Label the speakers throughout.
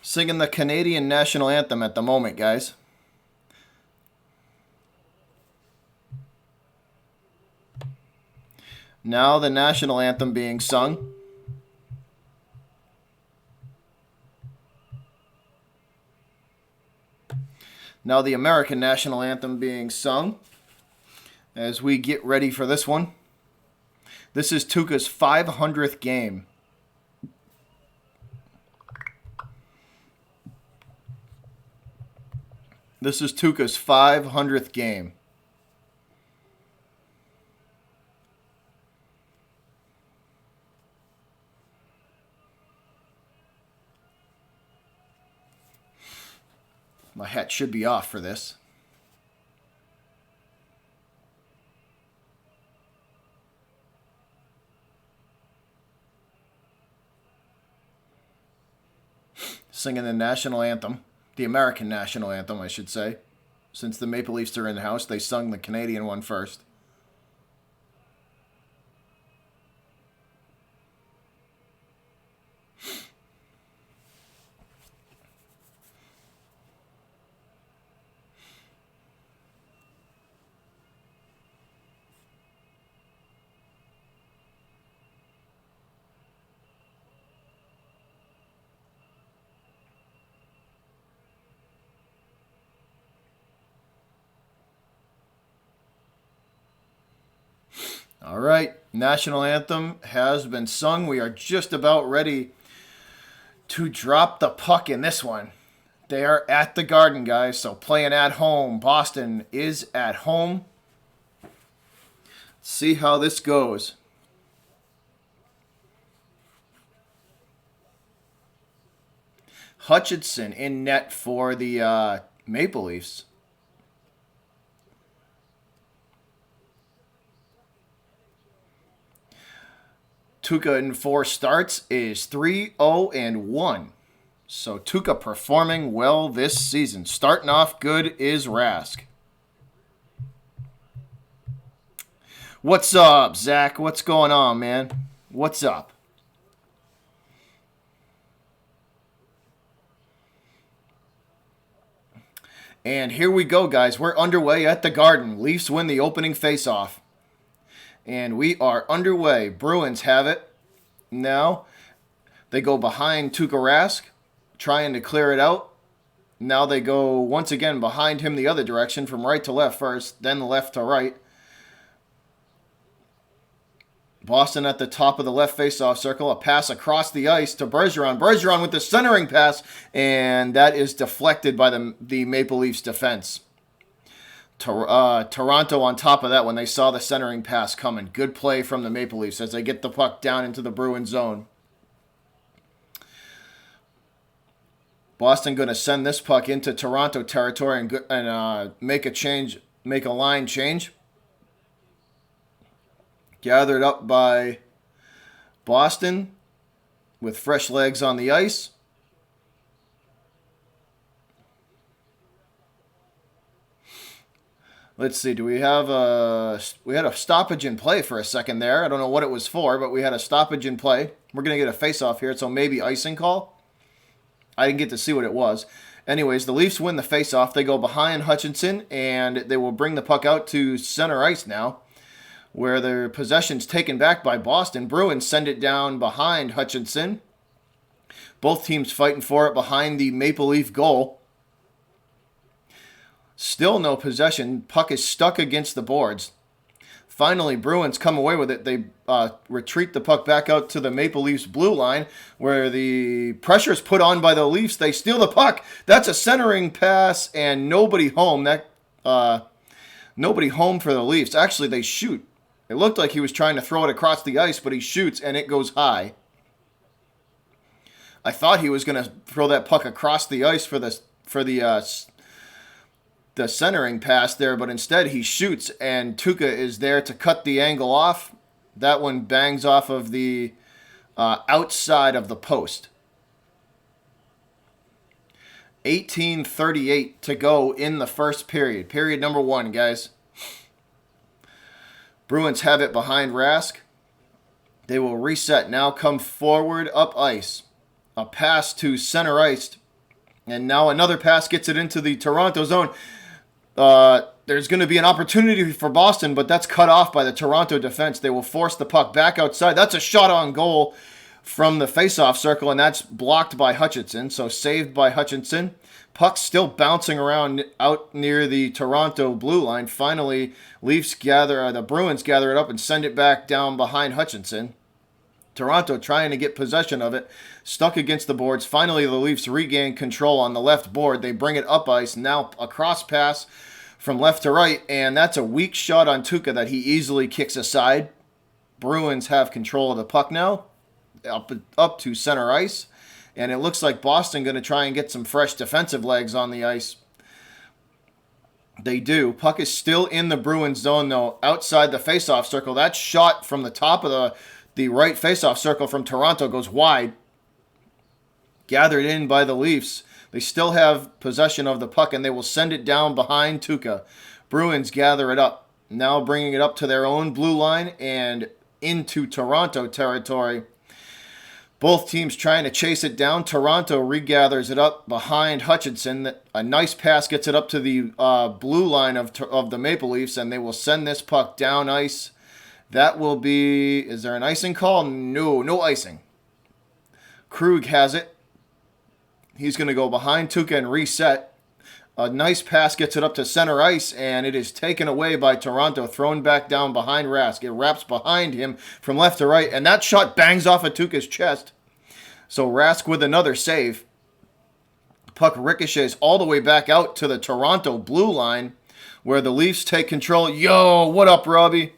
Speaker 1: Singing the Canadian national anthem at the moment, guys. Now the national anthem being sung. Now the American national anthem being sung as we get ready for this one. This is Tuukka's 500th game. This is Tuukka's 500th game. My hat should be off for this. Singing the national anthem. The American national anthem, I should say. Since the Maple Leafs are in the house, they sung the Canadian one first. All right, national anthem has been sung. We are just about ready to drop the puck in this one. They are at the Garden, guys, so playing at home. Boston is at home. See how this goes. Hutchinson in net for the Maple Leafs. Tuukka in 4 starts is 3-0-1. So Tuukka performing well this season. Starting off good is Rask. What's up, Zach? What's going on, man? What's up? And here we go, guys. We're underway at the Garden. Leafs win the opening faceoff. And we are underway. Bruins have it. Now they go behind Tuukka Rask, trying to clear it out. Now they go once again behind him the other direction, from right to left first, then left to right. Boston at the top of the left faceoff circle. A pass across the ice to Bergeron. Bergeron with the centering pass, and that is deflected by the Maple Leafs defense. Toronto on top of that when they saw the centering pass coming. Good play from the Maple Leafs as they get the puck down into the Bruins zone. Boston going to send this puck into Toronto territory and make a line change. Gathered up by Boston with fresh legs on the ice. Let's see, we had a stoppage in play for a second there. I don't know what it was for, but we had a stoppage in play. We're going to get a face-off here, so maybe icing call. I didn't get to see what it was. Anyways, the Leafs win the face-off. They go behind Hutchinson, and they will bring the puck out to center ice now, where their possession's taken back by Boston. Bruins send it down behind Hutchinson. Both teams fighting for it behind the Maple Leaf goal. Still no possession. Puck is stuck against the boards. Finally, Bruins come away with it. They retreat the puck back out to the Maple Leafs blue line, where the pressure is put on by the Leafs. They steal the puck. That's a centering pass, and nobody home. Nobody home for the Leafs. Actually, they shoot. It looked like he was trying to throw it across the ice, but he shoots, and it goes high. I thought he was going to throw that puck across the ice for the centering pass there, but instead he shoots, and Tuukka is there to cut the angle off. That one bangs off of the outside of the post. 18:38 to go in the first period. Period number 1, guys. Bruins have it behind Rask. They will reset now, come forward up ice. A pass to center ice And now another pass gets it into the Toronto zone. There's going to be an opportunity for Boston, but that's cut off by the Toronto defense. They will force the puck back outside. That's a shot on goal from the faceoff circle, and that's blocked by Hutchinson. So saved by Hutchinson. Puck still bouncing around out near the Toronto blue line. Finally, the Bruins gather it up and send it back down behind Hutchinson. Toronto trying to get possession of it, stuck against the boards. Finally, the Leafs regain control on the left board. They bring it up ice. Now a cross pass from left to right, and that's a weak shot on Tuukka that he easily kicks aside. Bruins have control of the puck now, up to center ice, and it looks like Boston going to try and get some fresh defensive legs on the ice. They do. Puck is still in the Bruins zone, though, outside the faceoff circle. That shot from the top of the right faceoff circle from Toronto goes wide. Gathered in by the Leafs. They still have possession of the puck, and they will send it down behind Tuukka. Bruins gather it up. Now bringing it up to their own blue line and into Toronto territory. Both teams trying to chase it down. Toronto regathers it up behind Hutchinson. A nice pass gets it up to the blue line of the Maple Leafs, and they will send this puck down ice. That will be... Is there an icing call? No icing. Krug has it. He's going to go behind Tuukka and reset. A nice pass gets it up to center ice, and it is taken away by Toronto, thrown back down behind Rask. It wraps behind him from left to right, and that shot bangs off of Tuukka's chest. So Rask with another save. Puck ricochets all the way back out to the Toronto blue line, where the Leafs take control. Yo, what up, Robbie?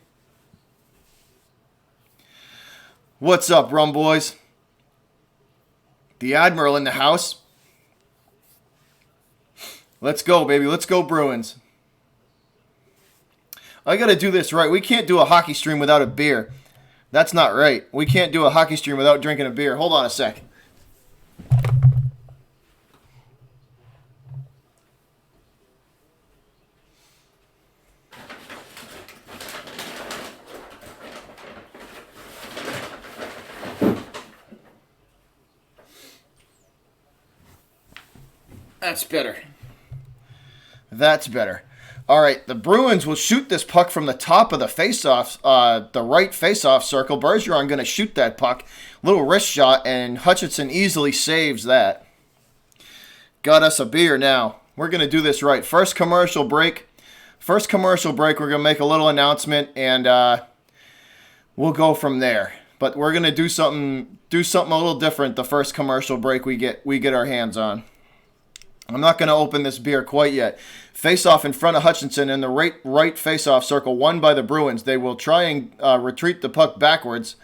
Speaker 1: What's up, Rum Boys? The Admiral in the house. Let's go, baby. Let's go, Bruins. I got to do this right. We can't do a hockey stream without a beer. That's not right. We can't do a hockey stream without drinking a beer. Hold on a sec. That's better. That's better. All right, the Bruins will shoot this puck from the top of the faceoff, the right faceoff circle. Bergeron going to shoot that puck. Little wrist shot, and Hutchinson easily saves that. Got us a beer now. We're going to do this right. First commercial break. We're going to make a little announcement, and we'll go from there. But we're going to do something a little different the first commercial break we get our hands on. I'm not going to open this beer quite yet. Face-off in front of Hutchinson in the right face-off circle, won by the Bruins. They will try and retreat the puck backwards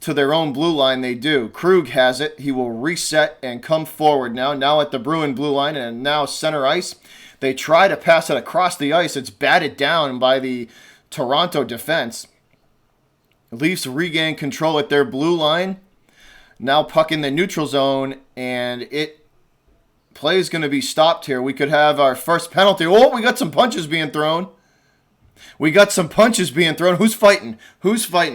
Speaker 1: to their own blue line. They do. Krug has it. He will reset and come forward now. Now at the Bruin blue line and now center ice. They try to pass it across the ice. It's batted down by the Toronto defense. Leafs regain control at their blue line. Now puck in the neutral zone, and play is going to be stopped here. We could have our first penalty. Oh, we got some punches being thrown. Who's fighting?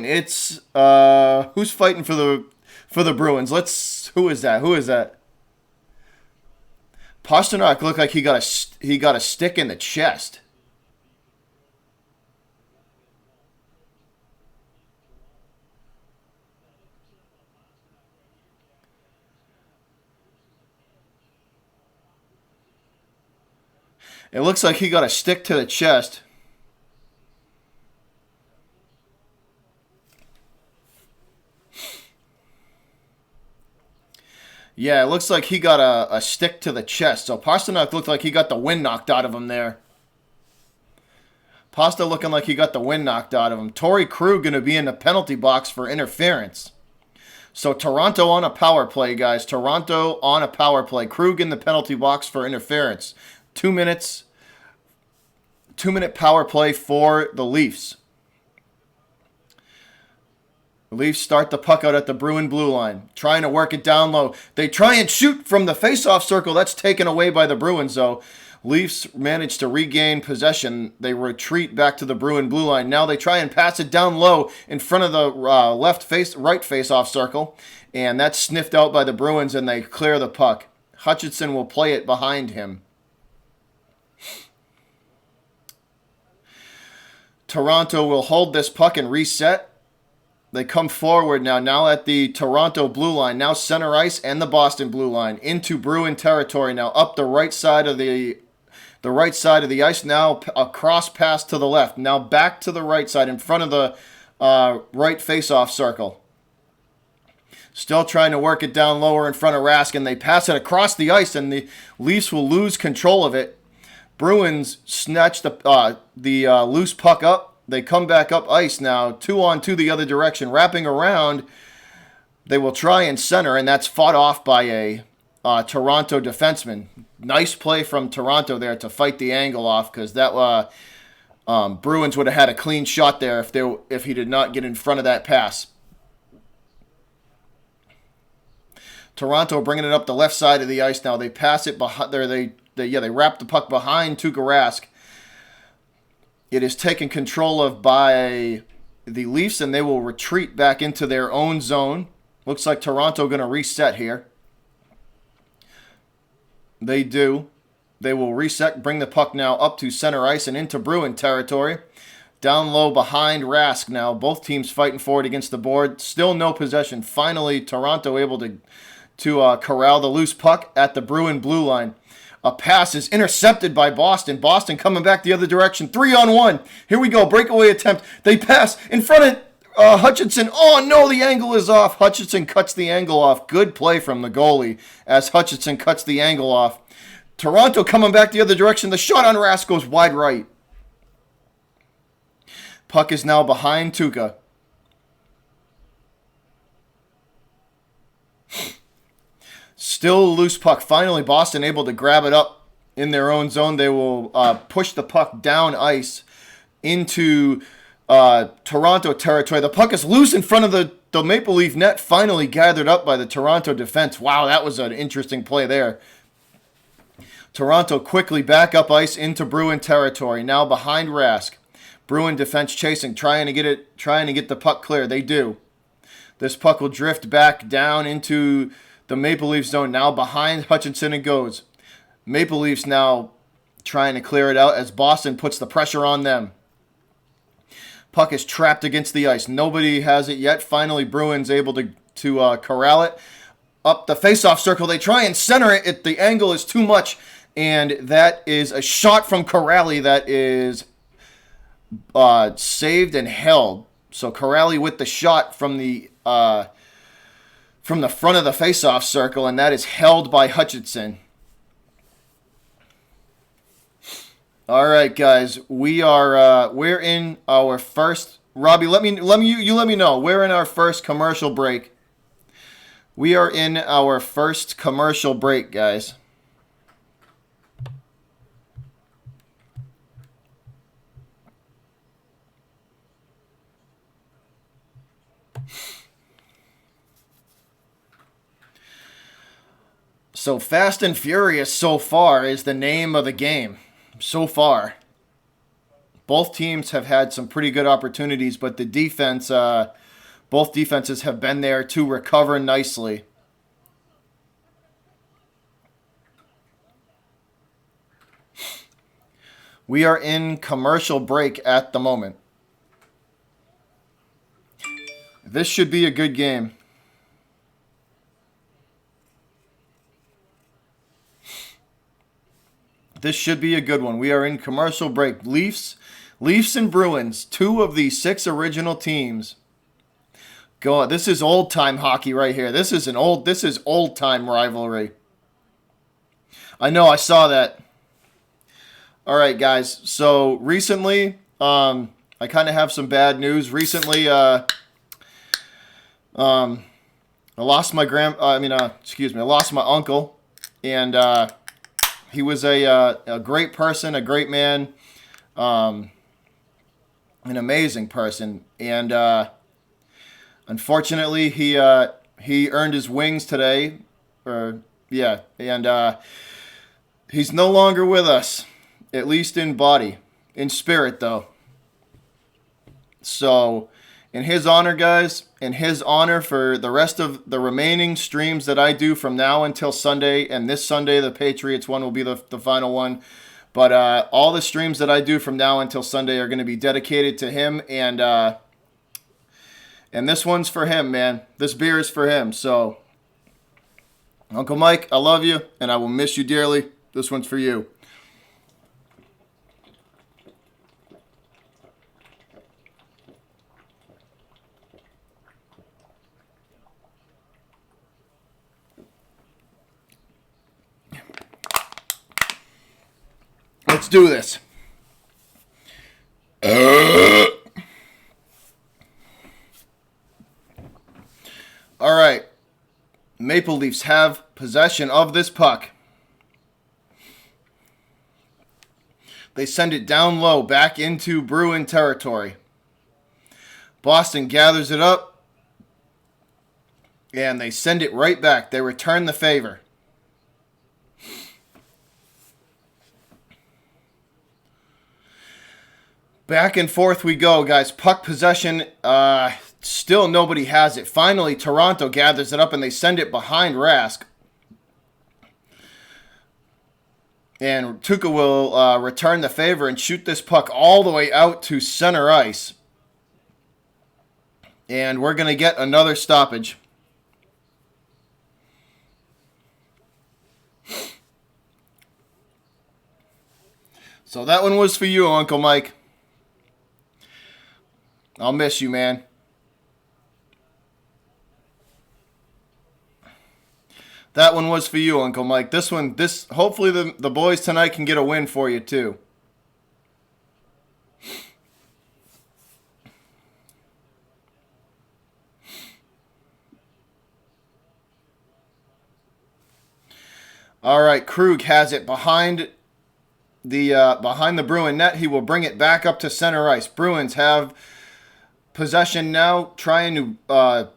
Speaker 1: It's who's fighting for the Bruins? Who is that? Pasternak looked like he got a stick in the chest. It looks like he got a stick to the chest. Yeah, it looks like he got a stick to the chest. So Pasternak looked like he got the wind knocked out of him there. Pasta looking like he got the wind knocked out of him. Torrey Krug going to be in the penalty box for interference. So Toronto on a power play, guys. Toronto on a power play. Krug in the penalty box for interference. 2 minutes. 2-minute power play for the Leafs. The Leafs start the puck out at the Bruin blue line. Trying to work it down low. They try and shoot from the face-off circle. That's taken away by the Bruins, though. Leafs manage to regain possession. They retreat back to the Bruin blue line. Now they try and pass it down low in front of the right face-off circle. And that's sniffed out by the Bruins, and they clear the puck. Hutchinson will play it behind him. Toronto will hold this puck and reset. They come forward now at the Toronto blue line, now center ice and the Boston blue line into Bruin territory. Now up the right side of the ice. Now a cross pass to the left. Now back to the right side in front of the right face-off circle. Still trying to work it down lower in front of Rask, and they pass it across the ice, and the Leafs will lose control of it. Bruins snatch the loose puck up. They come back up ice now, 2-on-2 the other direction, wrapping around. They will try and center, and that's fought off by a Toronto defenseman. Nice play from Toronto there to fight the angle off, because that Bruins would have had a clean shot there if he did not get in front of that pass. Toronto bringing it up the left side of the ice now. They pass it behind there. They wrap the puck behind Tuukka Rask. It is taken control of by the Leafs, and they will retreat back into their own zone. Looks like Toronto going to reset here. They do. They will reset, bring the puck now up to center ice and into Bruin territory. Down low behind Rask now. Both teams fighting for it against the board. Still no possession. Finally, Toronto able to corral the loose puck at the Bruin blue line. A pass is intercepted by Boston. Boston coming back the other direction. 3-on-1. Here we go. Breakaway attempt. They pass in front of Hutchinson. Oh, no, the angle is off. Hutchinson cuts the angle off. Good play from the goalie as Hutchinson cuts the angle off. Toronto coming back the other direction. The shot on Rask goes wide right. Puck is now behind Tuukka. Still a loose puck. Finally, Boston able to grab it up in their own zone. They will push the puck down ice into Toronto territory. The puck is loose in front of the Maple Leaf net, finally gathered up by the Toronto defense. Wow, that was an interesting play there. Toronto quickly back up ice into Bruin territory. Now behind Rask. Bruin defense chasing, trying to get the puck clear. They do. This puck will drift back down into the Maple Leafs zone. Now behind Hutchinson it goes. Maple Leafs now trying to clear it out as Boston puts the pressure on them. Puck is trapped against the ice. Nobody has it yet. Finally, Bruins able to corral it. Up the face-off circle, they try and center it. The angle is too much, and that is a shot from Corrali that is saved and held. So Corrali with the shot from the front of the face-off circle, and that is held by Hutchinson. All right, guys, we're in our first. Robbie, let me know. We're in our first commercial break. We are in our first commercial break, guys. So Fast and Furious so far is the name of the game. So far. Both teams have had some pretty good opportunities, but the defense, both defenses have been there to recover nicely. We are in commercial break at the moment. This should be a good game. This should be a good one. We are in commercial break. Leafs and Bruins, 2 of the 6 original teams. Go on. This is old-time hockey right here. This is old-time rivalry. I know, I saw that. All right, guys. So recently, I kind of have some bad news. Recently, I lost my I lost my uncle, and he was a great person, a great man, an amazing person, and unfortunately, he earned his wings today, and he's no longer with us, at least in body, in spirit though. So In his honor, guys, in his honor for the rest of the remaining streams that I do from now until Sunday, and this Sunday, the Patriots one will be the final one. But all the streams that I do from now until Sunday are going to be dedicated to him, and this one's for him, man. This beer is for him. So, Uncle Mike, I love you, and I will miss you dearly. This one's for you. Let's do this. All right. Maple Leafs have possession of this puck. They send it down low back into Bruin territory. Boston gathers it up, and they send it right back. They return the favor. Back and forth we go, guys. Puck possession, still nobody has it. Finally, Toronto gathers it up, and they send it behind Rask. And Tuukka will return the favor and shoot this puck all the way out to center ice. And we're going to get another stoppage. So that one was for you, Uncle Mike. I'll miss you, man. That one was for you, Uncle Mike. Hopefully the boys tonight can get a win for you, too. All right, Krug has it behind the Bruin net. He will bring it back up to center ice. Bruins have possession now, trying to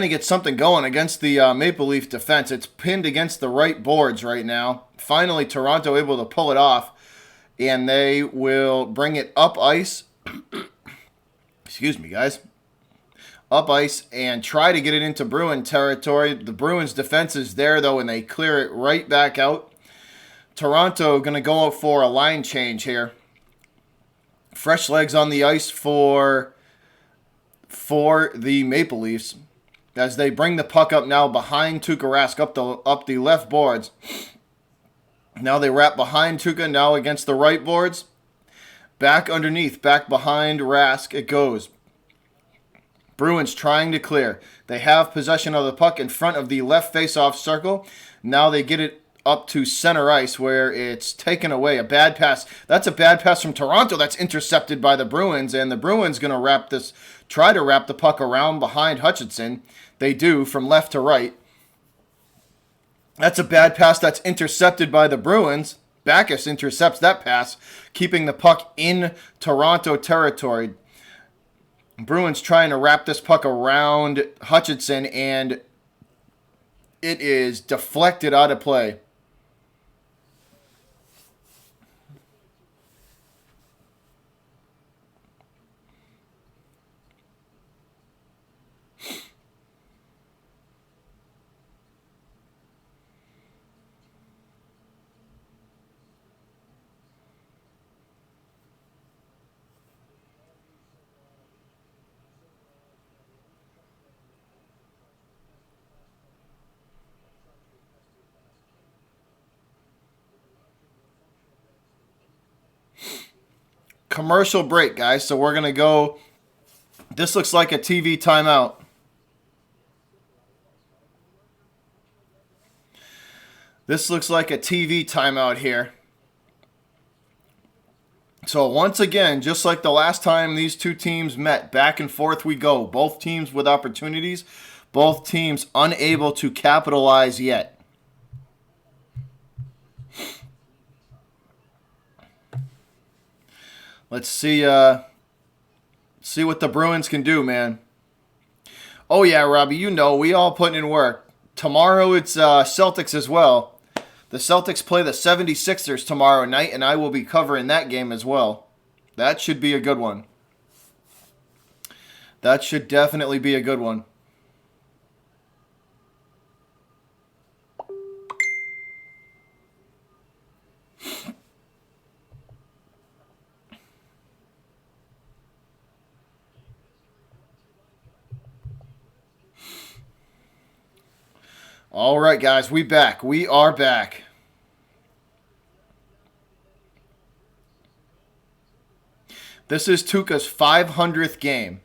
Speaker 1: get something going against the Maple Leaf defense. It's pinned against the right boards right now. Finally, Toronto able to pull it off, and they will bring it up ice. Excuse me, guys. Up ice and try to get it into Bruin territory. The Bruins defense is there, though, and they clear it right back out. Toronto going to go for a line change here. Fresh legs on the ice for the Maple Leafs as they bring the puck up now behind Tuukka Rask up the left boards. Now they wrap behind Tuukka, now against the right boards. Back underneath, back behind Rask it goes. Bruins trying to clear. They have possession of the puck in front of the left face-off circle. Now they get it up to center ice where it's taken away. A bad pass. That's a bad pass from Toronto. That's intercepted by the Bruins, and the Bruins going to try to wrap the puck around behind Hutchinson. They do from left to right. That's a bad pass that's intercepted by the Bruins. Backus intercepts that pass, keeping the puck in Toronto territory. Bruins trying to wrap this puck around Hutchinson, and it is deflected out of play. Commercial break, guys. So we're going to go. This looks like a TV timeout. This looks like a TV timeout here. So once again, just like the last time these two teams met, back and forth we go. Both teams with opportunities. Both teams unable to capitalize yet. Let's see what the Bruins can do, man. Oh, yeah, Robbie, you know, we all putting in work. Tomorrow it's Celtics as well. The Celtics play the 76ers tomorrow night, and I will be covering that game as well. That should be a good one. That should definitely be a good one. All right, guys, we back. We are back. This is Tuca's 500th game.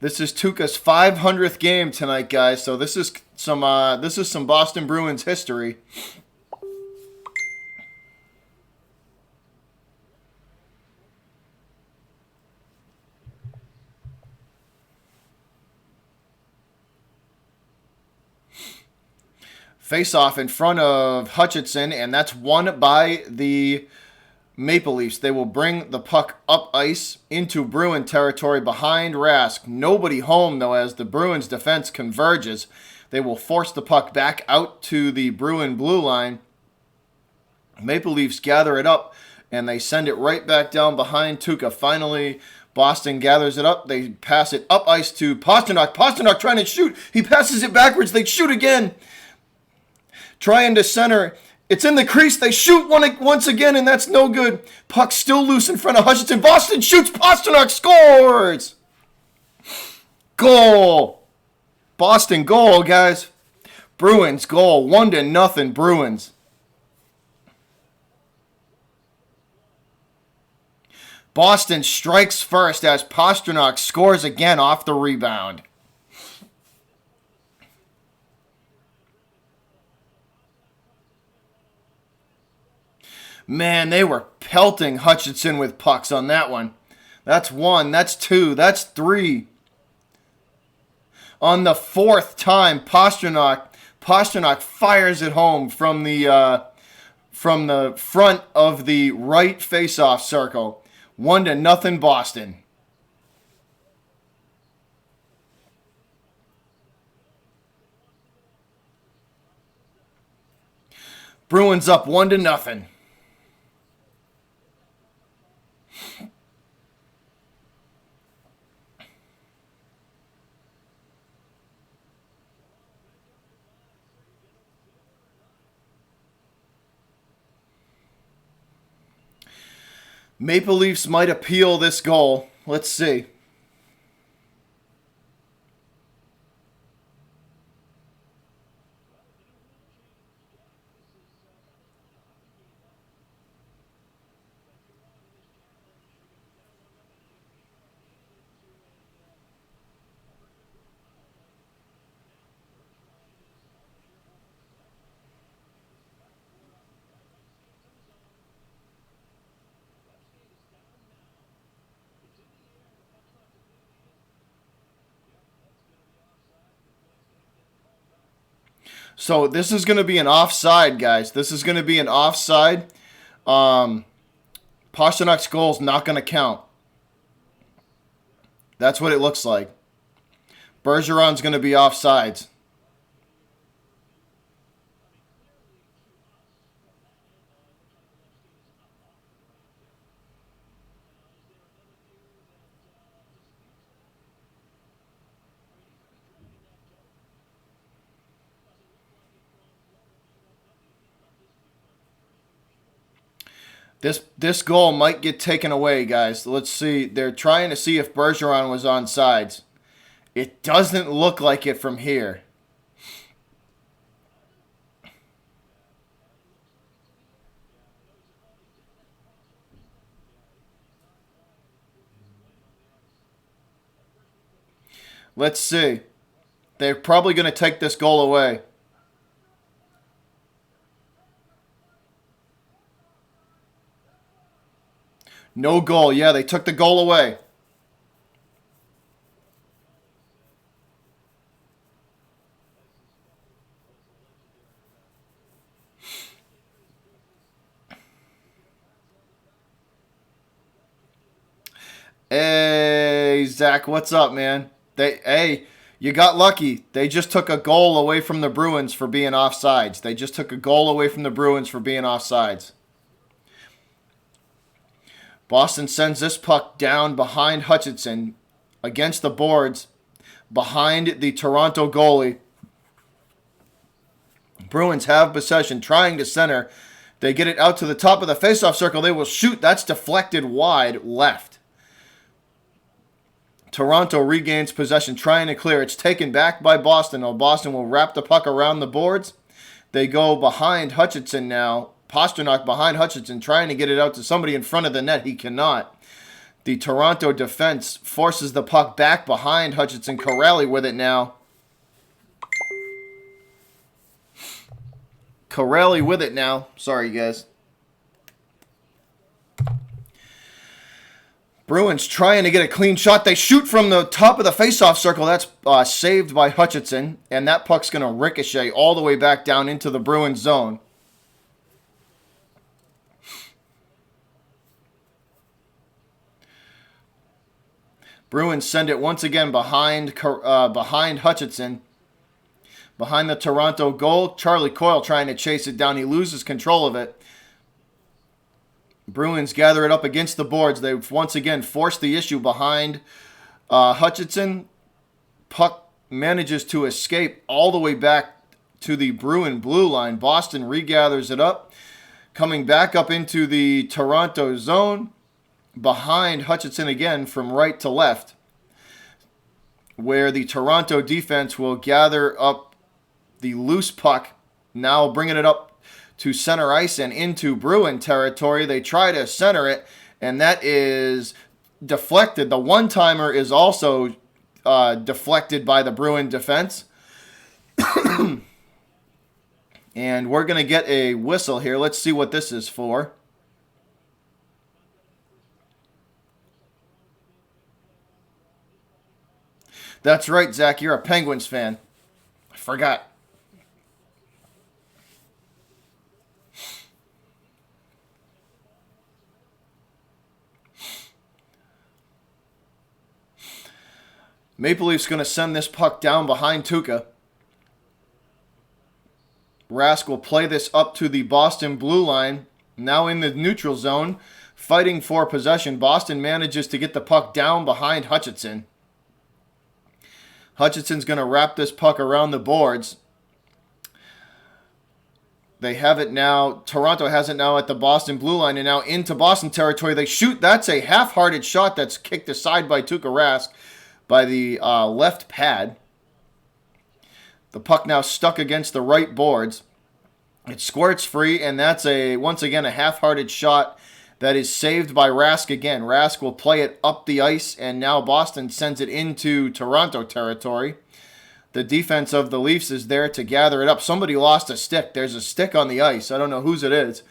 Speaker 1: This is Tuca's 500th game tonight, guys. So this is some Boston Bruins history. Face-off in front of Hutchinson, and that's won by the Maple Leafs. They will bring the puck up ice into Bruin territory behind Rask. Nobody home, though, as the Bruins' defense converges. They will force the puck back out to the Bruin blue line. Maple Leafs gather it up, and they send it right back down behind Tuca. Finally, Boston gathers it up. They pass it up ice to Pastrnak. Pastrnak trying to shoot. He passes it backwards. They shoot again. Trying to center. It's in the crease. They shoot once again, and that's no good. Puck still loose in front of Hutchinson. Boston shoots. Pastrnak scores. Goal. Boston goal, guys. Bruins goal. 1-0 Bruins. Boston strikes first as Pastrnak scores again off the rebound. Man, they were pelting Hutchinson with pucks on that one. That's one. That's two. That's three. On the fourth time, Pastrnak fires it home from the front of the right face-off circle. 1-0 Boston. Bruins up 1-0. Maple Leafs might appeal this goal. Let's see. So this is going to be an offside, guys. This is going to be an offside. Pasternak's goal is not going to count. That's what it looks like. Bergeron's going to be offsides. This goal might get taken away, guys. Let's see. They're trying to see if Bergeron was on sides. It doesn't look like it from here. Let's see. They're probably going to take this goal away. No goal. Yeah, they took the goal away. Hey, Zach, what's up, man? Hey, You got lucky. They just took a goal away from the Bruins for being offsides. They just took a goal away from the Bruins for being offsides. Boston sends this puck down behind Hutchinson against the boards, behind the Toronto goalie. Bruins have possession, trying to center. They get it out to the top of the faceoff circle. They will shoot. That's deflected wide left. Toronto regains possession, trying to clear. It's taken back by Boston. Now Boston will wrap the puck around the boards. They go behind Hutchinson now. Pasternak behind Hutchinson, trying to get it out to somebody in front of the net. He cannot. The Toronto defense forces the puck back behind Hutchinson. Corrali with it now. Corrali with it now. Sorry, guys. Bruins trying to get a clean shot. They shoot from the top of the faceoff circle. That's saved by Hutchinson. And that puck's going to ricochet all the way back down into the Bruins zone. Bruins send it once again behind Hutchinson. Behind the Toronto goal. Charlie Coyle trying to chase it down. He loses control of it. Bruins gather it up against the boards. They've once again forced the issue behind Hutchinson. Puck manages to escape all the way back to the Bruin blue line. Boston regathers it up. Coming back up into the Toronto zone. Behind Hutchinson again from right to left. Where the Toronto defense will gather up the loose puck. Now bringing it up to center ice and into Bruin territory. They try to center it, and that is deflected. The one-timer is also deflected by the Bruin defense. And we're going to get a whistle here. Let's see what this is for. That's right, Zach. You're a Penguins fan. I forgot. Maple Leafs going to send this puck down behind Tuukka. Rask will play this up to the Boston blue line. Now in the neutral zone, fighting for possession. Boston manages to get the puck down behind Hutchinson. Hutchinson's going to wrap this puck around the boards. They have it now. Toronto has it now at the Boston blue line and now into Boston territory. They shoot. That's a half-hearted shot that's kicked aside by Tuukka Rask by the left pad. The puck now stuck against the right boards. It squirts free, and that's once again a half-hearted shot that is saved by Rask again. Rask will play it up the ice, and now Boston sends it into Toronto territory. The defense of the Leafs is there to gather it up. Somebody lost a stick. There's a stick on the ice. I don't know whose it is.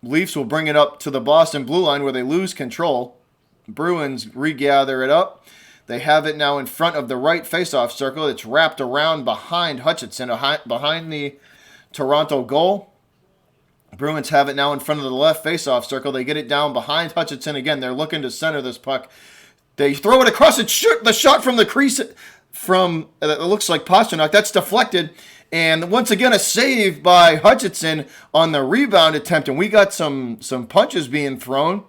Speaker 1: Leafs will bring it up to the Boston blue line where they lose control. Bruins regather it up. They have it now in front of the right faceoff circle. It's wrapped around behind Hutchinson, behind the Toronto goal. Bruins have it now in front of the left faceoff circle. They get it down behind Hutchinson again. They're looking to center this puck. They throw it across and shoot the shot from the crease from, it looks like Pasternak. That's deflected. And once again, a save by Hutchinson on the rebound attempt. And we got some punches being thrown.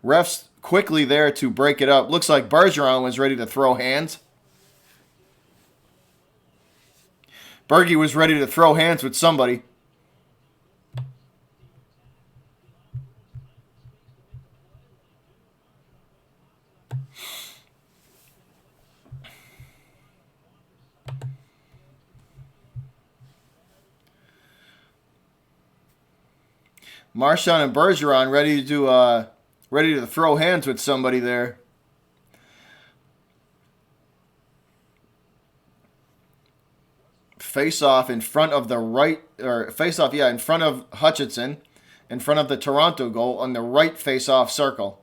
Speaker 1: Refs quickly there to break it up. Looks like Bergeron was ready to throw hands. Bergie was ready to throw hands with somebody. Marchand and Bergeron ready to throw hands with somebody there. Face off in front of the right, or face off, in front of Hutchinson, in front of the Toronto goal on the right face off circle.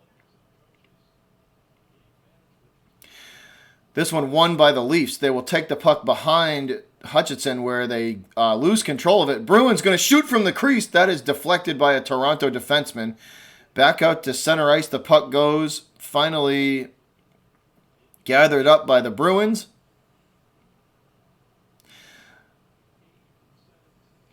Speaker 1: This one won by the Leafs. They will take the puck behind Hutchinson where they lose control of it. Bruins going to shoot from the crease. That is deflected by a Toronto defenseman. Back out to center ice. The puck goes finally Gathered up by the Bruins.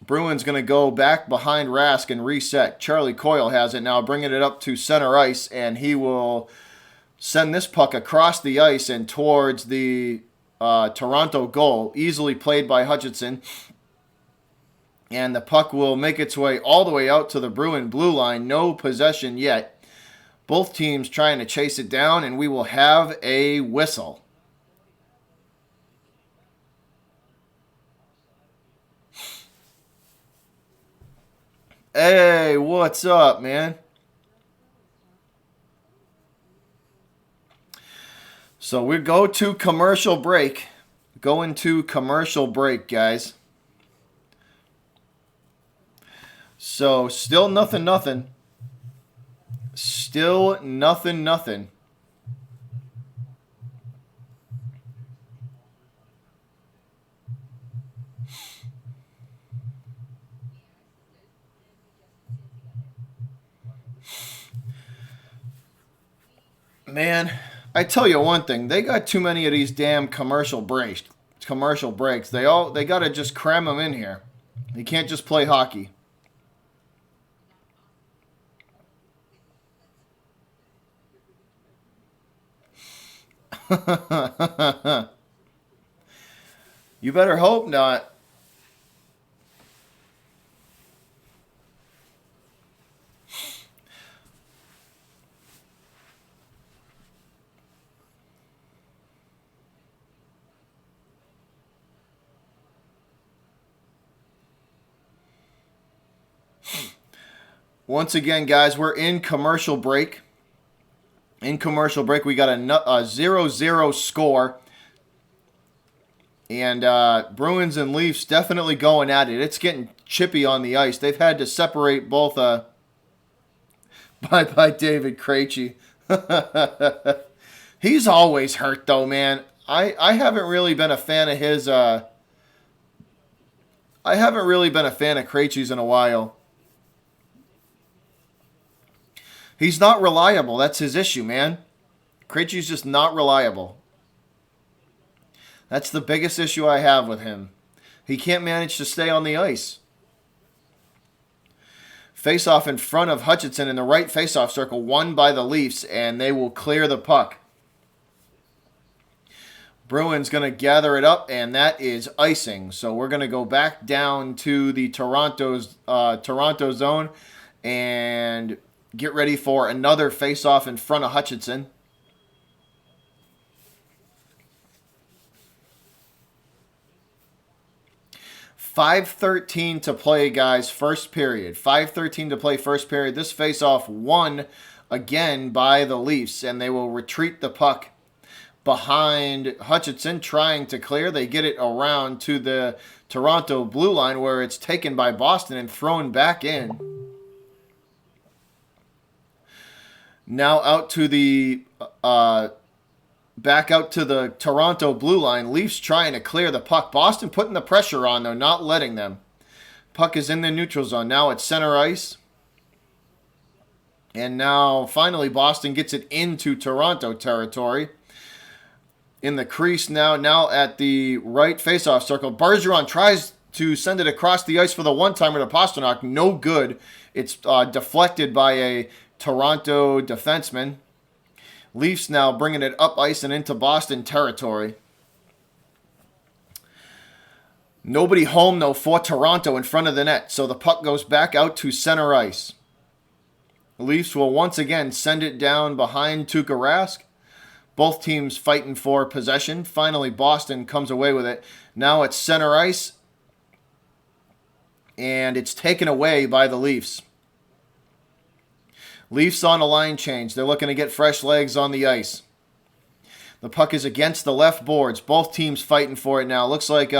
Speaker 1: Bruins going to go back behind Rask and reset. Charlie Coyle has it now, bringing it up to center ice, and he will send this puck across the ice and towards the Toronto goal. Easily played by Hutchinson. And the puck will make its way all the way out to the Bruin blue line. No possession yet. Both teams trying to chase it down, and we will have a whistle. Hey, what's up, man? So we go to commercial break. Going to commercial break, guys. So still nothing. Still nothing. Man, I tell you one thing, they got too many of these damn commercial breaks. They got to just cram them in here. They can't just play hockey. You better hope not. Once again, guys, we're in commercial break. In commercial break, we got a 0-0 score. And Bruins and Leafs definitely going at it. It's getting chippy on the ice. They've had to separate both. Bye-bye, David Krejci. He's always hurt, though, man. I haven't really been a fan of his. I haven't really been a fan of Krejci's in a while. He's not reliable. That's his issue, man. Krejci's just not reliable. That's the biggest issue I have with him. He can't manage to stay on the ice. Face-off in front of Hutchinson in the right face-off circle, won by the Leafs, and they will clear the puck. Bruins going to gather it up, and that is icing. So we're going to go back down to the Toronto zone and get ready for another face-off in front of Hutchinson. .5:13 to play, guys, first period. 5:13 to play first period. This face-off won again by the Leafs, and they will retreat the puck behind Hutchinson, trying to clear. They get it around to the Toronto blue line, where it's taken by Boston and thrown back in. Now out to the back out to the Toronto blue line. Leafs trying to clear the puck. Boston putting the pressure on, though, not letting them. Puck is in the neutral zone. Now it's center ice. And now finally Boston gets it into Toronto territory. In the crease now at the right faceoff circle. Bergeron tries to send it across the ice for the one-timer to Pastrnak. No good. It's deflected by a Toronto defenseman. Leafs now bringing it up ice and into Boston territory. Nobody home, though, for Toronto in front of the net. So the puck goes back out to center ice. The Leafs will once again send it down behind Tuukka Rask. Both teams fighting for possession. Finally, Boston comes away with it. Now it's center ice. And it's taken away by the Leafs. Leafs on a line change. They're looking to get fresh legs on the ice. The puck is against the left boards. Both teams fighting for it now. Looks like,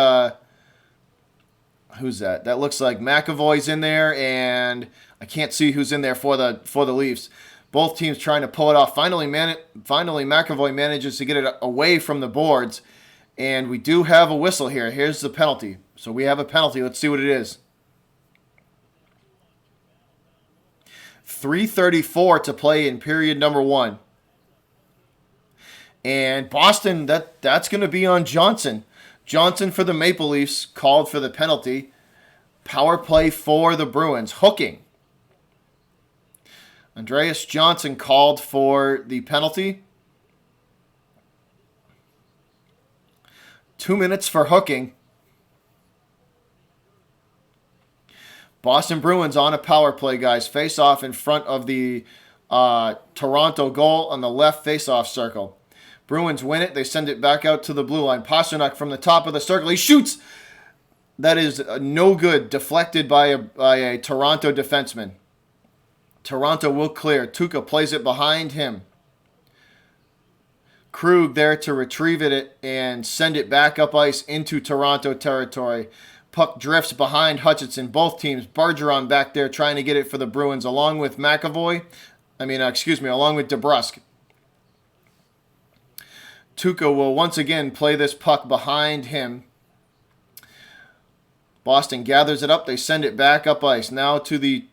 Speaker 1: who's that? That looks like McAvoy's in there, and I can't see who's in there for the Leafs. Both teams trying to pull it off. Finally, McAvoy manages to get it away from the boards, and we do have a whistle here. Here's the penalty. So we have a penalty. Let's see what it is. 3:34 to play in period number 1. And Boston, that's going to be on Johnson. Johnson for the Maple Leafs called for the penalty. Power play for the Bruins. Hooking. Andreas Johnson called for the penalty. 2 minutes for hooking. Boston Bruins on a power play, guys. Face off in front of the Toronto goal on the left face-off circle. Bruins win it. They send it back out to the blue line. Pastrnak from the top of the circle. He shoots. That is no good. Deflected by a Toronto defenseman. Toronto will clear. Tuukka plays it behind him. Krug there to retrieve it and send it back up ice into Toronto territory. Puck drifts behind Hutchinson. Both teams. Bergeron back there trying to get it for the Bruins along with along with DeBrusk. Tuukka will once again play this puck behind him. Boston gathers it up. They send it back up ice. Now to the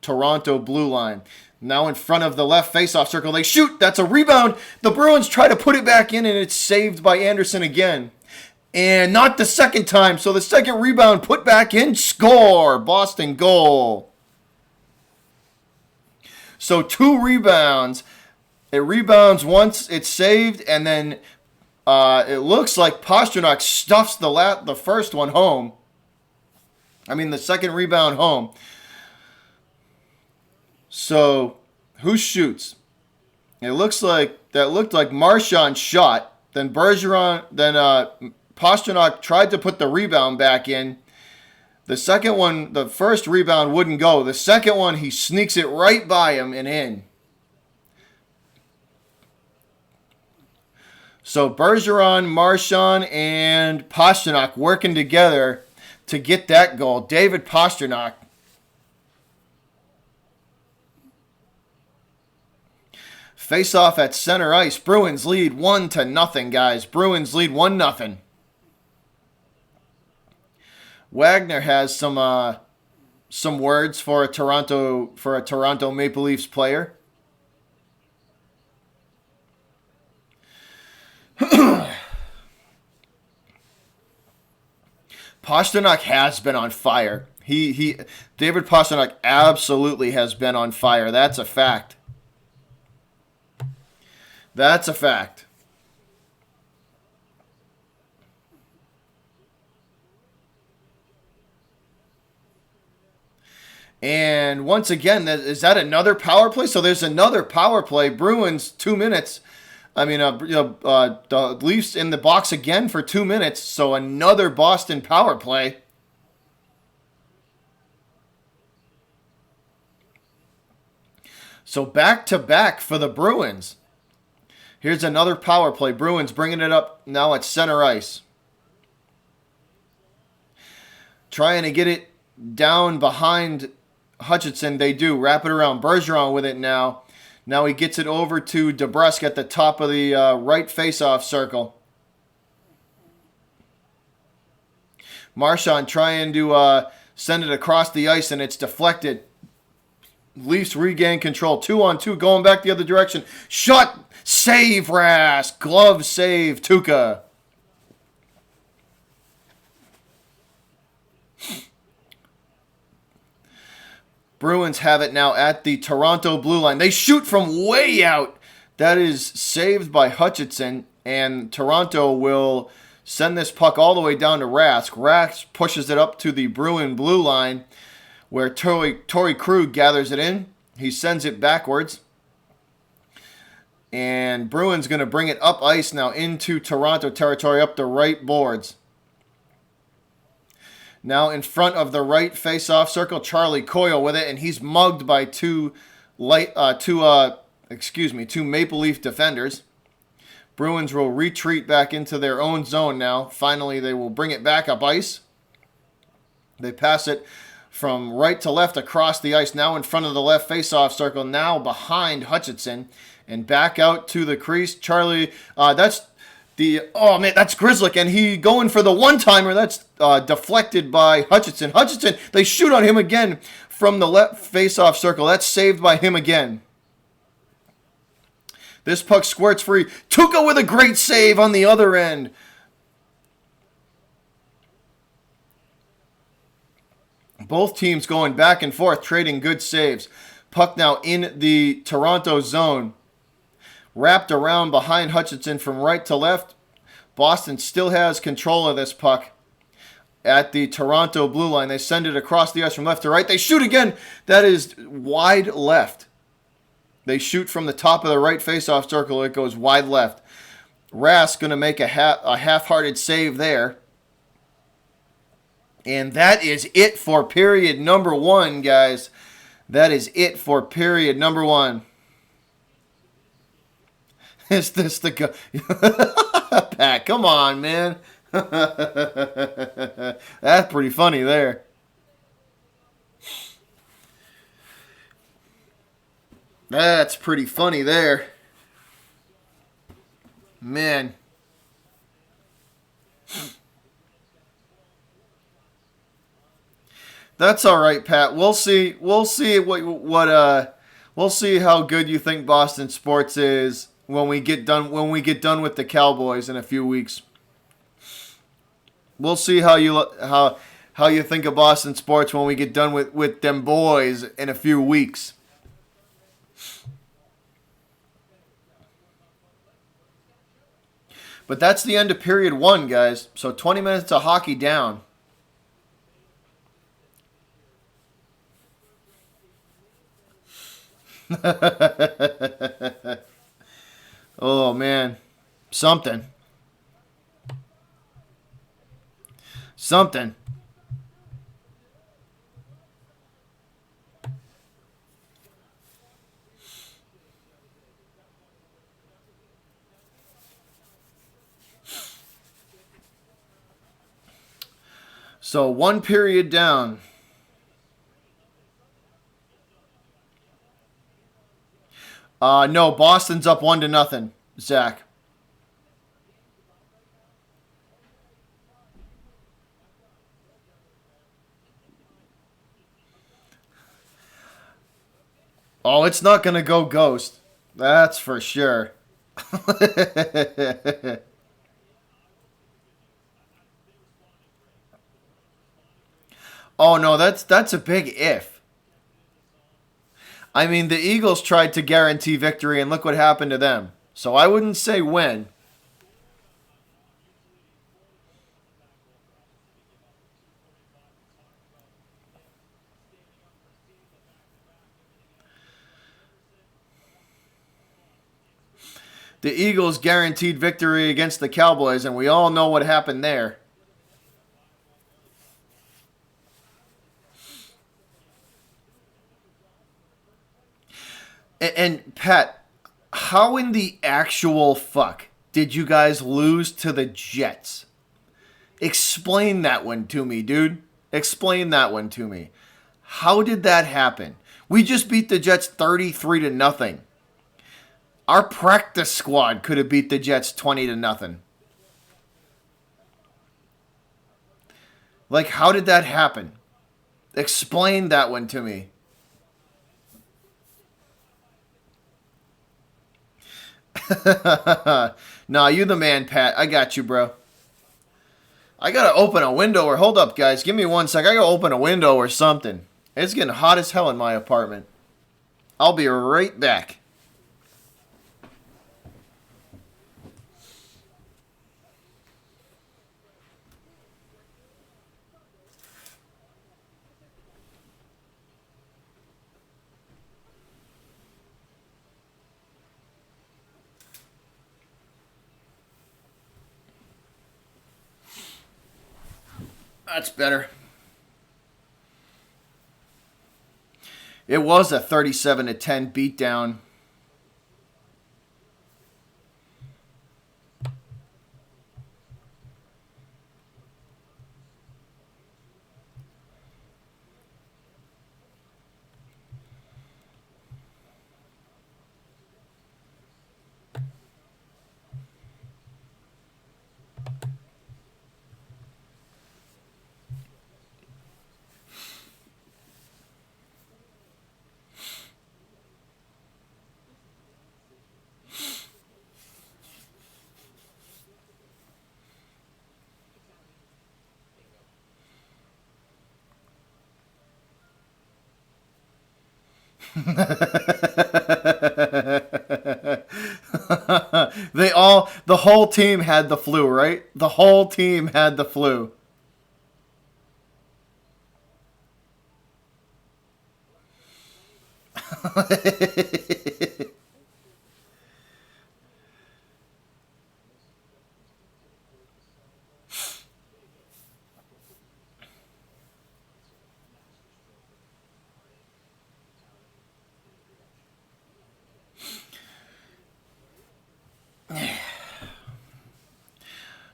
Speaker 1: Toronto blue line. Now in front of the left faceoff circle. They shoot. That's a rebound. The Bruins try to put it back in, and it's saved by Anderson again. And not the second time. So the second rebound put back in. Score. Boston goal. So 2 rebounds. It rebounds once, it's saved, and then it looks like Pastrnak stuffs the first one home. The second rebound home. So, who shoots? It looks like Marchand shot. Then Pastrnak tried to put the rebound back in. The second one, the first rebound wouldn't go. The second one, he sneaks it right by him and in. So Bergeron, Marchand, and Pastrnak working together to get that goal. David Pastrnak. Face off at center ice. Bruins lead 1-0, guys. Bruins lead 1-0. Wagner has some words for a Toronto Maple Leafs player. Pastrnak has been on fire. David Pastrnak absolutely has been on fire. That's a fact. That's a fact. And once again, is that another power play? So there's another power play. Bruins 2 minutes. The Leafs in the box again for 2 minutes. So another Boston power play. So back to back for the Bruins. Here's another power play. Bruins bringing it up now at center ice. Trying to get it down behind Hutchinson. They do. Wrap it around. Bergeron with it now. Now he gets it over to DeBrusk at the top of the right faceoff circle. Marchand trying to send it across the ice, and it's deflected. Leafs regain control. 2-on-2 going back the other direction. Shot. Save Rask. Glove save Tuukka. Bruins have it now at the Toronto blue line. They shoot from way out. That is saved by Hutchinson. And Toronto will send this puck all the way down to Rask. Rask pushes it up to the Bruin blue line where Torrey Krug gathers it in. He sends it backwards. And Bruins going to bring it up ice now into Toronto territory up the right boards. Now in front of the right face-off circle, Charlie Coyle with it, and he's mugged by two Maple Leaf defenders. Bruins will retreat back into their own zone now. Finally, they will bring it back up ice. They pass it from right to left across the ice, now in front of the left face-off circle, now behind Hutchinson, and back out to the crease. Charlie, that's Grzelcyk, and he going for the one-timer. That's deflected by Hutchinson. Hutchinson, they shoot on him again from the left face-off circle. That's saved by him again. This puck squirts free. Tuukka with a great save on the other end. Both teams going back and forth, trading good saves. Puck now in the Toronto zone. Wrapped around behind Hutchinson from right to left. Boston still has control of this puck at the Toronto blue line. They send it across the ice from left to right. They shoot again. That is wide left. They shoot from the top of the right faceoff circle. It goes wide left. Rask going to make a half-hearted save there. And that is it for period number 1, guys. That is it for period number 1. Is this the go? Pat, come on, man. That's pretty funny there. That's pretty funny there. Man. That's all right, Pat. We'll see we'll see how good you think Boston sports is when we get done with the Cowboys in a few weeks. We'll see how you think of Boston sports when we get done with them boys in a few weeks. But that's the end of period 1, guys. So 20 minutes of hockey down. Oh, man. Something. So 1 period down. No, Boston's up 1-0, Zach. Oh, it's not going to go ghost. That's for sure. Oh, no, that's a big if. I mean, the Eagles tried to guarantee victory, and look what happened to them. So I wouldn't say when. The Eagles guaranteed victory against the Cowboys, and we all know what happened there. And Pat, how in the actual fuck did you guys lose to the Jets? Explain that one to me, dude. Explain that one to me. How did that happen? We just beat the Jets 33-0. Our practice squad could have beat the Jets 20-0. Like, how did that happen? Explain that one to me. Nah, you the man, Pat. I got you, bro. I gotta open a window or hold up, guys. Give me 1 sec. I gotta open a window or something. It's getting hot as hell in my apartment. I'll be right back. That's better. It was a 37-10 beatdown. The whole team had the flu, right? The whole team had the flu.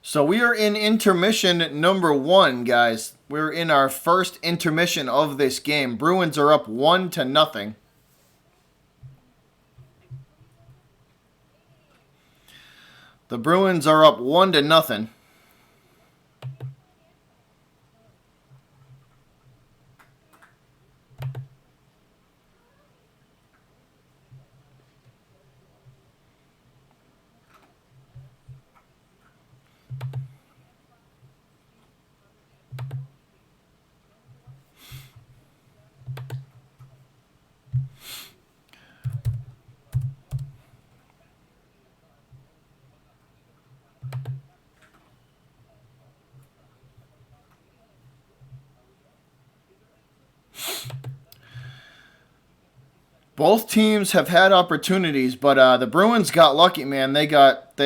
Speaker 1: So we are in intermission number 1, guys. We're in our first intermission of this game. Bruins are up 1-0. The Bruins are up 1-0. Both teams have had opportunities, but the Bruins got lucky, man. They got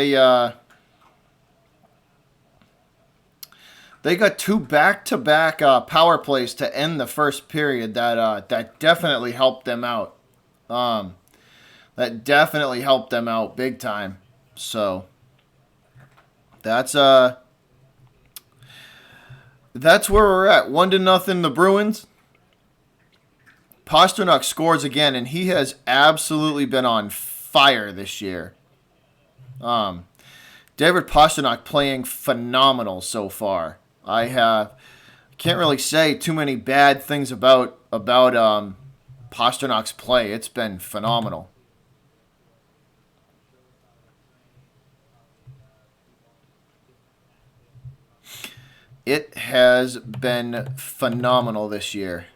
Speaker 1: 2 back-to-back power plays to end the first period. That definitely helped them out. That definitely helped them out big time. So that's where we're at. 1-0 the Bruins. Pastrnak scores again, and he has absolutely been on fire this year. David Pastrnak playing phenomenal so far. Can't really say too many bad things about Pasternak's play. It's been phenomenal. It has been phenomenal this year.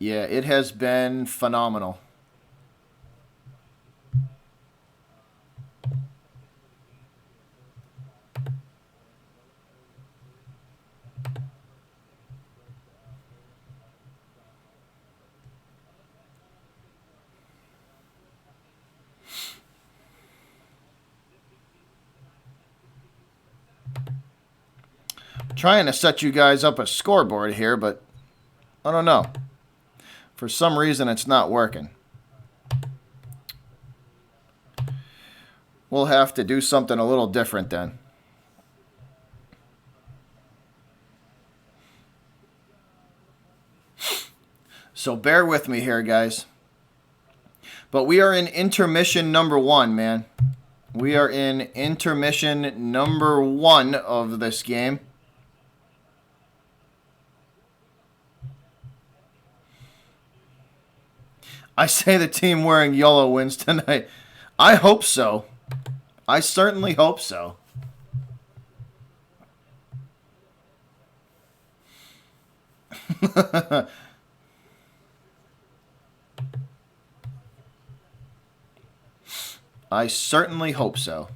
Speaker 1: Yeah, it has been phenomenal. Trying to set you guys up a scoreboard here, but I don't know. For some reason, it's not working. We'll have to do something a little different then. So bear with me here, guys. But we are in intermission number 1, man. We are in intermission number 1 of this game. I say the team wearing yellow wins tonight. I hope so. I certainly hope so. I certainly hope so.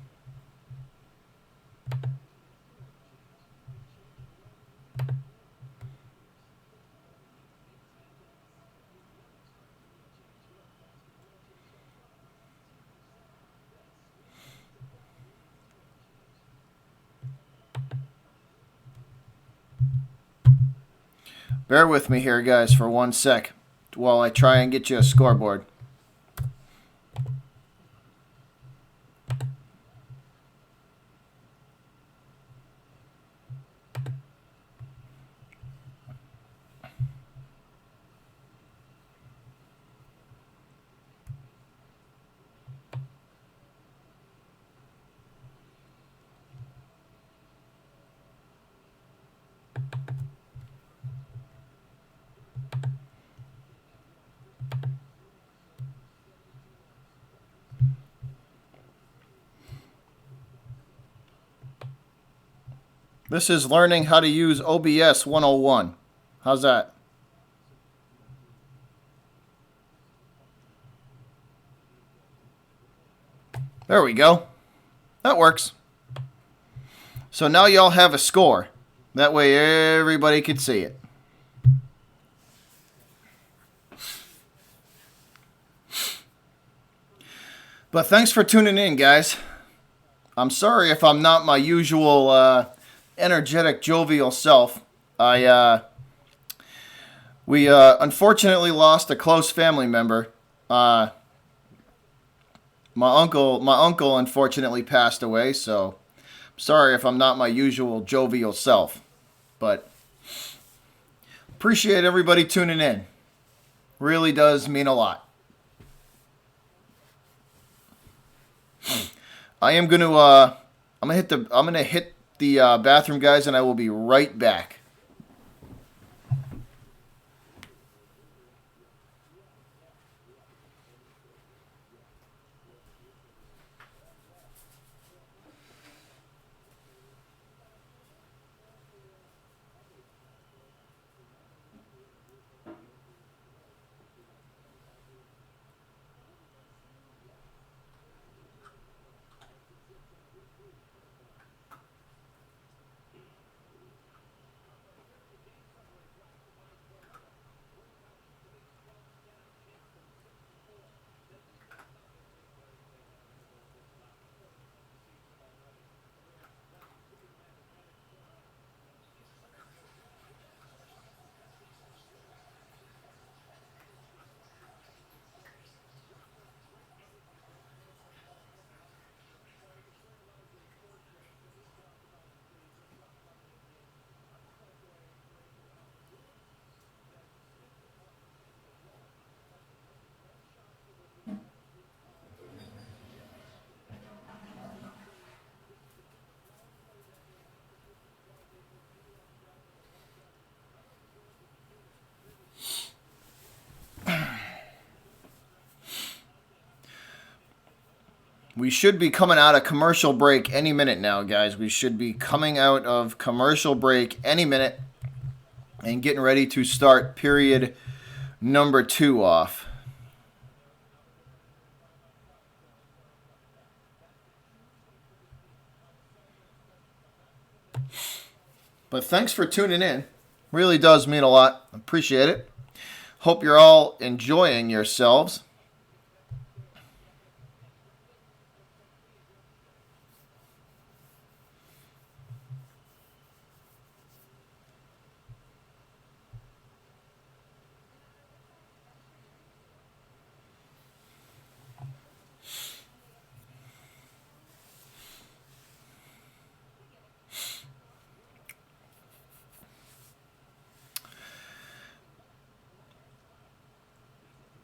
Speaker 1: Bear with me here, guys, for 1 sec while I try and get you a scoreboard. This is learning how to use OBS 101. How's that? There we go. That works. So now y'all have a score. That way everybody can see it. But thanks for tuning in, guys. I'm sorry if I'm not my usual energetic, jovial self. We unfortunately lost a close family member. My uncle unfortunately passed away, so I'm sorry if I'm not my usual jovial self. But appreciate everybody tuning in. Really does mean a lot. I'm gonna hit the bathroom, guys, and I will be right back. We should be coming out of commercial break any minute now, guys. We should be coming out of commercial break any minute and getting ready to start period number 2 off. But thanks for tuning in. Really does mean a lot. Appreciate it. Hope you're all enjoying yourselves.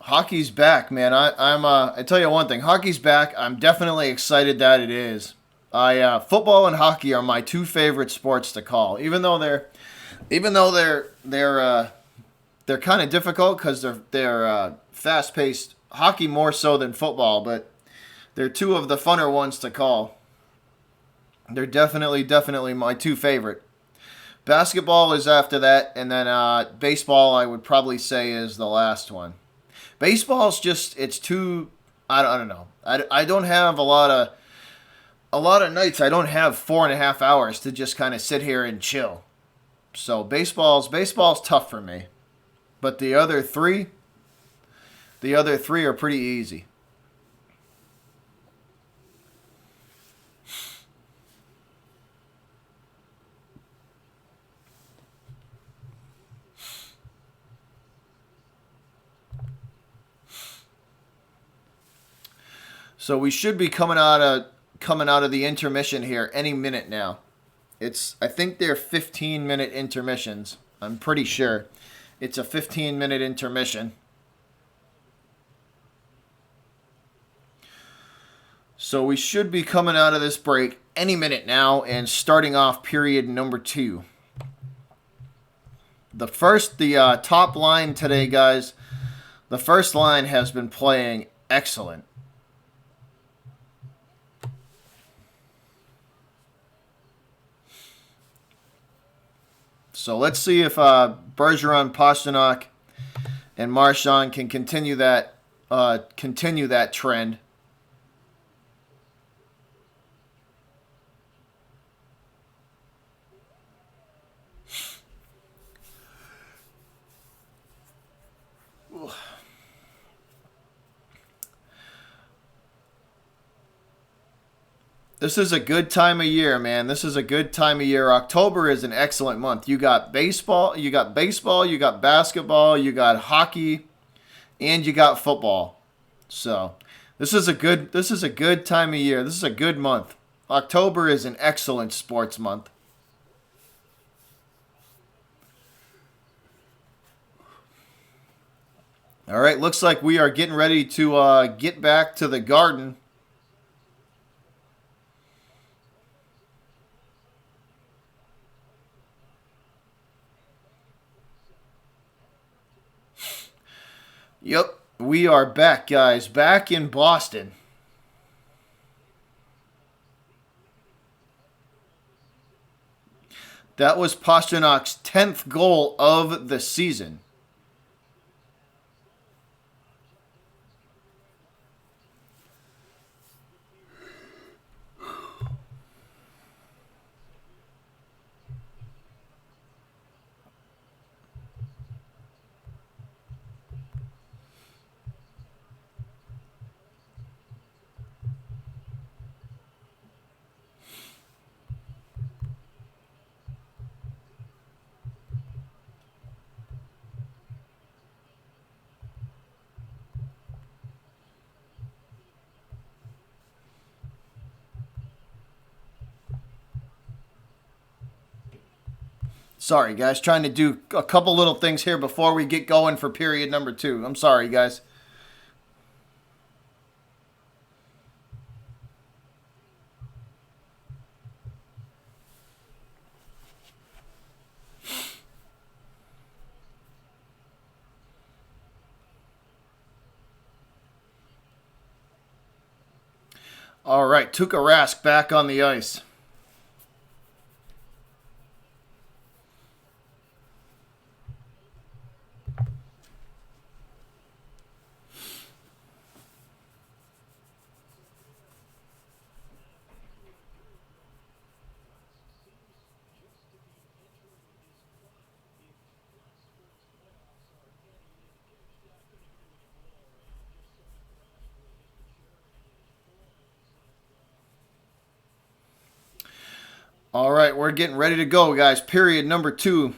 Speaker 1: Hockey's back, man. I tell you one thing. Hockey's back. I'm definitely excited that it is. Football and hockey are my 2 favorite sports to call. Even though they're kind of difficult because they're fast paced. Hockey more so than football, but they're 2 of the funner ones to call. They're definitely my 2 favorite. Basketball is after that, and then baseball I would probably say is the last one. Baseball's just, it's too, I don't know. I don't have a lot of nights. I don't have 4.5 hours to just kind of sit here and chill. So baseball's tough for me. But the other three are pretty easy. So we should be coming out of the intermission here any minute now. I think they're 15-minute intermissions. I'm pretty sure it's a 15-minute intermission. So we should be coming out of this break any minute now and starting off period number 2. The top line today, guys. The first line has been playing excellent. So let's see if Bergeron, Pasternak, and Marchand can continue that trend. This is a good time of year, man. This is a good time of year. October is an excellent month. You got baseball, you got basketball, you got hockey, and you got football. So, this is a good time of year. This is a good month. October is an excellent sports month. All right, looks like we are getting ready to get back to the Garden. Yep, we are back, guys. Back in Boston. That was Pasternak's 10th goal of the season. Sorry, guys. Trying to do a couple little things here before we get going for period number 2. I'm sorry, guys. All right, Tuukka Rask back on the ice. All right, we're getting ready to go, guys. Period number 2.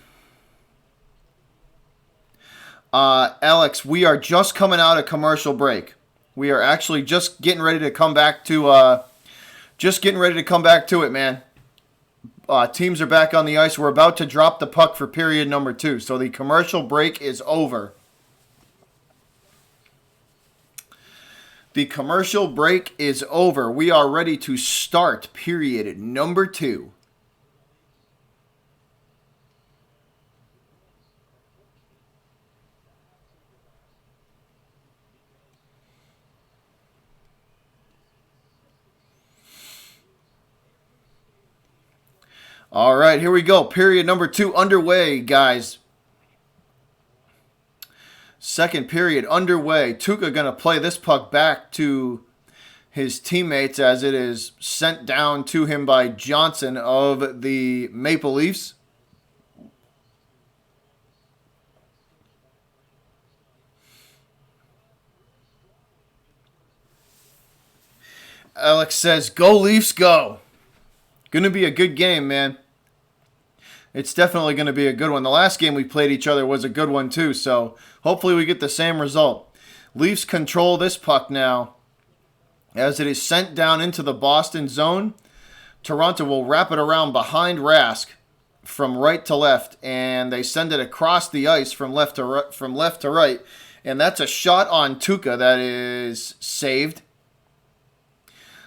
Speaker 1: Alex, we are just coming out of commercial break. We are actually just getting ready to come back to it, man. Teams are back on the ice. We're about to drop the puck for period number 2. So the commercial break is over. The commercial break is over. We are ready to start period number 2. All right, here we go. Period number 2 underway, guys. Second period underway. Tuukka going to play this puck back to his teammates as it is sent down to him by Johnson of the Maple Leafs. Alex says, "Go Leafs, go." Going to be a good game, man. It's definitely going to be a good one. The last game we played each other was a good one too, so hopefully we get the same result. Leafs control this puck now as it is sent down into the Boston zone. Toronto will wrap it around behind Rask from right to left, and they send it across the ice from left to right, and that's a shot on Tuukka that is saved.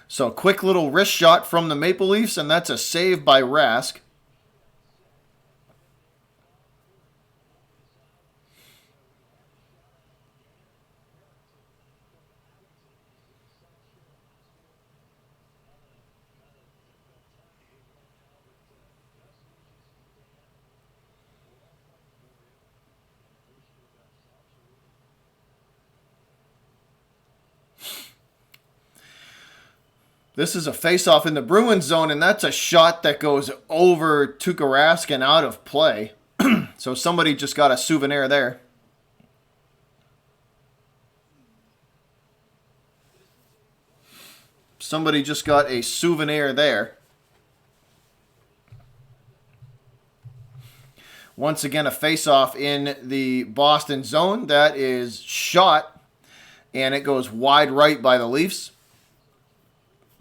Speaker 1: So quick little wrist shot from the Maple Leafs, and that's a save by Rask. This is a face-off in the Bruins zone, and that's a shot that goes over Tuukka Rask and out of play. So somebody just got a souvenir there. Somebody just got a souvenir there. Once again, a face-off in the Boston zone. That is shot, and it goes wide right by the Leafs.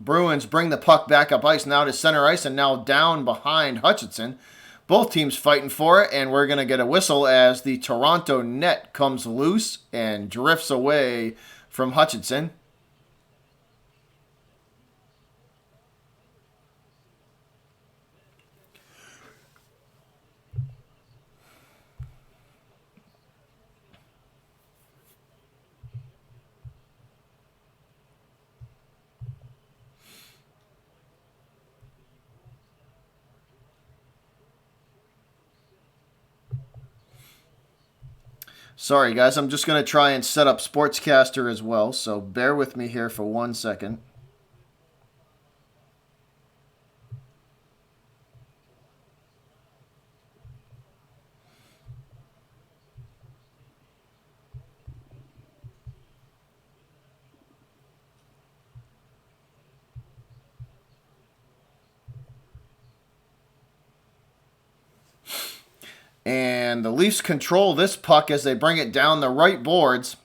Speaker 1: Bruins bring the puck back up ice now to center ice and now down behind Hutchinson. Both teams fighting for it, and we're going to get a whistle as the Toronto net comes loose and drifts away from Hutchinson. Sorry, guys. I'm just going to try and set up Sportscaster as well, so bear with me here for 1 second. And the Leafs control this puck as they bring it down the right boards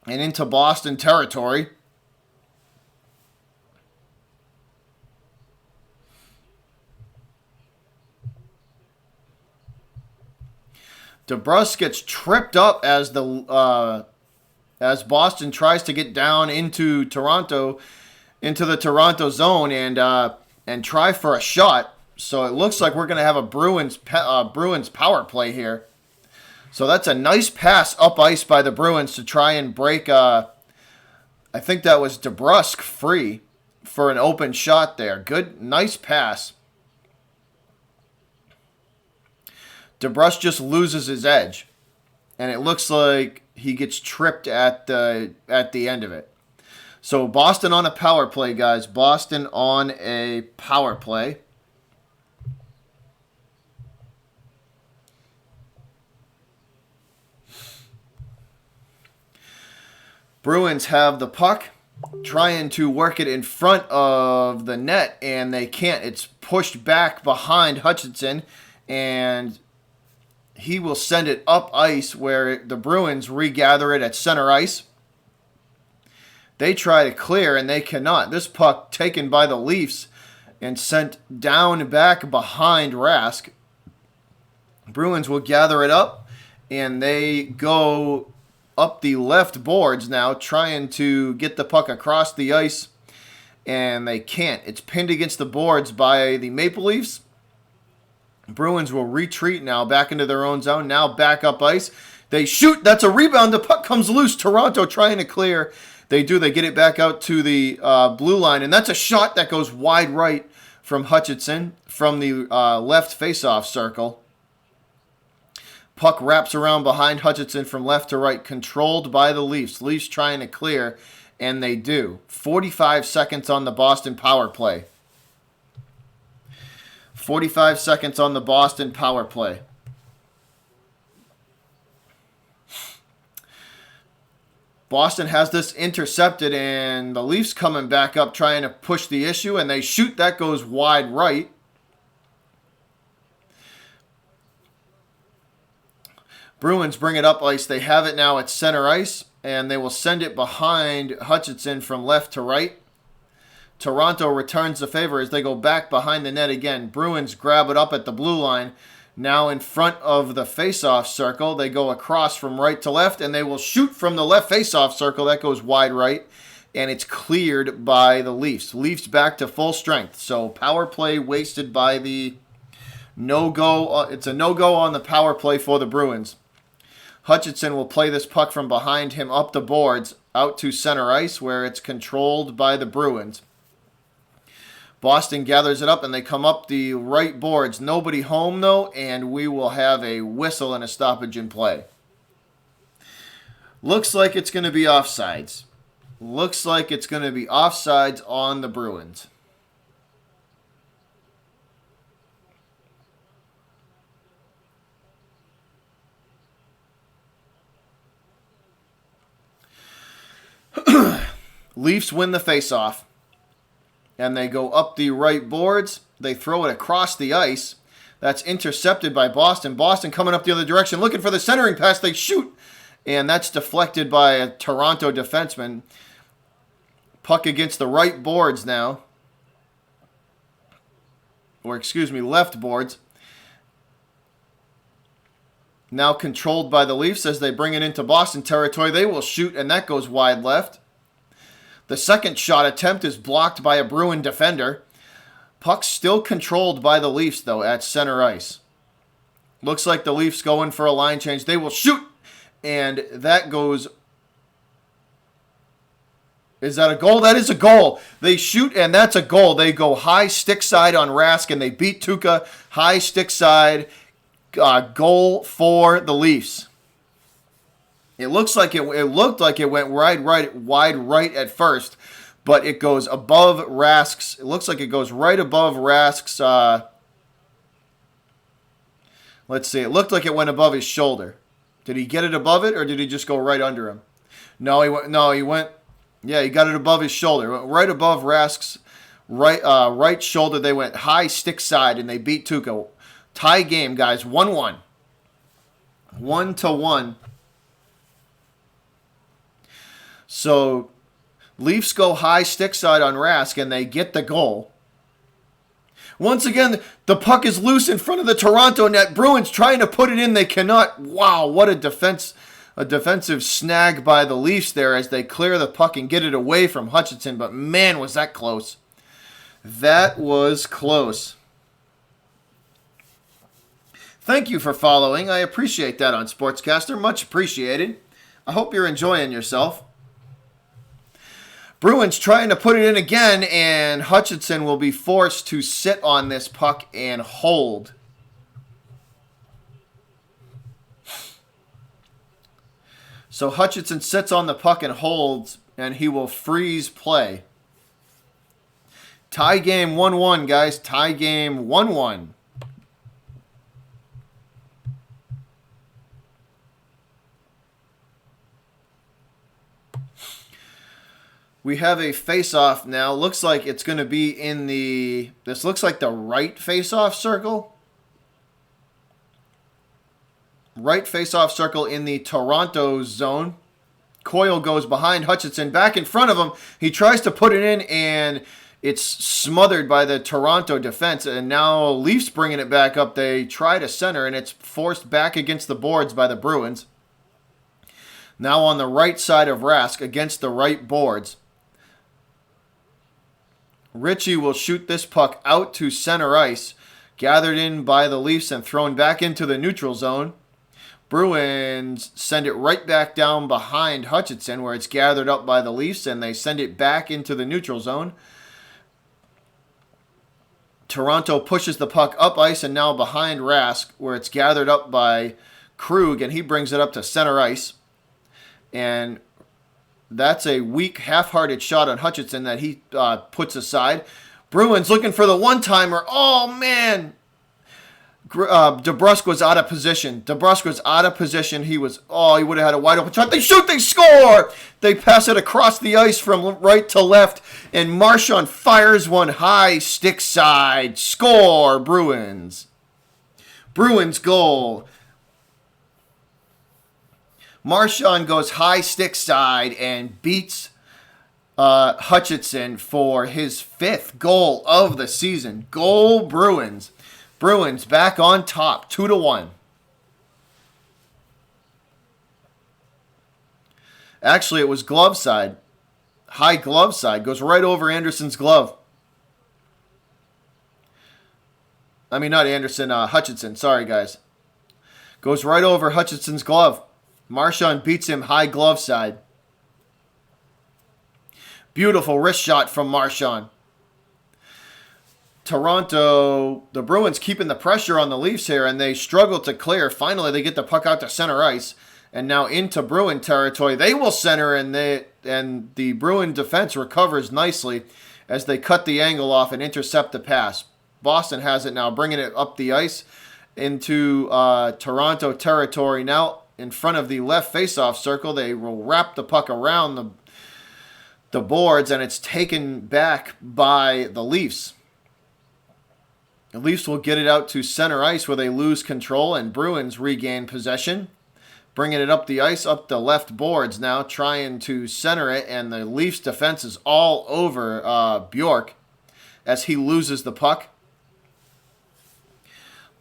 Speaker 1: and into Boston territory. DeBrusk gets tripped up as Boston tries to get down into the Toronto zone and try for a shot. So it looks like we're going to have a Bruins power play here. So that's a nice pass up ice by the Bruins to try and break, I think that was DeBrusk free for an open shot there. Good, nice pass. DeBrusk just loses his edge. And it looks like he gets tripped at the end of it. So Boston on a power play, guys. Boston on a power play. Bruins have the puck, trying to work it in front of the net, and they can't. It's pushed back behind Hutchinson, and he will send it up ice where the Bruins regather it at center ice. They try to clear, and they cannot. This puck taken by the Leafs and sent down back behind Rask. Bruins will gather it up, and they go up the left boards now, trying to get the puck across the ice, and they can't. It's pinned against the boards by the Maple Leafs. Bruins will retreat now back into their own zone, now back up ice. They shoot. That's a rebound. The puck comes loose. Toronto trying to clear. They do. They get it back out to the blue line, and that's a shot that goes wide right from Hutchinson from the left faceoff circle. Puck wraps around behind Hutchinson from left to right, controlled by the Leafs. Leafs trying to clear, and they do. 45 seconds on the Boston power play. 45 seconds on the Boston power play. Boston has this intercepted, and the Leafs coming back up trying to push the issue, and they shoot. That goes wide right. Bruins bring it up ice. They have it now at center ice, and they will send it behind Hutchinson from left to right. Toronto returns the favor as they go back behind the net again. Bruins grab it up at the blue line. Now in front of the faceoff circle. They go across from right to left, and they will shoot from the left faceoff circle. That goes wide right, and it's cleared by the Leafs. Leafs back to full strength. So power play wasted by the no-go. It's a no-go on the power play for the Bruins. Hutchinson will play this puck from behind him up the boards out to center ice where it's controlled by the Bruins. Boston gathers it up, and they come up the right boards. Nobody home, though, and we will have a whistle and a stoppage in play. Looks like it's going to be offsides. Looks like it's going to be offsides on the Bruins. Leafs win the faceoff. And they go up the right boards. They throw it across the ice. That's intercepted by Boston. Boston coming up the other direction, looking for the centering pass. They shoot. And that's deflected by a Toronto defenseman. Puck against the right boards now. Or, excuse me, left boards. Now controlled by the Leafs as they bring it into Boston territory. They will shoot, and that goes wide left. The second shot attempt is blocked by a Bruin defender. Puck still controlled by the Leafs, though, at center ice. Looks like the Leafs go in for a line change. They will shoot, and that goes... Is that a goal? That is a goal. They shoot, and that's a goal. They go high stick side on Rask, and they beat Tuukka. High stick side, goal for the Leafs. It looked like it went wide right at first, but it goes above Rask's. It looks like it goes right above Rask's. Let's see. It looked like it went above his shoulder. Did he get it above it, or did he just go right under him? No, he went. Yeah, he got it above his shoulder. Went right above Rask's right shoulder. They went high stick side, and they beat Tuukka. Tie game, guys. 1-1. 1-1. So, Leafs go high stick side on Rask, and they get the goal. Once again, the puck is loose in front of the Toronto net. Bruins trying to put it in. They cannot. Wow, what a defensive snag by the Leafs there as they clear the puck and get it away from Hutchinson. But, man, was that close. That was close. Thank you for following. I appreciate that on Sportscaster. Much appreciated. I hope you're enjoying yourself. Bruins trying to put it in again, and Hutchinson will be forced to sit on this puck and hold. So Hutchinson sits on the puck and holds, and he will freeze play. Tie game 1-1, guys. Tie game 1-1. We have a face-off now. Looks like it's going to be in the... This looks like the right face-off circle. Right face-off circle in the Toronto zone. Coyle goes behind Hutchinson. Back in front of him. He tries to put it in, and it's smothered by the Toronto defense. And now Leafs bringing it back up. They try to center, and it's forced back against the boards by the Bruins. Now on the right side of Rask against the right boards. Ritchie will shoot this puck out to center ice, gathered in by the Leafs and thrown back into the neutral zone. Bruins send it right back down behind Hutchinson, where it's gathered up by the Leafs, and they send it back into the neutral zone. Toronto pushes the puck up ice and now behind Rask, where it's gathered up by Krug, and he brings it up to center ice. And that's a weak, half-hearted shot on Hutchinson that he puts aside. Bruins looking for the one-timer. Oh, man. DeBrusk was out of position. He would have had a wide-open shot. They shoot, they score! They pass it across the ice from right to left, and Marchand fires one high, stick side. Score, Bruins. Bruins goal. Marchand goes high stick side and beats Hutchinson for his 5th goal of the season. Goal Bruins. Bruins back on top, 2-1. Actually, it was glove side. High glove side. Goes right over Anderson's glove. I mean, not Anderson, Hutchinson. Sorry, guys. Goes right over Hutchinson's glove. Marchand beats him high glove side. Beautiful wrist shot from Marchand. Toronto, the Bruins keeping the pressure on the Leafs here, and they struggle to clear. Finally, they get the puck out to center ice, And now into Bruin territory. They will center, and the Bruin defense recovers nicely as they cut the angle off and intercept the pass. Boston has it now, bringing it up the ice into Toronto territory. Now in front of the left faceoff circle, they will wrap the puck around the boards, and it's taken back by the Leafs. The Leafs will get it out to center ice where they lose control, and Bruins regain possession. Bringing it up the ice, up the left boards now, trying to center it, and the Leafs defense is all over Bjork as he loses the puck.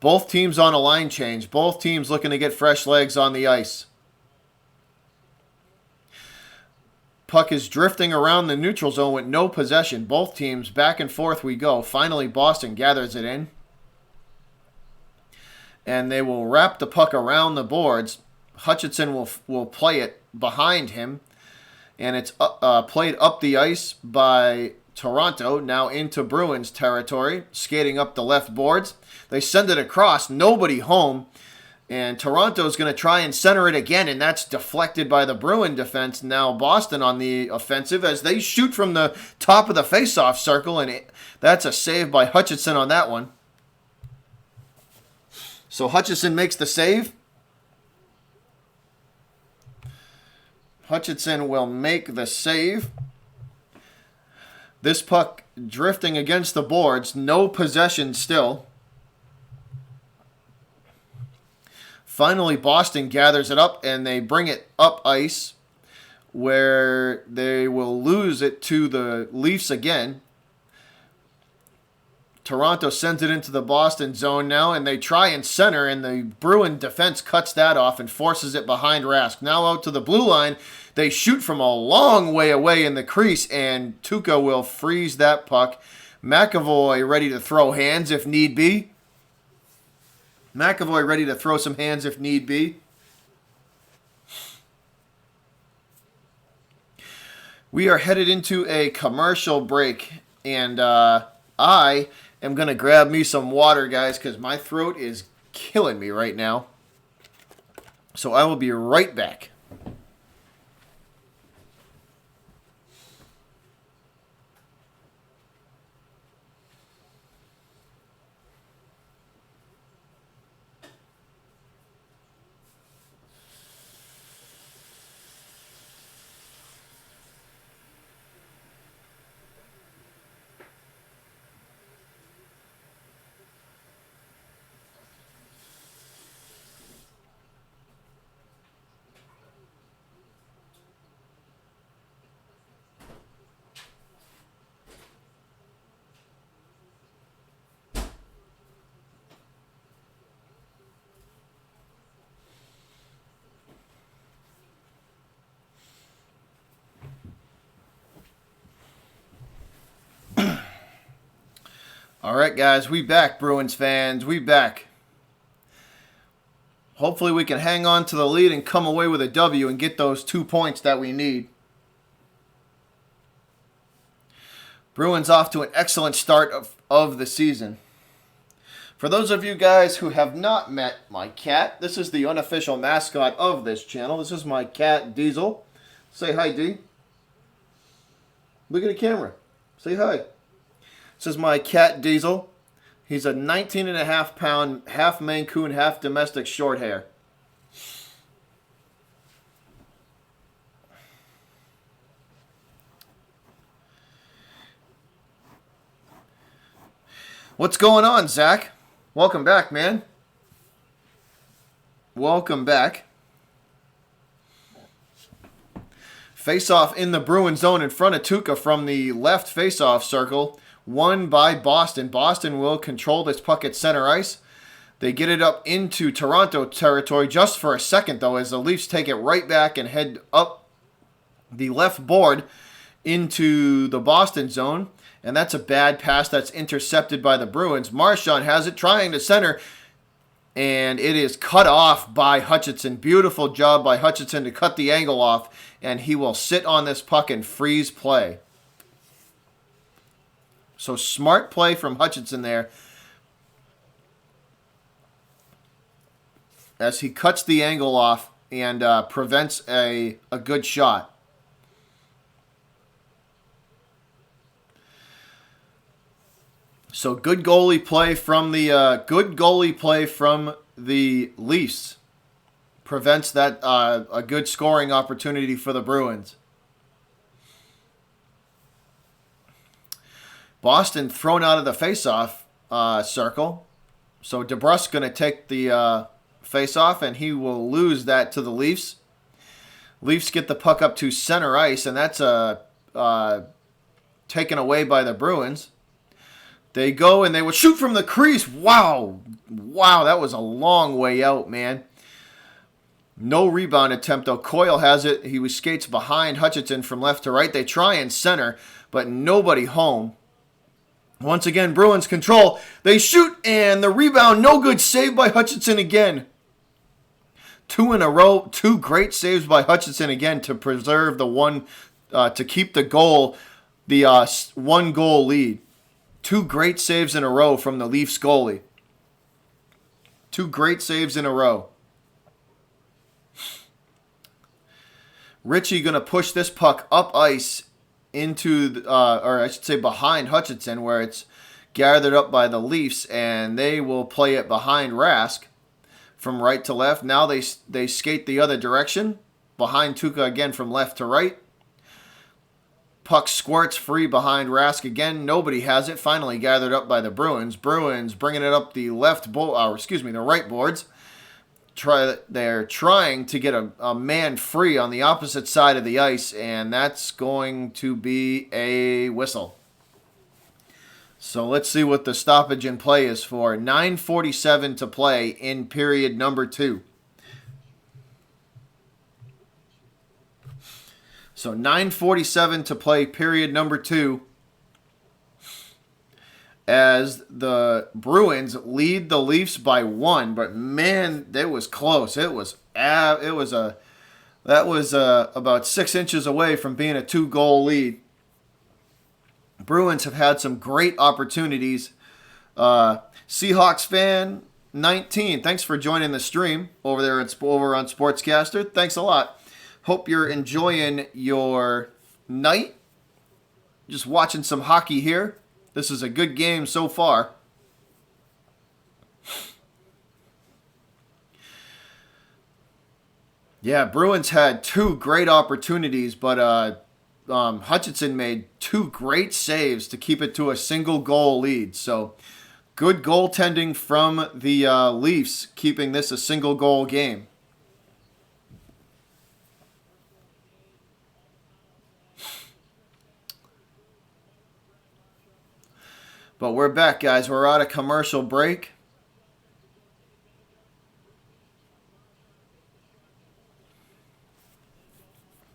Speaker 1: Both teams on a line change. Both teams looking to get fresh legs on the ice. Puck is drifting around the neutral zone with no possession. Both teams back and forth we go. Finally, Boston gathers it in. And they will wrap the puck around the boards. Hutchinson will play it behind him. And it's played up the ice by Toronto, now into Bruins territory, skating up the left boards. They send it across, nobody home. And Toronto's going to try and center it again, and that's deflected by the Bruin defense. Now Boston on the offensive as they shoot from the top of the faceoff circle, and that's a save by Hutchinson on that one. So Hutchinson makes the save. Hutchinson will make the save. This puck drifting against the boards, no possession still. Finally, Boston gathers it up, and they bring it up ice where they will lose it to the Leafs again. Toronto sends it into the Boston zone now, and they try and center, and the Bruin defense cuts that off and forces it behind Rask. Now out to the blue line. They shoot from a long way away in the crease, and Tuukka will freeze that puck. McAvoy ready to throw hands if need be. McAvoy ready to throw some hands if need be. We are headed into a commercial break, and I am going to grab me some water, guys, because my throat is killing me right now. So I will be right back. All right, guys, we back, Bruins fans. We back. Hopefully we can hang on to the lead and come away with a W and get those 2 points that we need. Bruins off to an excellent start of the season. For those of you guys who have not met my cat, this is the unofficial mascot of this channel. This is my cat, Diesel. Say hi, D. Look at the camera. Say hi. This is my cat, Diesel. He's a 19.5-pound, half Maine Coon, half domestic short hair. What's going on, Zach? Welcome back, man. Welcome back. Face-off in the Bruin zone in front of Tuukka from the left face-off circle. Won by Boston. Boston will control this puck at center ice. They get it up into Toronto territory just for a second, though, as the Leafs take it right back and head up the left board into the Boston zone. And that's a bad pass that's intercepted by the Bruins. Marchand has it, trying to center, and it is cut off by Hutchinson. Beautiful job by Hutchinson to cut the angle off, and he will sit on this puck and freeze play. So smart play from Hutchinson there as he cuts the angle off and prevents a good shot. So good goalie play from the Leafs prevents that a good scoring opportunity for the Bruins. Boston thrown out of the faceoff circle. So DeBrusk's going to take the faceoff, and he will lose that to the Leafs. Leafs get the puck up to center ice, and that's taken away by the Bruins. They go and they will shoot from the crease. Wow, that was a long way out, man. No rebound attempt, though. Coyle has it. He skates behind Hutchinson from left to right. They try and center, but nobody home. Once again, Bruins control. They shoot, and the rebound, no good. Saved by Hutchinson again. 2 in a row. 2 great saves by Hutchinson again to preserve the one, to keep the goal, the 1-goal lead. 2 great saves in a row from the Leafs goalie. 2 great saves in a row. Ritchie going to push this puck up ice into, or I should say behind Hutchinson, where it's gathered up by the Leafs, and they will play it behind Rask from right to left. Now they skate the other direction, behind Tuukka again from left to right. Puck squirts free behind Rask again. Nobody has it. Finally gathered up by the Bruins. Bruins bringing it up the the right boards. They're trying to get a man free on the opposite side of the ice, and that's going to be a whistle. So let's see what the stoppage in play is for. 9:47 to play in period number 2. So 9:47 to play period number 2. As the Bruins lead the Leafs by 1, but man, that was close. That was about 6 inches away from being a 2-goal lead. Bruins have had some great opportunities. Seahawks fan 19, thanks for joining the stream over there over on Sportscaster. Thanks a lot. Hope you're enjoying your night. Just watching some hockey here. This is a good game so far. Yeah, Bruins had 2 great opportunities, but Hutchinson made 2 great saves to keep it to a 1-goal lead. So good goaltending from the Leafs, keeping this a 1-goal game. But we're back, guys. We're out of commercial break.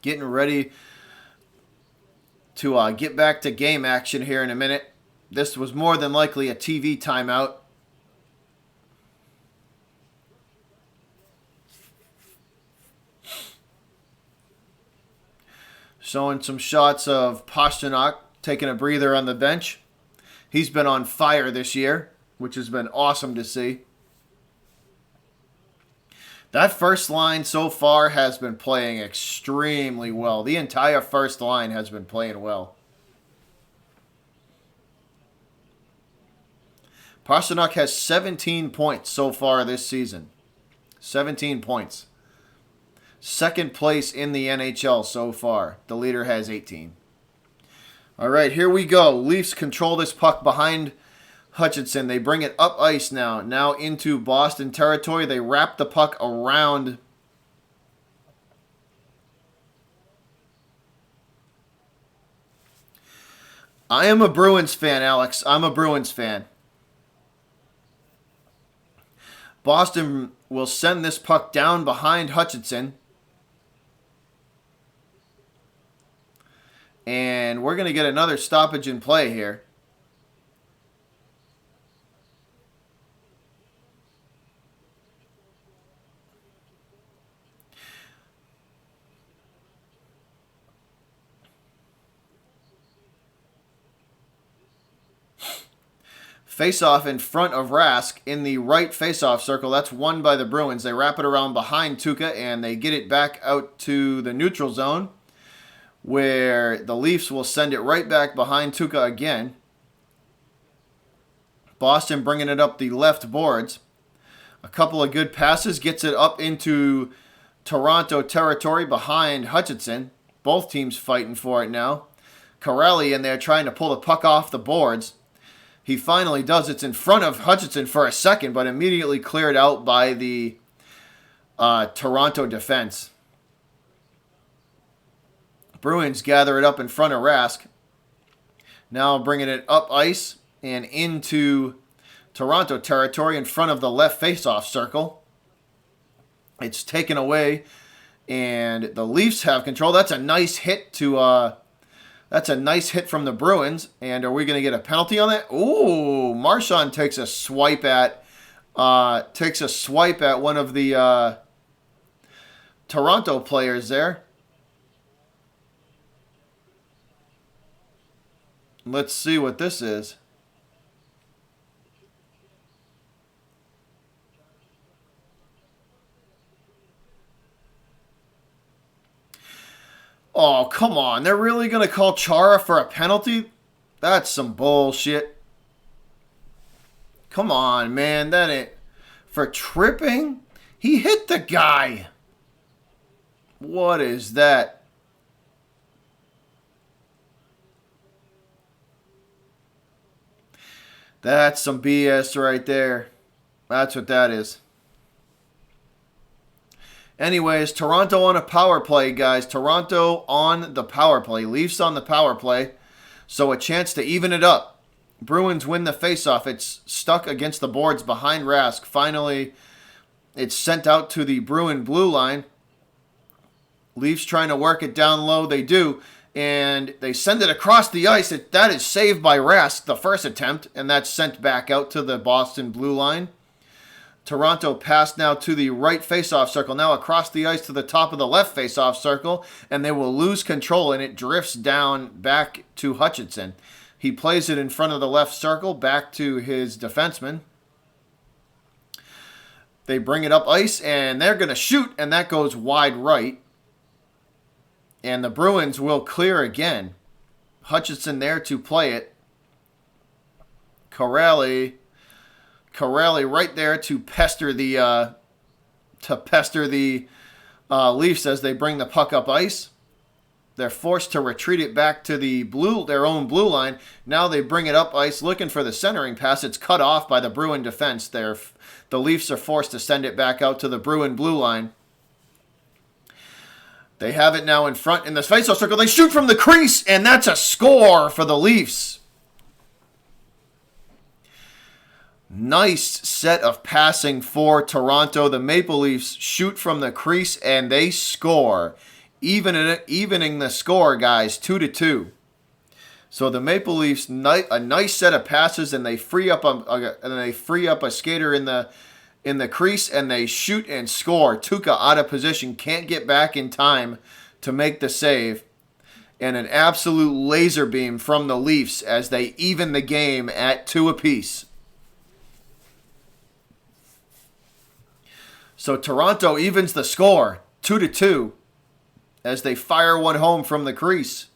Speaker 1: Getting ready to get back to game action here in a minute. This was more than likely a TV timeout. Showing some shots of Pastrnak taking a breather on the bench. He's been on fire this year, which has been awesome to see. That first line so far has been playing extremely well. The entire first line has been playing well. Pastrnak has 17 points so far this season. 17 points. Second place in the NHL so far. The leader has 18. All right, here we go. Leafs control this puck behind Hutchinson. They bring it up ice now. Now into Boston territory. They wrap the puck around. I am a Bruins fan, Alex. I'm a Bruins fan. Boston will send this puck down behind Hutchinson. And we're going to get another stoppage in play here. Face-off in front of Rask in the right face-off circle. That's won by the Bruins. They wrap it around behind Tuukka, and they get it back out to the neutral zone, where the Leafs will send it right back behind Tuukka again. Boston bringing it up the left boards. A couple of good passes. Gets it up into Toronto territory behind Hutchinson. Both teams fighting for it now. Corelli in there trying to pull the puck off the boards. He finally does. It's in front of Hutchinson for a second, but immediately cleared out by the Toronto defense. Bruins gather it up in front of Rask. Now bringing it up ice and into Toronto territory in front of the left face-off circle. It's taken away, and the Leafs have control. That's a nice hit to. That's a nice hit from the Bruins. And are we going to get a penalty on that? Ooh, Marchand takes a swipe at one of the Toronto players there. Let's see what this is. Oh, come on. They're really going to call Chara for a penalty? That's some bullshit. Come on, man. That ain't... For tripping? He hit the guy. What is that? That's some BS right there. That's what that is. Anyways, Toronto on a power play, guys. Toronto on the power play. Leafs on the power play. So a chance to even it up. Bruins win the faceoff. It's stuck against the boards behind Rask. Finally, it's sent out to the Bruin blue line. Leafs trying to work it down low. They do. And they send it across the ice. That is saved by Rask, the first attempt. And that's sent back out to the Boston blue line. Toronto pass now to the right face-off circle. Now across the ice to the top of the left face-off circle. And they will lose control, and it drifts down back to Hutchinson. He plays it in front of the left circle back to his defenseman. They bring it up ice, and they're going to shoot, and that goes wide right. And the Bruins will clear again. Hutchinson there to play it. Corelli right there to pester the Leafs as they bring the puck up ice. They're forced to retreat it back to their own blue line. Now they bring it up ice looking for the centering pass. It's cut off by the Bruin defense. The Leafs are forced to send it back out to the Bruin blue line. They have it now in front in the faceoff circle. They shoot from the crease, and that's a score for the Leafs. Nice set of passing for Toronto. The Maple Leafs shoot from the crease, and they score. Evening the score, guys, 2-2. So the Maple Leafs, a nice set of passes, and they free up a skater in the crease, and they shoot and score. Tuukka out of position, can't get back in time to make the save. And an absolute laser beam from the Leafs as they even the game at 2 apiece. So Toronto evens the score, 2-2, as they fire one home from the crease.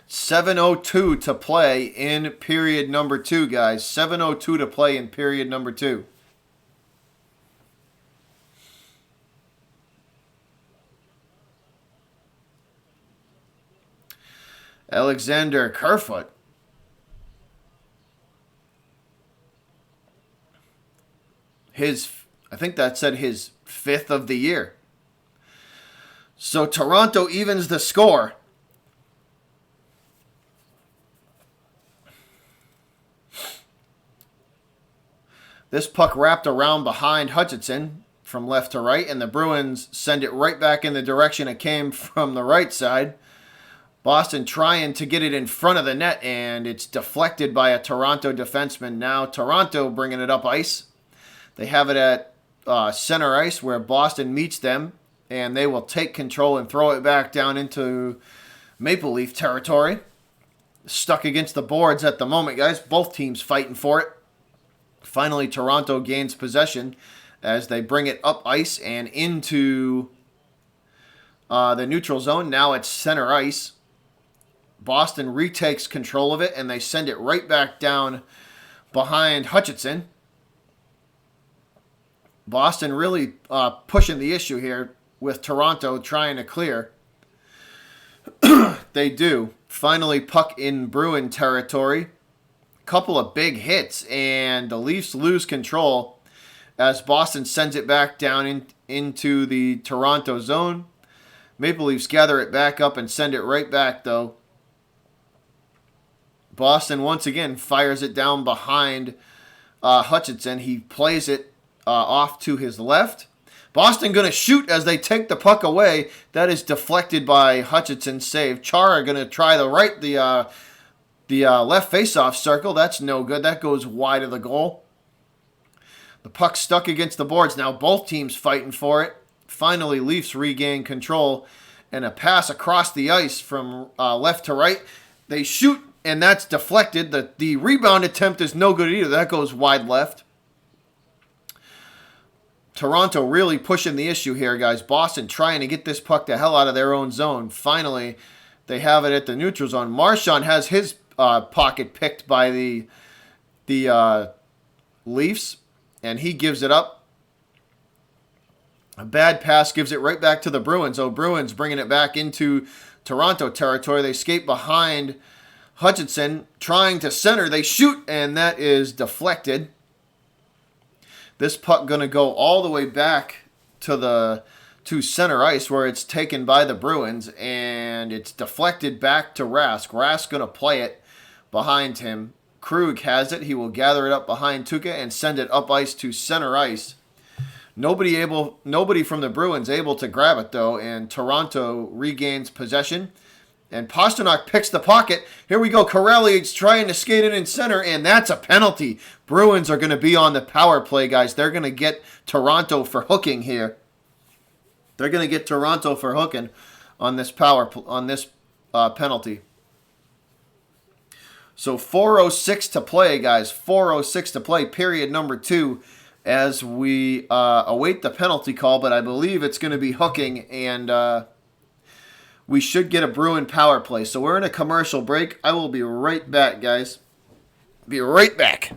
Speaker 1: 7:02 to play in period number 2, guys. 7:02 to play in period number 2. Alexander Kerfoot. I think that said his 5th of the year. So Toronto evens the score. This puck wrapped around behind Hutchinson from left to right, and the Bruins send it right back in the direction it came from the right side. Boston trying to get it in front of the net, and it's deflected by a Toronto defenseman. Now Toronto bringing it up ice. They have it at center ice where Boston meets them, and they will take control and throw it back down into Maple Leaf territory. stuck against the boards at the moment, guys. Both teams fighting for it. Finally, Toronto gains possession as they bring it up ice and into the neutral zone. Now it's center ice. Boston retakes control of it, and they send it right back down behind Hutchinson. Boston really pushing the issue here with Toronto trying to clear. They do. Finally, puck in Bruin territory. Couple of big hits, and the Leafs lose control as Boston sends it back down into the Toronto zone. Maple Leafs gather it back up and send it right back, though. Boston once again fires it down behind Hutchinson. He plays it off to his left. Boston going to shoot as they take the puck away. That is deflected by Hutchinson's save. Chara going to try the left faceoff circle. That's no good. That goes wide of the goal. The puck stuck against the boards. Now both teams fighting for it. Finally, Leafs regain control. And a pass across the ice from left to right. They shoot, and that's deflected. The rebound attempt is no good either. That goes wide left. Toronto really pushing the issue here, guys. Boston trying to get this puck the hell out of their own zone. Finally, they have it at the neutral zone. Marchand has his pocket picked by the Leafs, and he gives it up. A bad pass gives it right back to the Bruins. Bruins bringing it back into Toronto territory. They skate behind Hutchinson, trying to center. They shoot, and that is deflected. This puck going to go all the way back to center ice where it's taken by the Bruins, and it's deflected back to Rask. Rask going to play it behind him. Krug has it. He will gather it up behind Tuukka and send it up ice to center ice. Nobody from the Bruins able to grab it, though, and Toronto regains possession. And Pastrnak picks the pocket. Here we go. Corelli's trying to skate it in center, and that's a penalty. Bruins are going to be on the power play, guys. They're going to get Toronto for hooking here. They're going to get Toronto for hooking on this penalty. So 4:06 to play, guys. 4:06 to play, period number 2, as we await the penalty call. But I believe it's going to be hooking, and we should get a Bruin power play. So we're in a commercial break. I will be right back, guys. Be right back.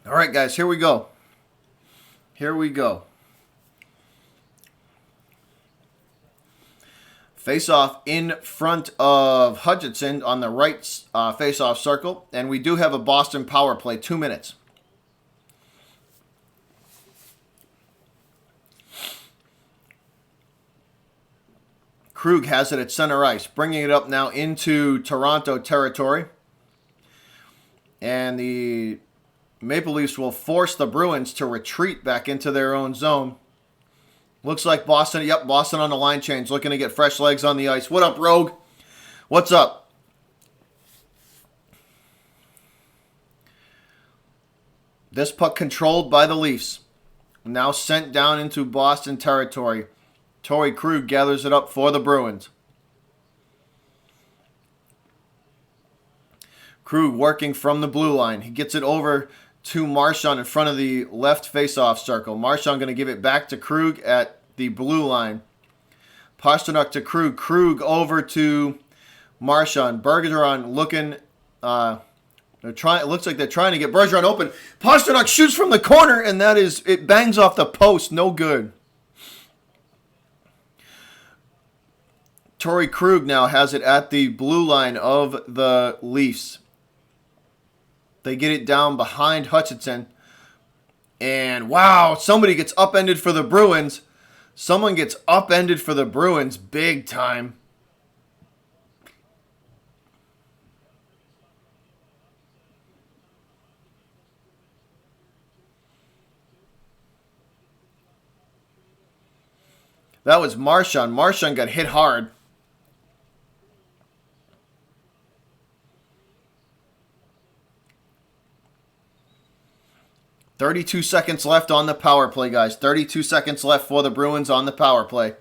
Speaker 1: All right, guys, here we go. Here we go. Face-off in front of Hutchinson on the right face-off circle. And we do have a Boston power play, 2 minutes. Krug has it at center ice, bringing it up now into Toronto territory. And the Maple Leafs will force the Bruins to retreat back into their own zone. Looks like Boston. Yep, Boston on the line change, looking to get fresh legs on the ice. What up, Rogue? What's up? This puck controlled by the Leafs. Now sent down into Boston territory. Torrey Krug gathers it up for the Bruins. Krug working from the blue line. He gets it over to Marchand in front of the left face-off circle. Marchand going to give it back to Krug at the blue line. Pastrnak to Krug. Krug over to Marchand. Bergeron looking. It looks like they're trying to get Bergeron open. Pastrnak shoots from the corner, and it bangs off the post. No good. Torrey Krug now has it at the blue line of the Leafs. They get it down behind Hutchinson. And wow, somebody gets upended for the Bruins. Someone gets upended for the Bruins big time. That was Marchand. Marchand got hit hard. .32 seconds left on the power play, guys. 32 seconds left for the Bruins on the power play.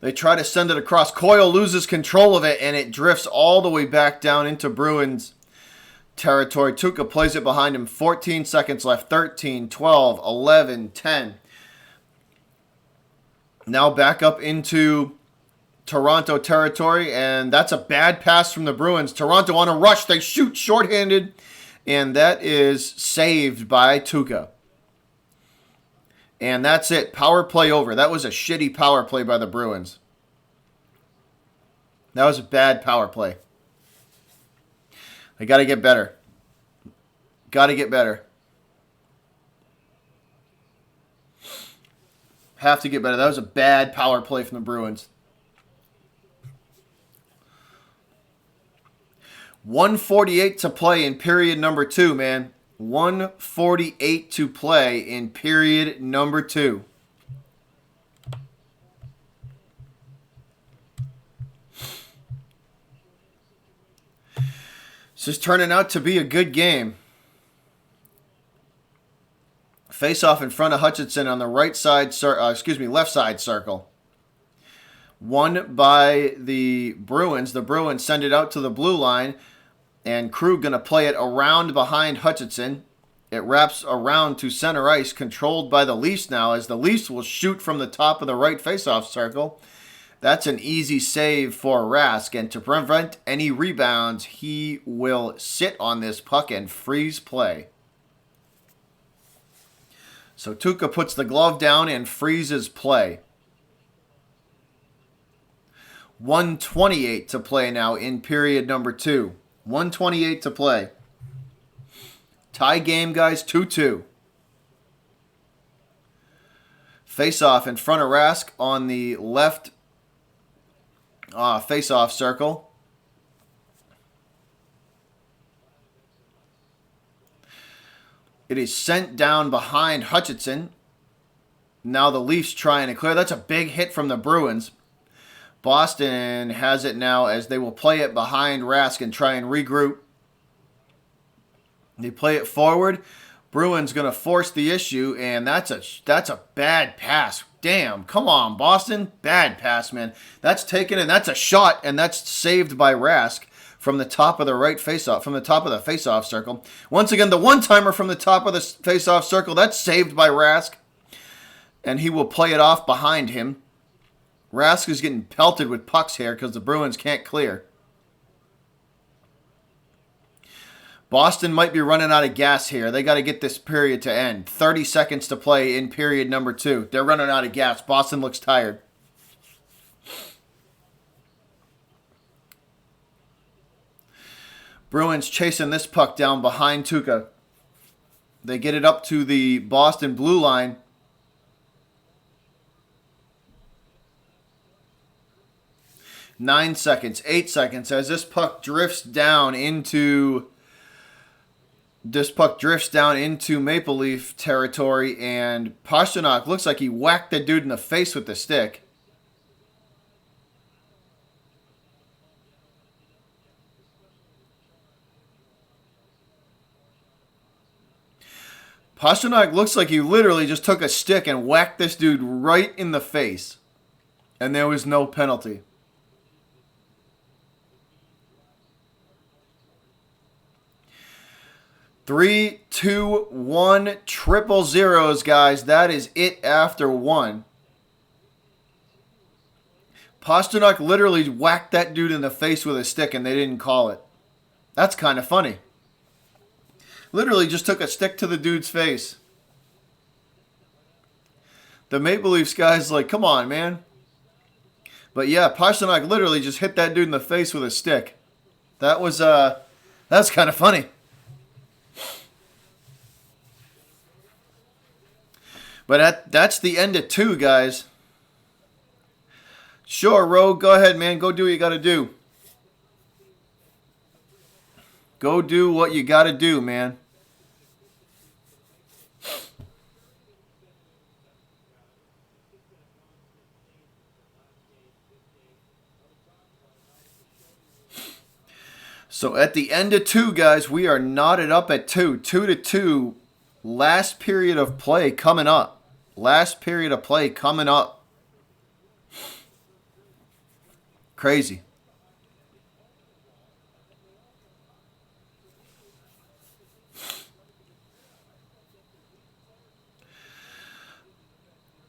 Speaker 1: They try to send it across. Coyle loses control of it, and it drifts all the way back down into Bruins territory. Tuukka plays it behind him. 14 seconds left. 13, 12, 11, 10. Now back up into Toronto territory, and that's a bad pass from the Bruins. Toronto on a rush. They shoot shorthanded, and that is saved by Tuukka. And that's it. Power play over. That was a shitty power play by the Bruins. That was a bad power play. They got to get better. Got to get better. Have to get better. That was a bad power play from the Bruins. 1:48 to play in period number 2, man. 1:48 to play in period number 2. This is turning out to be a good game. Face-off in front of Hutchinson on the left side circle. Won by the Bruins. The Bruins send it out to the blue line, and Krug going to play it around behind Hutchinson. It wraps around to center ice, controlled by the Leafs now, as the Leafs will shoot from the top of the right face-off circle. That's an easy save for Rask, and to prevent any rebounds, he will sit on this puck and freeze play. So Tuukka puts the glove down and freezes play. 1:28 to play now in period number 2. 1:28 to play. Tie game, guys, 2-2. Face-off in front of Rask on the left face-off circle. It is sent down behind Hutchinson. Now the Leafs trying to clear. That's a big hit from the Bruins. Boston has it now as they will play it behind Rask and try and regroup. They play it forward. Bruins going to force the issue, and that's a bad pass. Damn, come on, Boston. Bad pass, man. That's taken, and that's a shot, and that's saved by Rask from the top of the right faceoff, from the top of the faceoff circle. Once again, the one-timer from the top of the faceoff circle, that's saved by Rask, and he will play it off behind him. Rask is getting pelted with pucks here because the Bruins can't clear. Boston might be running out of gas here. They got to get this period to end. 30 seconds to play in period number 2. They're running out of gas. Boston looks tired. Bruins chasing this puck down behind Tuukka. They get it up to the Boston blue line. 9 seconds, 8 seconds as this puck drifts down into Maple Leaf territory, and Pastrnak looks like he whacked the dude in the face with the stick. Pastrnak looks like he literally just took a stick and whacked this dude right in the face. And there was no penalty. Three, two, one, triple zeros, guys. That is it after one. Pastrnak literally whacked that dude in the face with a stick and they didn't call it. That's kind of funny. Literally just took a stick to the dude's face. The Maple Leafs guy's like, come on, man. But yeah, Pastrnak literally just hit that dude in the face with a stick. That's kind of funny. But that's the end of 2, guys. Sure, Rogue, go ahead, man. Go do what you got to do. Go do what you got to do, man. So at the end of 2, guys, we are knotted up at 2. 2-2. Last period of play coming up. Crazy.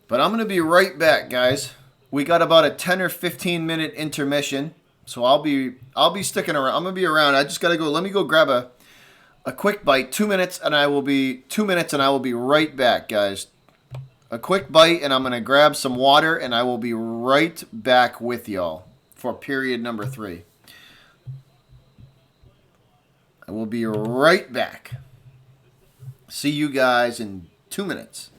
Speaker 1: But I'm going to be right back, guys. We got about a 10 or 15 minute intermission. So I'll be sticking around. I'm going to be around. I just got to go. Let me go grab a quick bite. 2 minutes and I will be right back, guys. A quick bite and I'm going to grab some water and I will be right back with y'all for period number 3. I will be right back. See you guys in 2 minutes.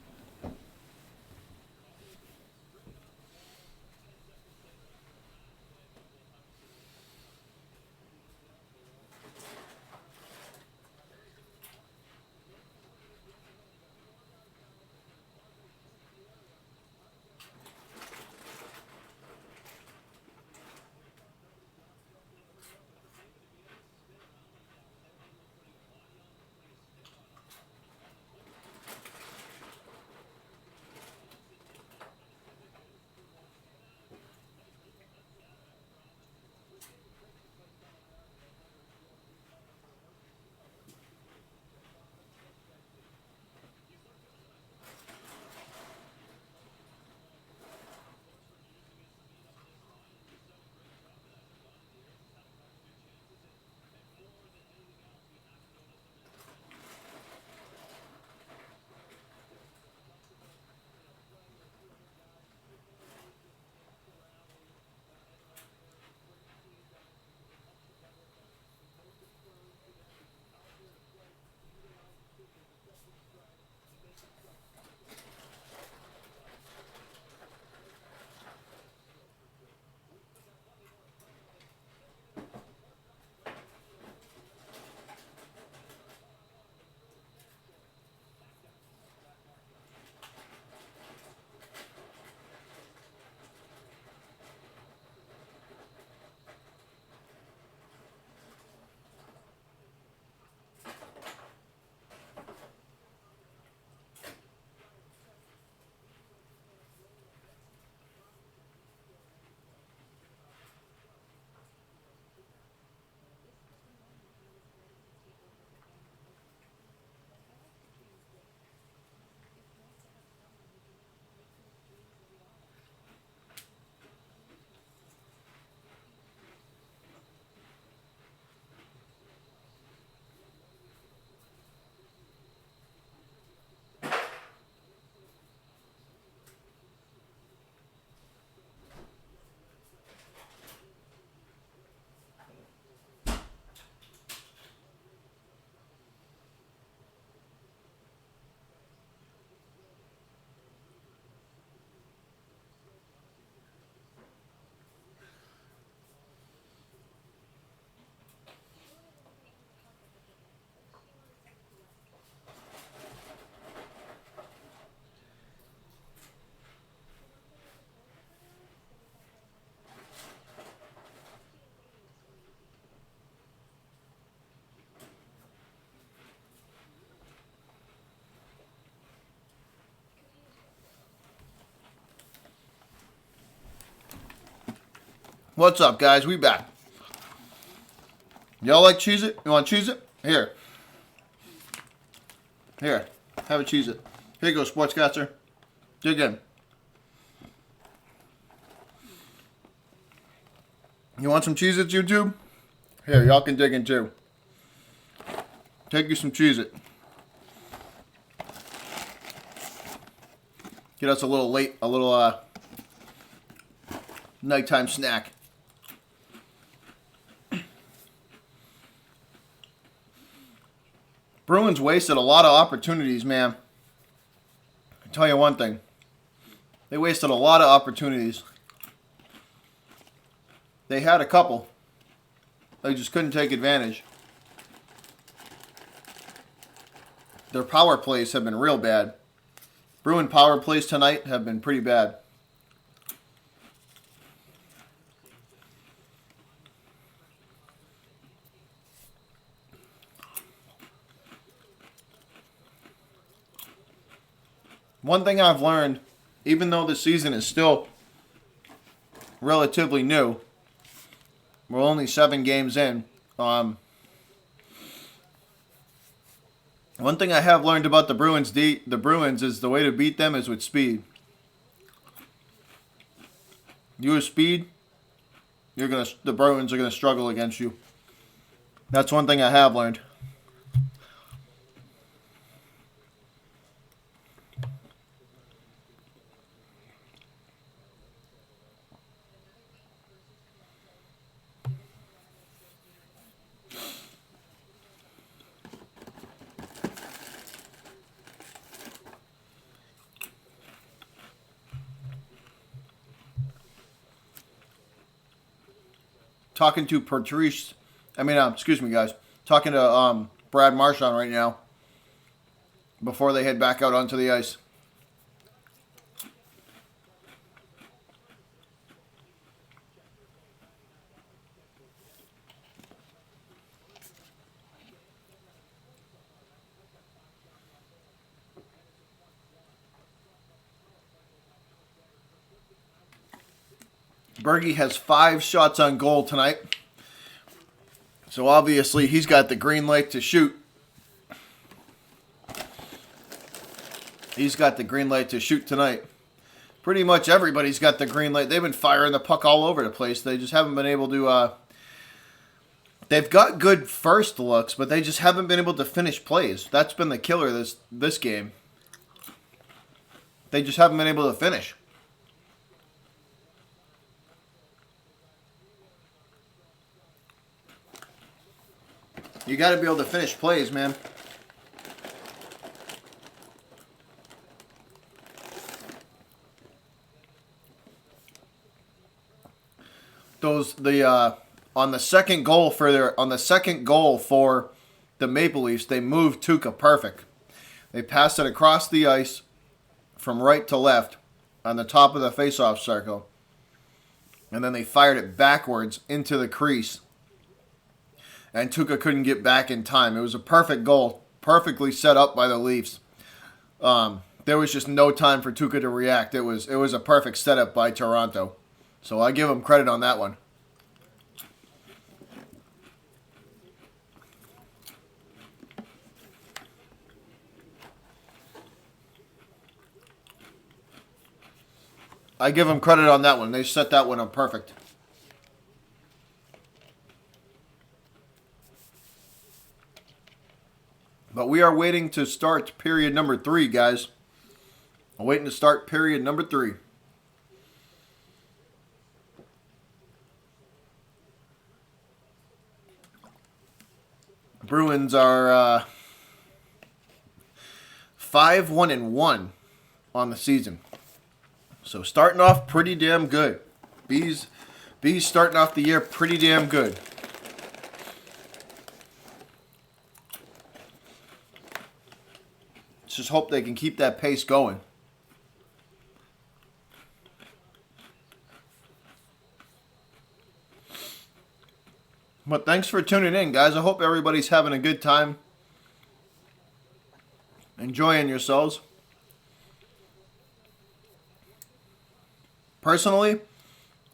Speaker 1: What's up, guys? We back. Y'all like Cheez-It? You want Cheez-It? Here. Here. Have a Cheez-It. Here you go, Sportscaster. Dig in. You want some Cheez-Its, YouTube? Here, y'all can dig in too. Take you some Cheez-It. Get us a little nighttime snack. Bruins wasted a lot of opportunities, man. I'll tell you one thing. They wasted a lot of opportunities. They had a couple. They just couldn't take advantage. Their power plays have been real bad. Bruin power plays tonight have been pretty bad. One thing I've learned, even though the season is still relatively new, we're only 7 games in. One thing I have learned about the Bruins is the way to beat them is with speed. You have speed, the Bruins are gonna struggle against you. That's one thing I have learned. Talking to excuse me, guys. Talking to Brad Marchand right now before they head back out onto the ice. Bergie has 5 shots on goal tonight. So obviously he's got the green light to shoot. He's got the green light to shoot tonight. Pretty much everybody's got the green light. They've been firing the puck all over the place. They just haven't been able to... they've got good first looks, but they just haven't been able to finish plays. That's been the killer this game. They just haven't been able to finish. You got to be able to finish plays, man. On the second goal for the Maple Leafs, they moved Tuukka perfect. They passed it across the ice from right to left on the top of the faceoff circle, and then they fired it backwards into the crease. And Tuukka couldn't get back in time. It was a perfect goal, perfectly set up by the Leafs. There was just no time for Tuukka to react. It was a perfect setup by Toronto. So I give them credit on that one. I give them credit on that one. They set that one up perfect. But we are waiting to start period number 3, guys. I'm waiting to start period number 3. Bruins are 5-1-1 on the season. So starting off pretty damn good. Bees starting off the year pretty damn good. Just hope they can keep that pace going. But thanks for tuning in, guys. I hope everybody's having a good time. Enjoying yourselves. Personally,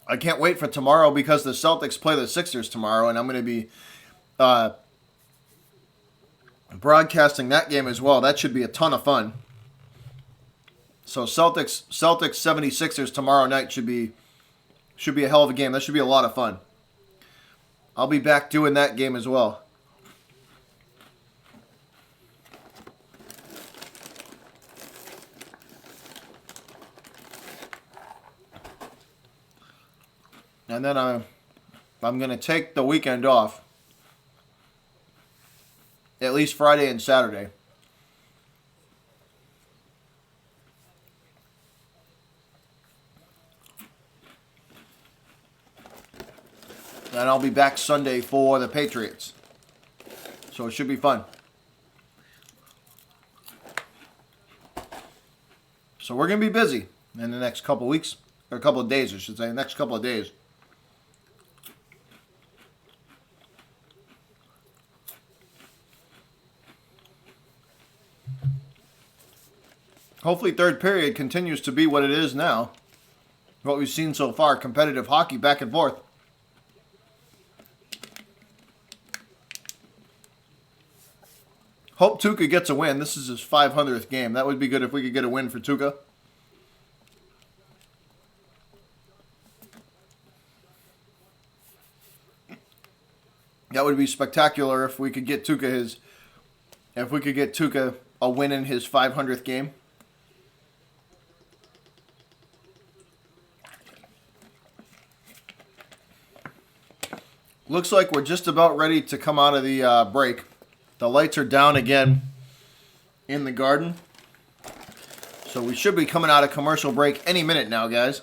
Speaker 1: I can't wait for tomorrow because the Celtics play the Sixers tomorrow, and I'm going to be broadcasting that game as well. That should be a ton of fun. So Celtics 76ers tomorrow night should be a hell of a game. That should be a lot of fun. I'll be back doing that game as well. And then I'm going to take the weekend off. At least Friday and Saturday. And I'll be back Sunday for the Patriots. So it should be fun. So we're going to be busy in the next couple weeks. Or a couple of days, I should say. The next couple of days. Hopefully third period continues to be what it is now. What we've seen so far. Competitive hockey back and forth. Hope Tuukka gets a win. This is his 500th game. That would be good if we could get a win for Tuukka. That would be spectacular if we could get Tuukka a win in his 500th game. Looks like we're just about ready to come out of the break. The lights are down again in the garden. So we should be coming out of commercial break any minute now, guys.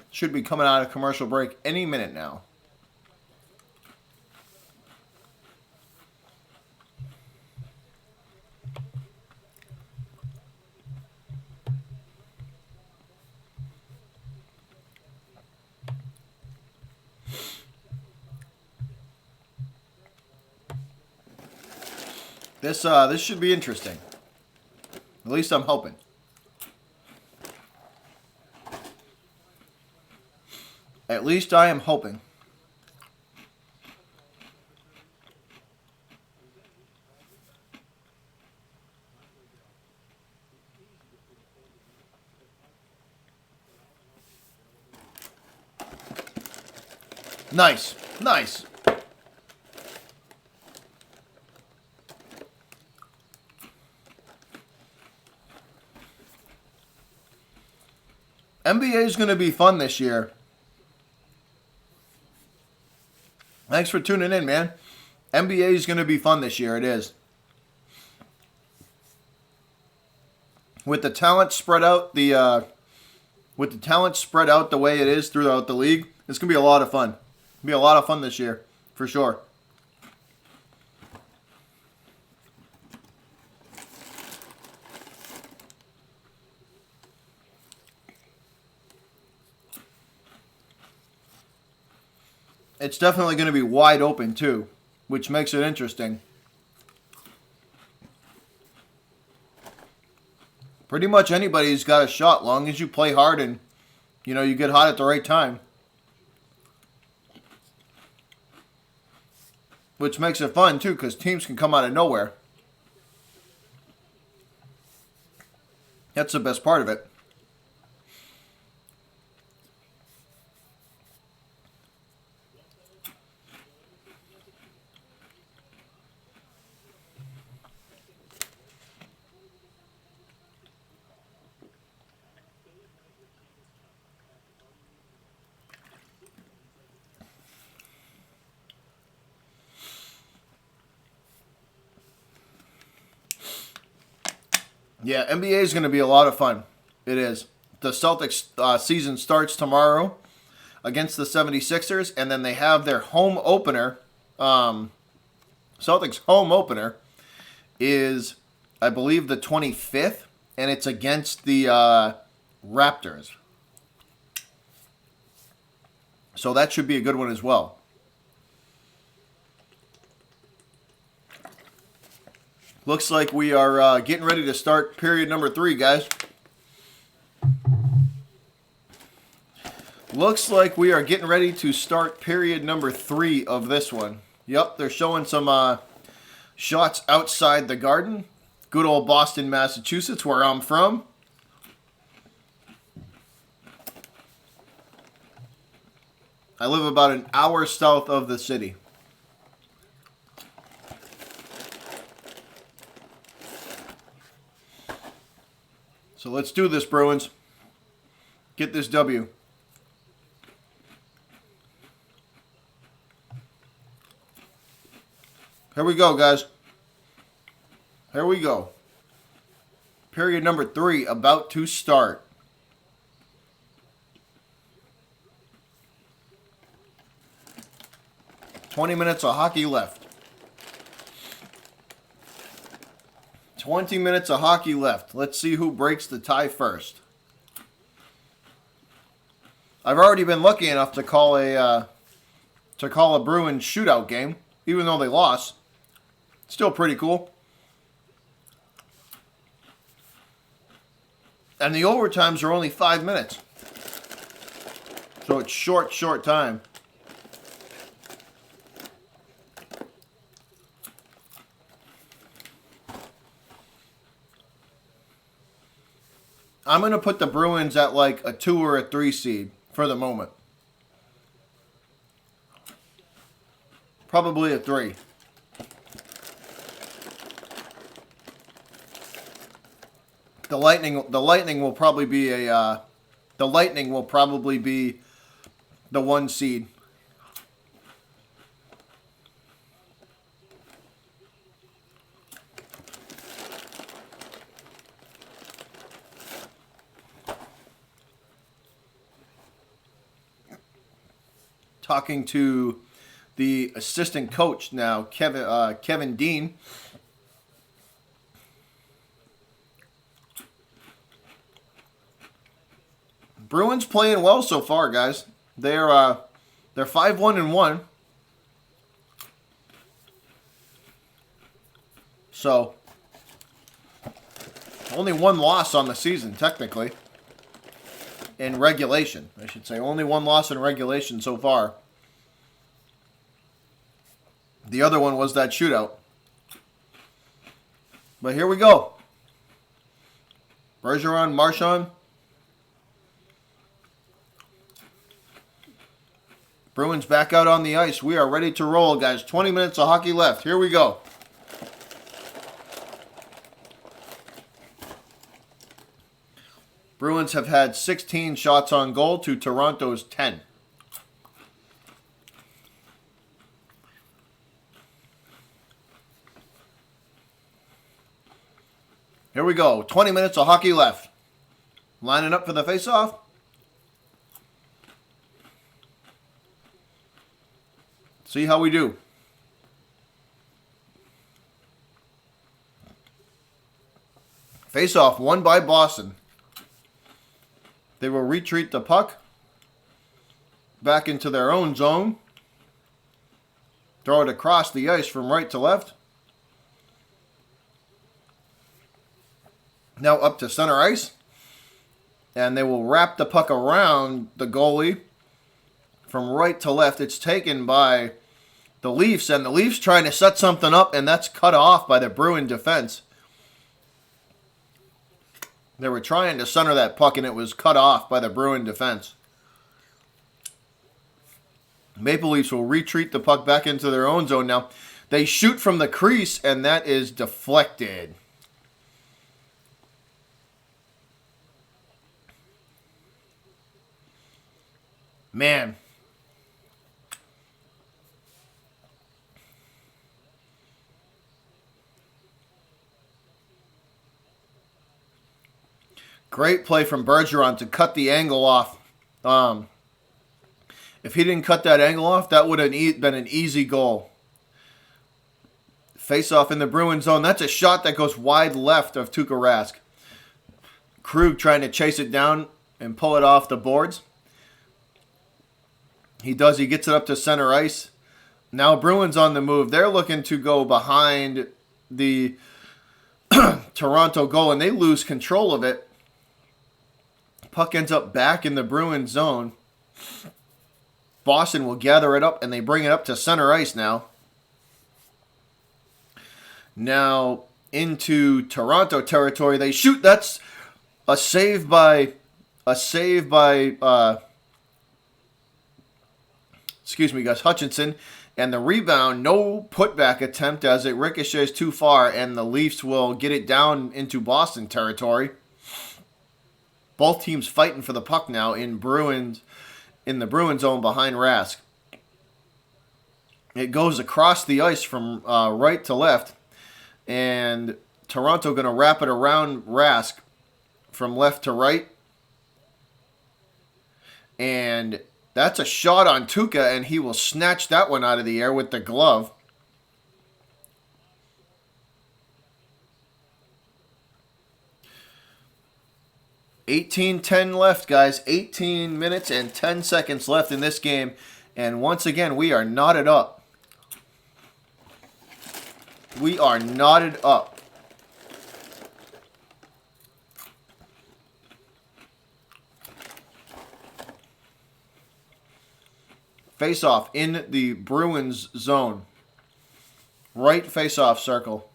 Speaker 1: Should be coming out of commercial break any minute now. This should be interesting. At least I'm hoping. At least I am hoping. Nice. Nice. NBA is going to be fun this year. Thanks for tuning in, man. NBA is going to be fun this year. It is. With the talent spread out, the way it is throughout the league, it's going to be a lot of fun. It'll be a lot of fun this year, for sure. It's definitely going to be wide open, too, which makes it interesting. Pretty much anybody's got a shot, long as you play hard and, you get hot at the right time. Which makes it fun, too, because teams can come out of nowhere. That's the best part of it. Yeah, NBA is going to be a lot of fun. It is. The Celtics season starts tomorrow against the 76ers, and then they have their home opener. Celtics home opener is, I believe, the 25th, and it's against the Raptors. So that should be a good one as well. Looks like we are getting ready to start period number 3, guys. Looks like we are getting ready to start period number 3 of this one. Yep, they're showing some shots outside the Garden. Good old Boston, Massachusetts, where I'm from. I live about an hour south of the city. So let's do this, Bruins. Get this W. Here we go, guys. Here we go. Period number 3 about to start. "20 minutes of hockey left. 20 minutes of hockey left. Let's see who breaks the tie first. I've already been lucky enough to call a Bruins shootout game, even though they lost. Still pretty cool. And the overtimes are only 5 minutes. So it's short time. I'm going to put the Bruins at like a 2 or a 3 seed for the moment. Probably a 3. The Lightning will probably be the 1 seed. Talking to the assistant coach now, Kevin Dean. Bruins playing well so far, guys. They're 5-1-1. So only 1 loss on the season, technically. In regulation, I should say. Only 1 loss in regulation so far. The other one was that shootout. But here we go. Bergeron, Marchand. Bruins back out on the ice. We are ready to roll, guys. 20 minutes of hockey left. Here we go. Bruins have had 16 shots on goal to Toronto's 10. Here we go. 20 minutes of hockey left. Lining up for the faceoff. See how we do. Faceoff won by Boston. They will retreat the puck back into their own zone. Throw it across the ice from right to left. Now up to center ice. And they will wrap the puck around the goalie from right to left. It's taken by the Leafs, and the Leafs trying to set something up, and that's cut off by the Bruin defense. They were trying to center that puck, and it was cut off by the Bruin defense. Maple Leafs will retreat the puck back into their own zone now. They shoot from the crease, and that is deflected. Man. Great play from Bergeron to cut the angle off. If he didn't cut that angle off, that would have been an easy goal. Face off in the Bruin zone. That's a shot that goes wide left of Tuukka Rask. Krug trying to chase it down and pull it off the boards. He does. He gets it up to center ice. Now Bruins on the move. They're looking to go behind the Toronto goal, and they lose control of it. Puck ends up back in the Bruins zone. Boston will gather it up, and they bring it up to center ice now. Now into Toronto territory. They shoot. That's a save by Gus Hutchinson. And the rebound, no putback attempt as it ricochets too far, and the Leafs will get it down into Boston territory. Both teams fighting for the puck now in the Bruins zone behind Rask. It goes across the ice from right to left, and Toronto going to wrap it around Rask from left to right. And that's a shot on Tuukka, and he will snatch that one out of the air with the glove. $18:10 left, guys. 18 minutes and 10 seconds left in this game. And once again, we are knotted up. We are knotted up. Face-off in the Bruins zone. Right face-off circle.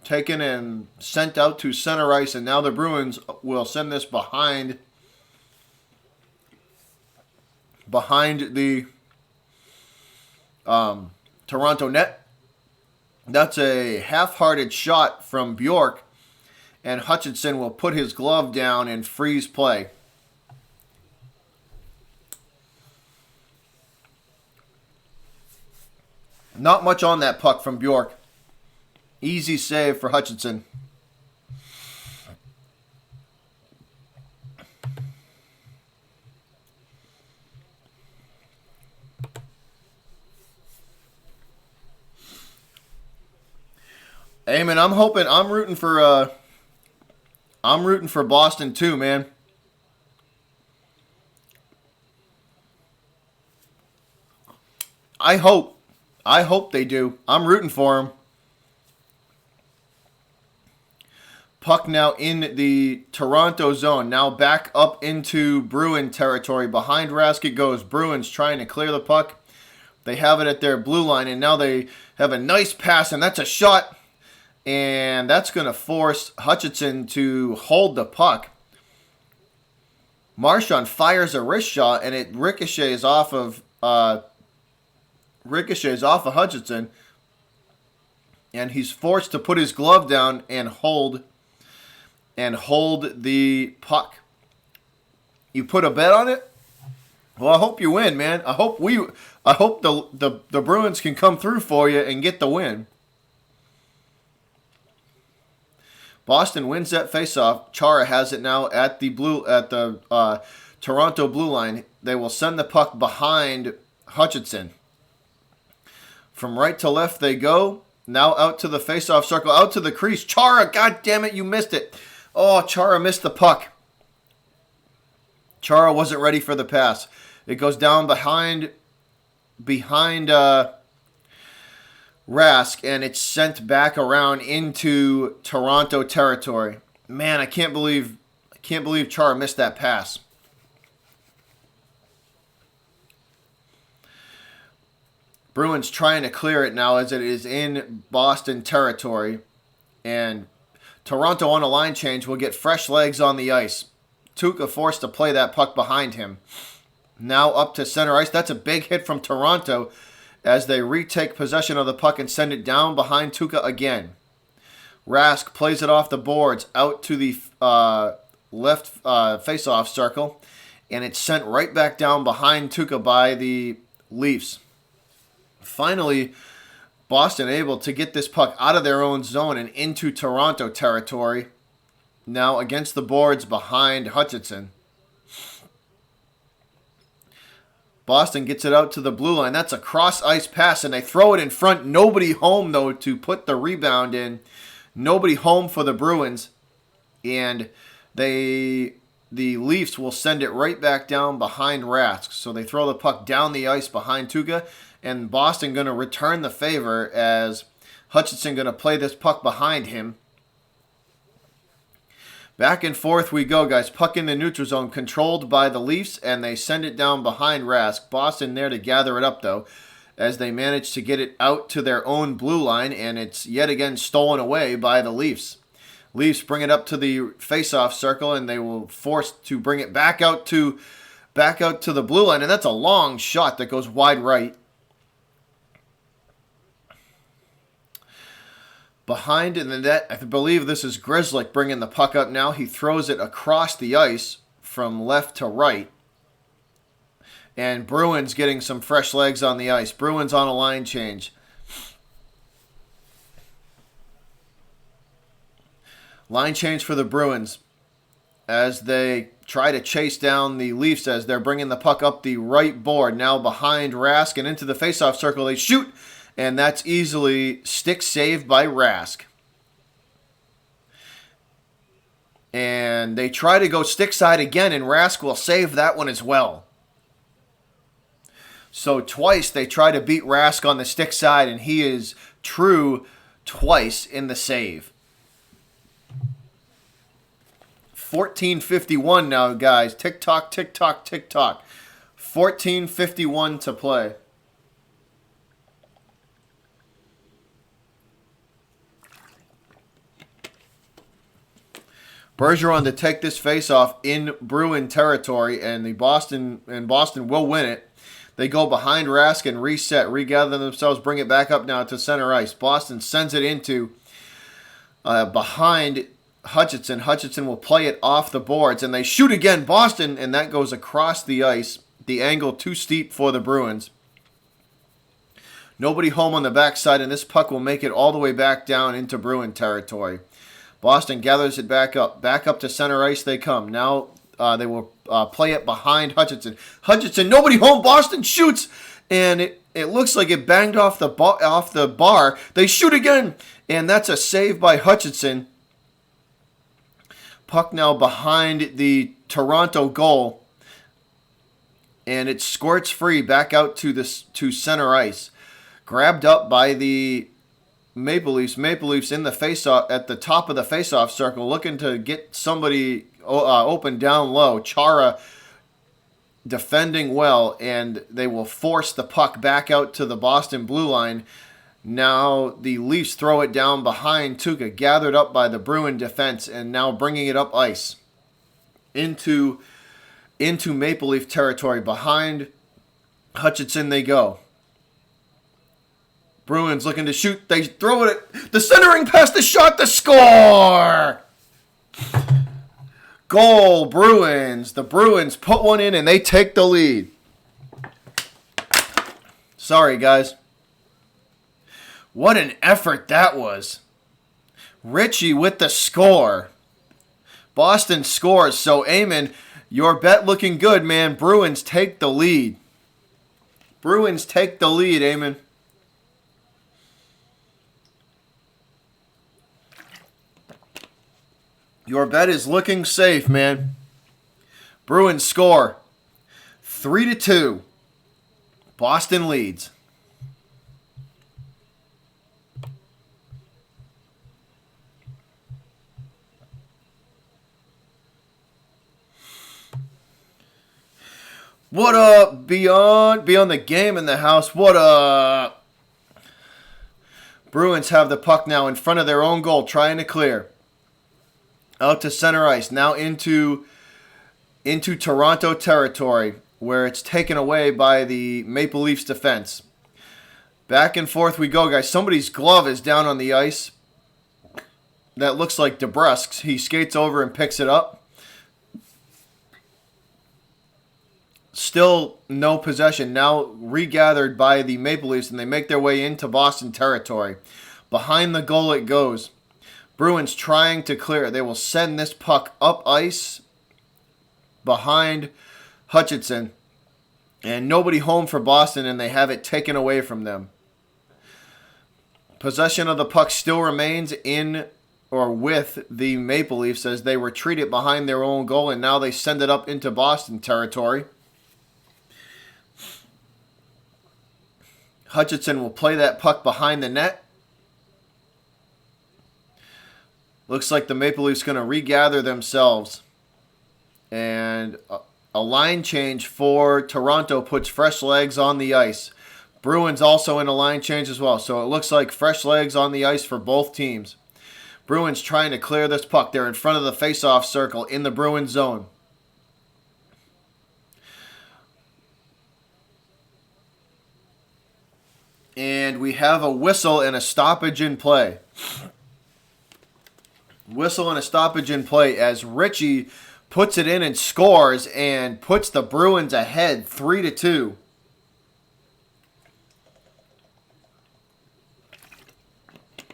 Speaker 1: Taken and sent out to center ice, and now the Bruins will send this behind the Toronto net. That's a half-hearted shot from Bjork, and Hutchinson will put his glove down and freeze play. Not much on that puck from Bjork. Easy save for Hutchinson. Hey man, I'm rooting for Boston too, man. I hope they do. I'm rooting for them. Puck now in the Toronto zone. Now back up into Bruin territory. Behind Rask it goes. Bruins trying to clear the puck. They have it at their blue line, and now they have a nice pass, and that's a shot. And that's going to force Hutchinson to hold the puck. Marchand fires a wrist shot, and it ricochets off of Hutchinson. And he's forced to put his glove down and hold the puck. You put a bet on it? Well, I hope you win, man. I hope the Bruins can come through for you and get the win. Boston wins that faceoff. Chara has it now at the Toronto blue line. They will send the puck behind Hutchinson. From right to left they go. Now out to the faceoff circle, out to the crease. Chara, god damn it, you missed it. Oh, Chara missed the puck. Chara wasn't ready for the pass. It goes down behind Rask, and it's sent back around into Toronto territory. Man, I can't believe Chara missed that pass. Bruins trying to clear it now as it is in Boston territory, and Toronto on a line change will get fresh legs on the ice. Tuukka forced to play that puck behind him. Now up to center ice. That's a big hit from Toronto as they retake possession of the puck and send it down behind Tuukka again. Rask plays it off the boards out to the left face-off circle, and it's sent right back down behind Tuukka by the Leafs. Finally, Boston able to get this puck out of their own zone and into Toronto territory. Now against the boards behind Hutchinson. Boston gets it out to the blue line. That's a cross-ice pass, and they throw it in front. Nobody home, though, to put the rebound in. Nobody home for the Bruins. And the Leafs will send it right back down behind Rask. So they throw the puck down the ice behind Tuukka. And Boston going to return the favor as Hutchinson going to play this puck behind him. Back and forth we go, guys. Puck in the neutral zone, controlled by the Leafs, and they send it down behind Rask. Boston there to gather it up, though, as they manage to get it out to their own blue line, and it's yet again stolen away by the Leafs. Leafs bring it up to the face-off circle, and they will force to bring it back out to the blue line, and that's a long shot that goes wide right. Behind in the net, I believe this is Grzelcyk bringing the puck up now. He throws it across the ice from left to right. And Bruins getting some fresh legs on the ice. Bruins on a line change. Line change for the Bruins as they try to chase down the Leafs as they're bringing the puck up the right board. Now behind Rask and into the faceoff circle. They shoot. And that's easily stick saved by Rask. And they try to go stick side again, and Rask will save that one as well. So twice they try to beat Rask on the stick side, and he is true twice in the save. 14:51 now, guys. Tick-tock, tick-tock, tick-tock. 14:51 to play. Bergeron to take this face-off in Bruin territory, and Boston will win it. They go behind Rask and reset, regather themselves, bring it back up now to center ice. Boston sends it into behind Hutchinson. Hutchinson will play it off the boards, and they shoot again, Boston, and that goes across the ice. The angle too steep for the Bruins. Nobody home on the backside, and this puck will make it all the way back down into Bruin territory. Boston gathers it back up. Back up to center ice they come. Now they will play it behind Hutchinson. Hutchinson, nobody home. Boston shoots, and it looks like it banged off the bar. They shoot again, and that's a save by Hutchinson. Puck now behind the Toronto goal, and it squirts free back out to center ice. Grabbed up by the Maple Leafs. Maple Leafs in the face-off at the top of the face-off circle, looking to get somebody open down low. Chara defending well, and they will force the puck back out to the Boston blue line. Now the Leafs throw it down behind Tuukka, gathered up by the Bruin defense, and now bringing it up ice into Maple Leaf territory. Behind Hutchinson they go. Bruins looking to shoot. They throw it at the centering pass, the shot, the score! Goal, Bruins. The Bruins put one in and they take the lead. Sorry, guys. What an effort that was. Richie with the score. Boston scores. So, Eamon, your bet looking good, man. Bruins take the lead. Bruins take the lead, Eamon. Your bet is looking safe, man. Bruins score 3-2. Boston leads. What up, Beyond the game in the house? What up? Bruins have the puck now in front of their own goal, trying to clear. Out to center ice, now into Toronto territory, where it's taken away by the Maple Leafs defense. Back and forth we go, guys. Somebody's glove is down on the ice. That looks like DeBrusk's. He skates over and picks it up. Still no possession. Now regathered by the Maple Leafs, and they make their way into Boston territory. Behind the goal it goes. Bruins trying to clear. They will send this puck up ice behind Hutchinson. And nobody home for Boston, and they have it taken away from them. Possession of the puck still remains in or with the Maple Leafs as they retreat it behind their own goal, and now they send it up into Boston territory. Hutchinson will play that puck behind the net. Looks like the Maple Leafs going to regather themselves. And a line change for Toronto puts fresh legs on the ice. Bruins also in a line change as well. So it looks like fresh legs on the ice for both teams. Bruins trying to clear this puck. They're in front of the face-off circle in the Bruins zone. And we have a whistle and a stoppage in play. Whistle and a stoppage in play as Ritchie puts it in and scores and puts the Bruins ahead 3-2.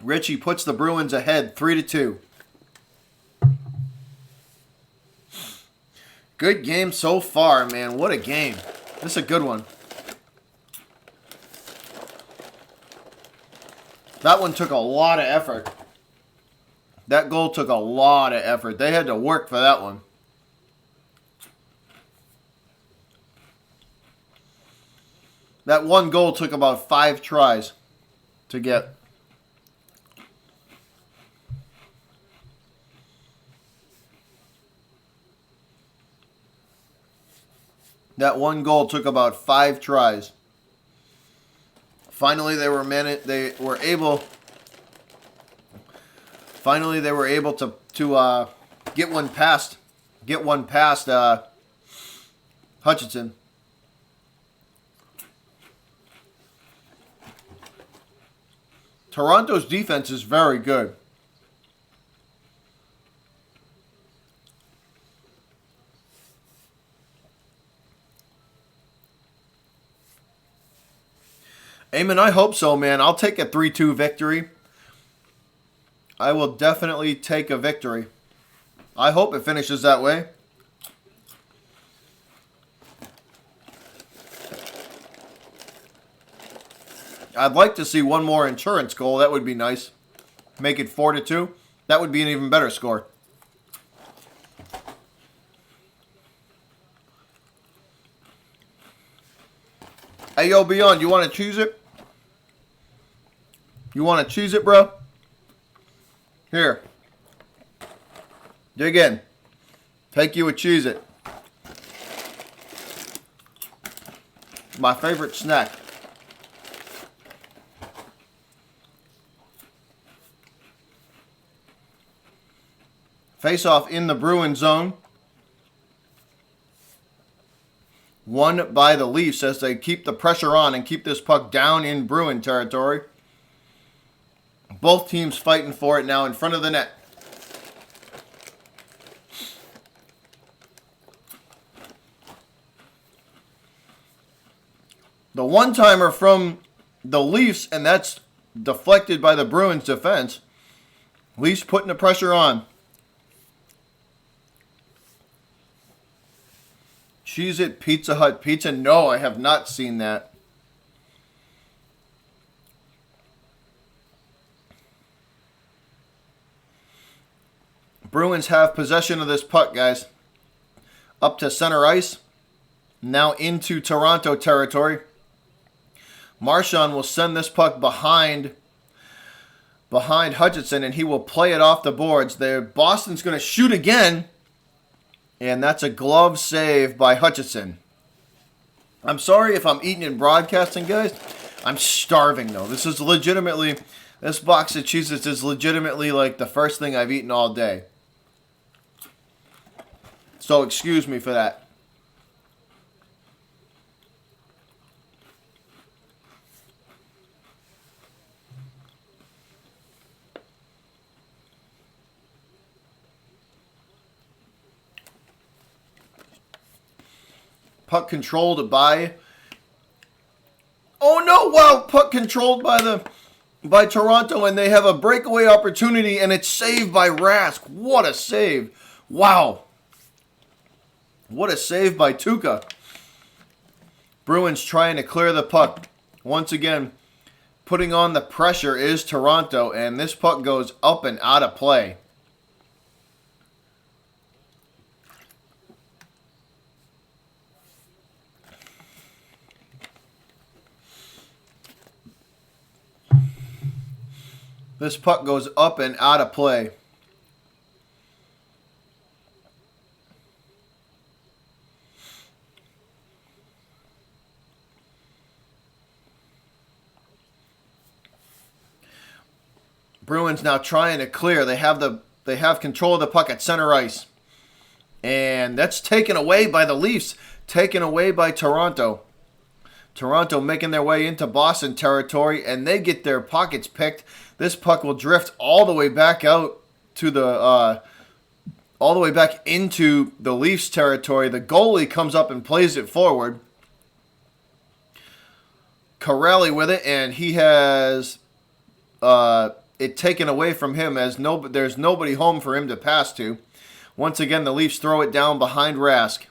Speaker 1: Ritchie puts the Bruins ahead 3-2. Good game so far, man. What a game. This is a good one. That one took a lot of effort. That goal took a lot of effort. They had to work for that one. That one goal took about 5 tries to get. That one goal took about 5 tries. Finally, they were able to get one past Hutchinson. Toronto's defense is very good. Eamon, I hope so, man. I'll take a 3-2 victory. I will definitely take a victory. I hope it finishes that way. I'd like to see one more insurance goal. That would be nice. Make it 4-2. That would be an even better score. Hey, yo, Beyond, you want to choose it? You want to choose it, bro? Here. Dig in. Take you a Cheez It. My favorite snack. Face off in the Bruins zone. Won by the Leafs as they keep the pressure on and keep this puck down in Bruin territory. Both teams fighting for it now in front of the net. The one-timer from the Leafs, and that's deflected by the Bruins defense. Leafs putting the pressure on. Cheez It Pizza Hut pizza. No, I have not seen that. Bruins have possession of this puck, guys. Up to center ice. Now into Toronto territory. Marchand will send this puck behind Hutchinson, and he will play it off the boards. There, Boston's going to shoot again. And that's a glove save by Hutchinson. I'm sorry if I'm eating and broadcasting, guys. I'm starving, though. This box of Cheez-Its is legitimately like the first thing I've eaten all day. So excuse me for that. Puck controlled by... Oh no! Wow! Puck controlled by Toronto, and they have a breakaway opportunity, and it's saved by Rask. What a save! Wow! What a save by Tuukka. Bruins trying to clear the puck. Once again, putting on the pressure is Toronto, and this puck goes up and out of play. This puck goes up and out of play. Bruins now trying to clear. They have control of the puck at center ice. And that's taken away by the Leafs, taken away by Toronto. Toronto making their way into Boston territory, and they get their pockets picked. This puck will drift all the way back out to the all the way back into the Leafs territory. The goalie comes up and plays it forward. Corelli with it, and he has it taken away from him as there's nobody home for him to pass to. Once again, the Leafs throw it down behind Rask.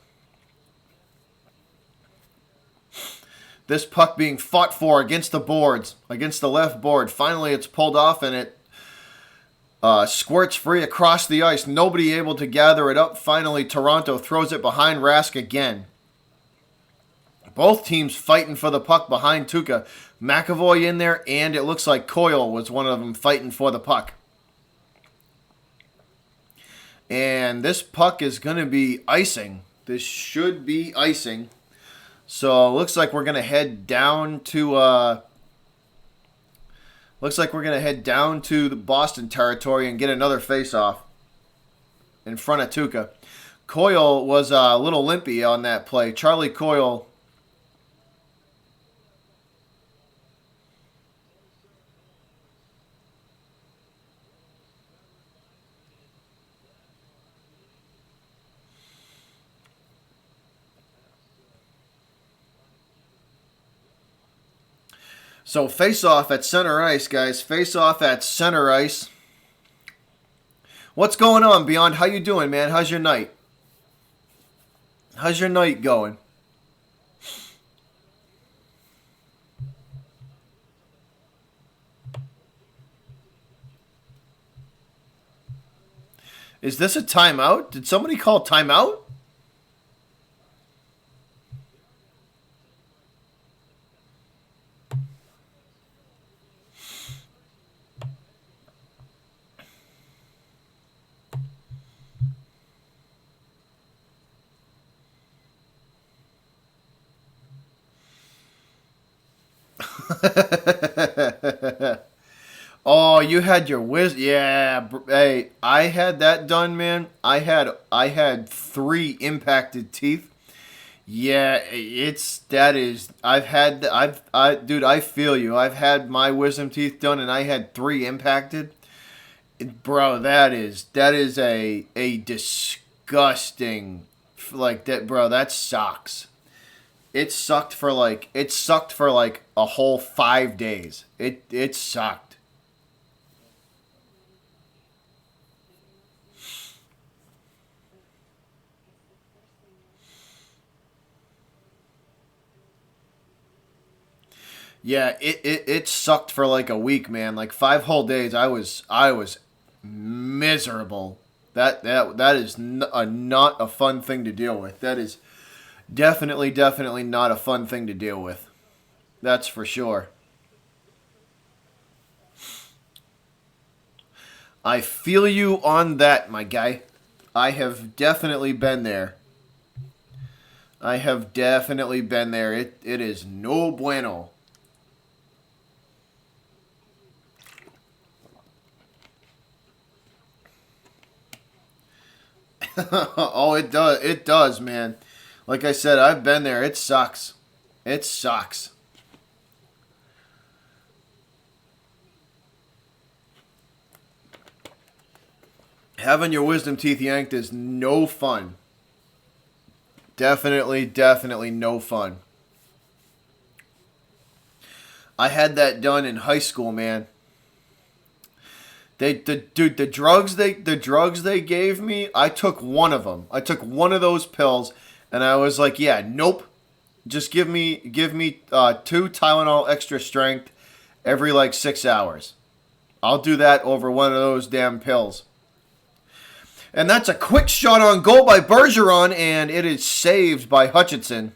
Speaker 1: This puck being fought for against the boards, against the left board. Finally, it's pulled off, and it squirts free across the ice. Nobody able to gather it up. Finally, Toronto throws it behind Rask again. Both teams fighting for the puck behind Tuukka. McAvoy in there, and it looks like Coyle was one of them fighting for the puck. And this puck is going to be icing. This should be icing. So looks like we're going to head down to the Boston territory and get another face-off in front of Tuukka. Coyle was a little limpy on that play. Charlie Coyle. So face-off at center ice, guys. Face-off at center ice. What's going on, Beyond? How you doing, man? How's your night? How's your night going? Is this a timeout? Did somebody call timeout? Oh, you had your yeah. Hey, I had that done, man. I had 3 impacted teeth. Yeah, dude, I feel you. I've had my wisdom teeth done, and I had 3 impacted. Bro, that is a disgusting, like that, bro. That sucks. It sucked for like a whole 5 days. It sucked. Yeah, it sucked for like a week, man. Like 5 whole days. I was miserable. That is not a fun thing to deal with. That is definitely not a fun thing to deal with. That's for sure. I feel you on that, my guy. I have definitely been there. I have definitely been there. It is no bueno. Oh, it does. It does, man. Like I said, I've been there. It sucks. It sucks. Having your wisdom teeth yanked is no fun. Definitely no fun. I had that done in high school, man. The drugs they gave me, I took one of them. I took one of those pills, and I was like, yeah, nope. Just give me 2 Tylenol extra strength every like 6 hours. I'll do that over one of those damn pills. And that's a quick shot on goal by Bergeron, and it is saved by Hutchinson.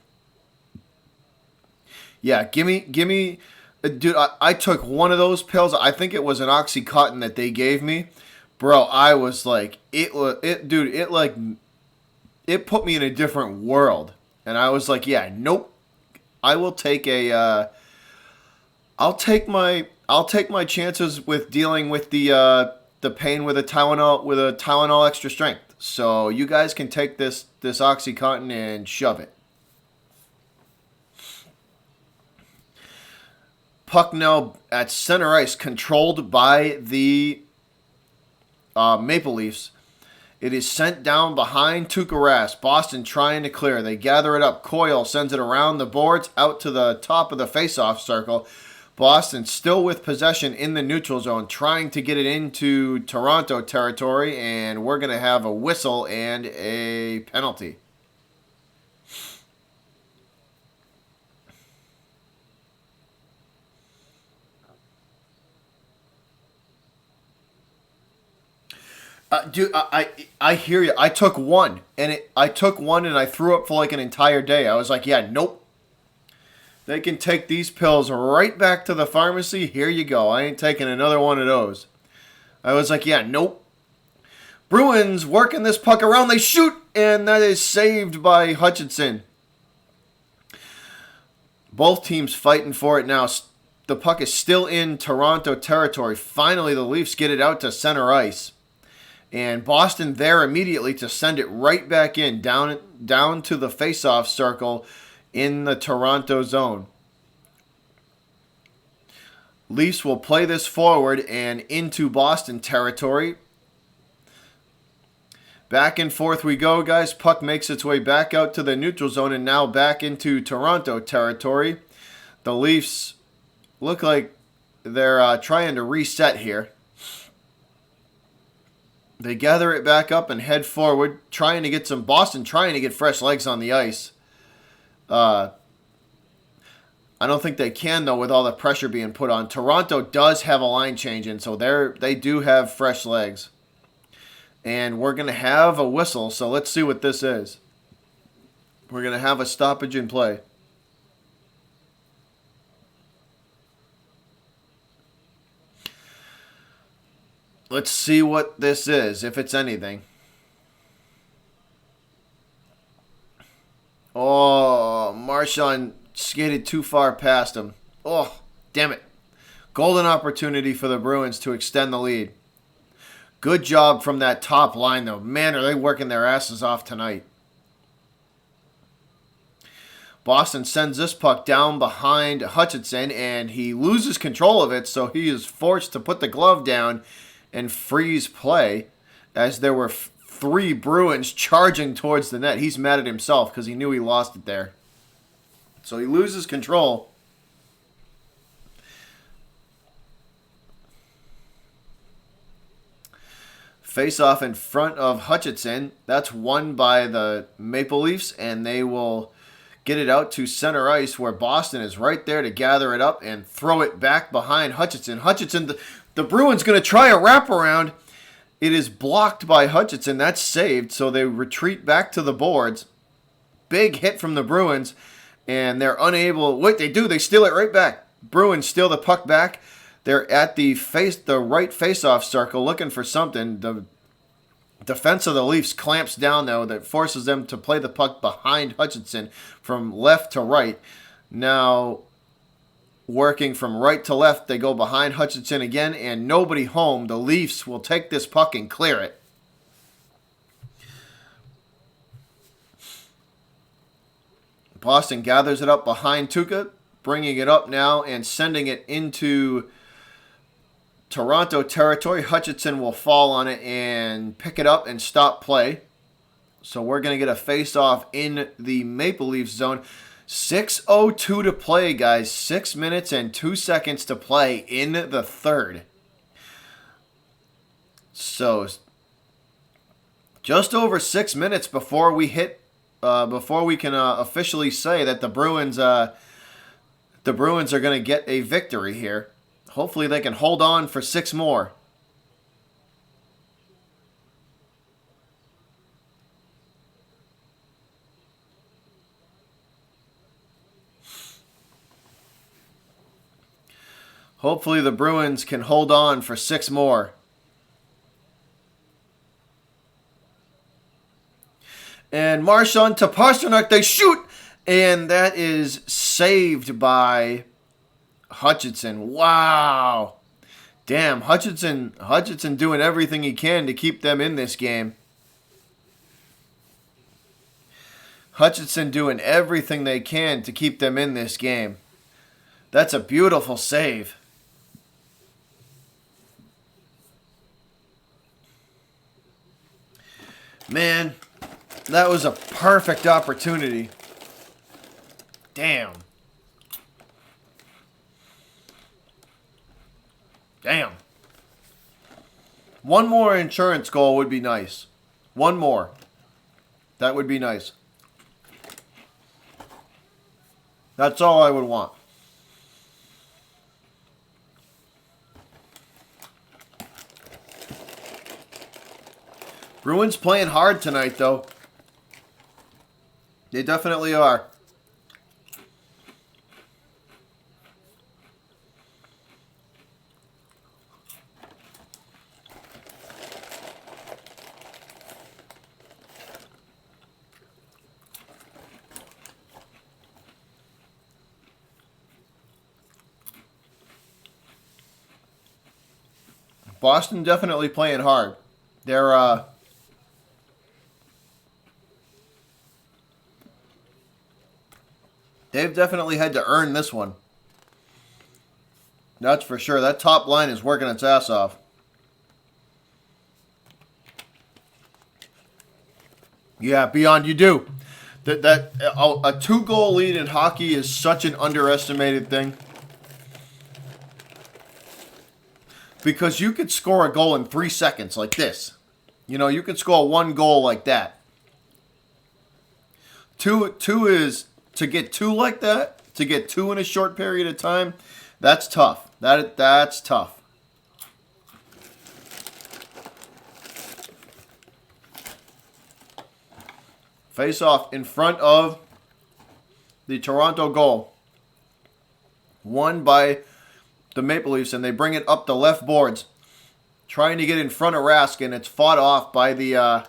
Speaker 1: Yeah, give me. Dude, I took one of those pills. I think it was an Oxycontin that they gave me. Bro, I was like, it put me in a different world. And I was like, yeah, nope. I'll take I'll take my chances with dealing with the pain with a Tylenol extra strength. So you guys can take this OxyContin and shove it. Puck now at center ice, controlled by the Maple Leafs. It is sent down behind Tuukka Rask. Boston trying to clear. They gather it up. Coyle sends it around the boards out to the top of the faceoff circle. Boston still with possession in the neutral zone, trying to get it into Toronto territory, and we're going to have a whistle and a penalty. Dude, I hear you. I took one, and I threw up for like an entire day. I was like, yeah, nope. They can take these pills right back to the pharmacy. Here you go. I ain't taking another one of those. I was like, yeah, nope. Bruins working this puck around. They shoot, and that is saved by Hutchinson. Both teams fighting for it now. The puck is still in Toronto territory. Finally, the Leafs get it out to center ice. And Boston there immediately to send it right back in, down to the face-off circle in the Toronto zone. Leafs will play this forward and into Boston territory. Back and forth we go, guys. Puck makes its way back out to the neutral zone and now back into Toronto territory. The Leafs look like they're trying to reset here. They gather it back up and head forward, trying to get fresh legs on the ice. I don't think they can, though, with all the pressure being put on. Toronto does have a line change in, so they do have fresh legs. And we're going to have a whistle, so let's see what this is. We're going to have a stoppage in play. Let's see what this is, if it's anything. Oh, Marchand skated too far past him. Oh, damn it. Golden opportunity for the Bruins to extend the lead. Good job from that top line, though. Man, are they working their asses off tonight. Boston sends this puck down behind Hutchinson, and he loses control of it, so he is forced to put the glove down and freeze play as there were three Bruins charging towards the net. He's mad at himself because he knew he lost it there. So he loses control. Face off in front of Hutchinson. That's won by the Maple Leafs, and they will get it out to center ice where Boston is right there to gather it up and throw it back behind Hutchinson. The Bruins going to try a wraparound. It is blocked by Hutchinson. That's saved, so they retreat back to the boards. Big hit from the Bruins, and they're unable. What they do, they steal it right back. Bruins steal the puck back. They're at the right face-off circle looking for something. The defense of the Leafs clamps down, though. That forces them to play the puck behind Hutchinson from left to right. Now, working from right to left, they go behind Hutchinson again, and nobody home. The Leafs will take this puck and clear it. Boston gathers it up behind Tuukka, bringing it up now and sending it into Toronto territory. Hutchinson will fall on it and pick it up and stop play. So we're going to get a face-off in the Maple Leafs zone. 6:02 to play, guys. 6 minutes and 2 seconds to play in the third. So just over 6 minutes before we can officially say that the Bruins are going to get a victory here. Hopefully they can hold on for 6 more. Hopefully the Bruins can hold on for 6 more. And Marchand to Pastrnak, they shoot! And that is saved by Hutchinson. Wow. Damn, Hutchinson doing everything he can to keep them in this game. Hutchinson doing everything they can to keep them in this game. That's a beautiful save. Man, that was a perfect opportunity. Damn. Damn. One more insurance goal would be nice. One more. That would be nice. That's all I would want. Bruins playing hard tonight, though. They definitely are. Boston definitely playing hard. They've definitely had to earn this one. That's for sure. That top line is working its ass off. Yeah, Beyond, you do. A 2-goal lead in hockey is such an underestimated thing. Because you could score a goal in 3 seconds like this. You know, you could score 1 goal like that. Two is to get 2 like that, to get 2 in a short period of time, that's tough. That's tough. Face off in front of the Toronto goal. Won by the Maple Leafs, and they bring it up the left boards. Trying to get in front of Rask, and it's fought off by the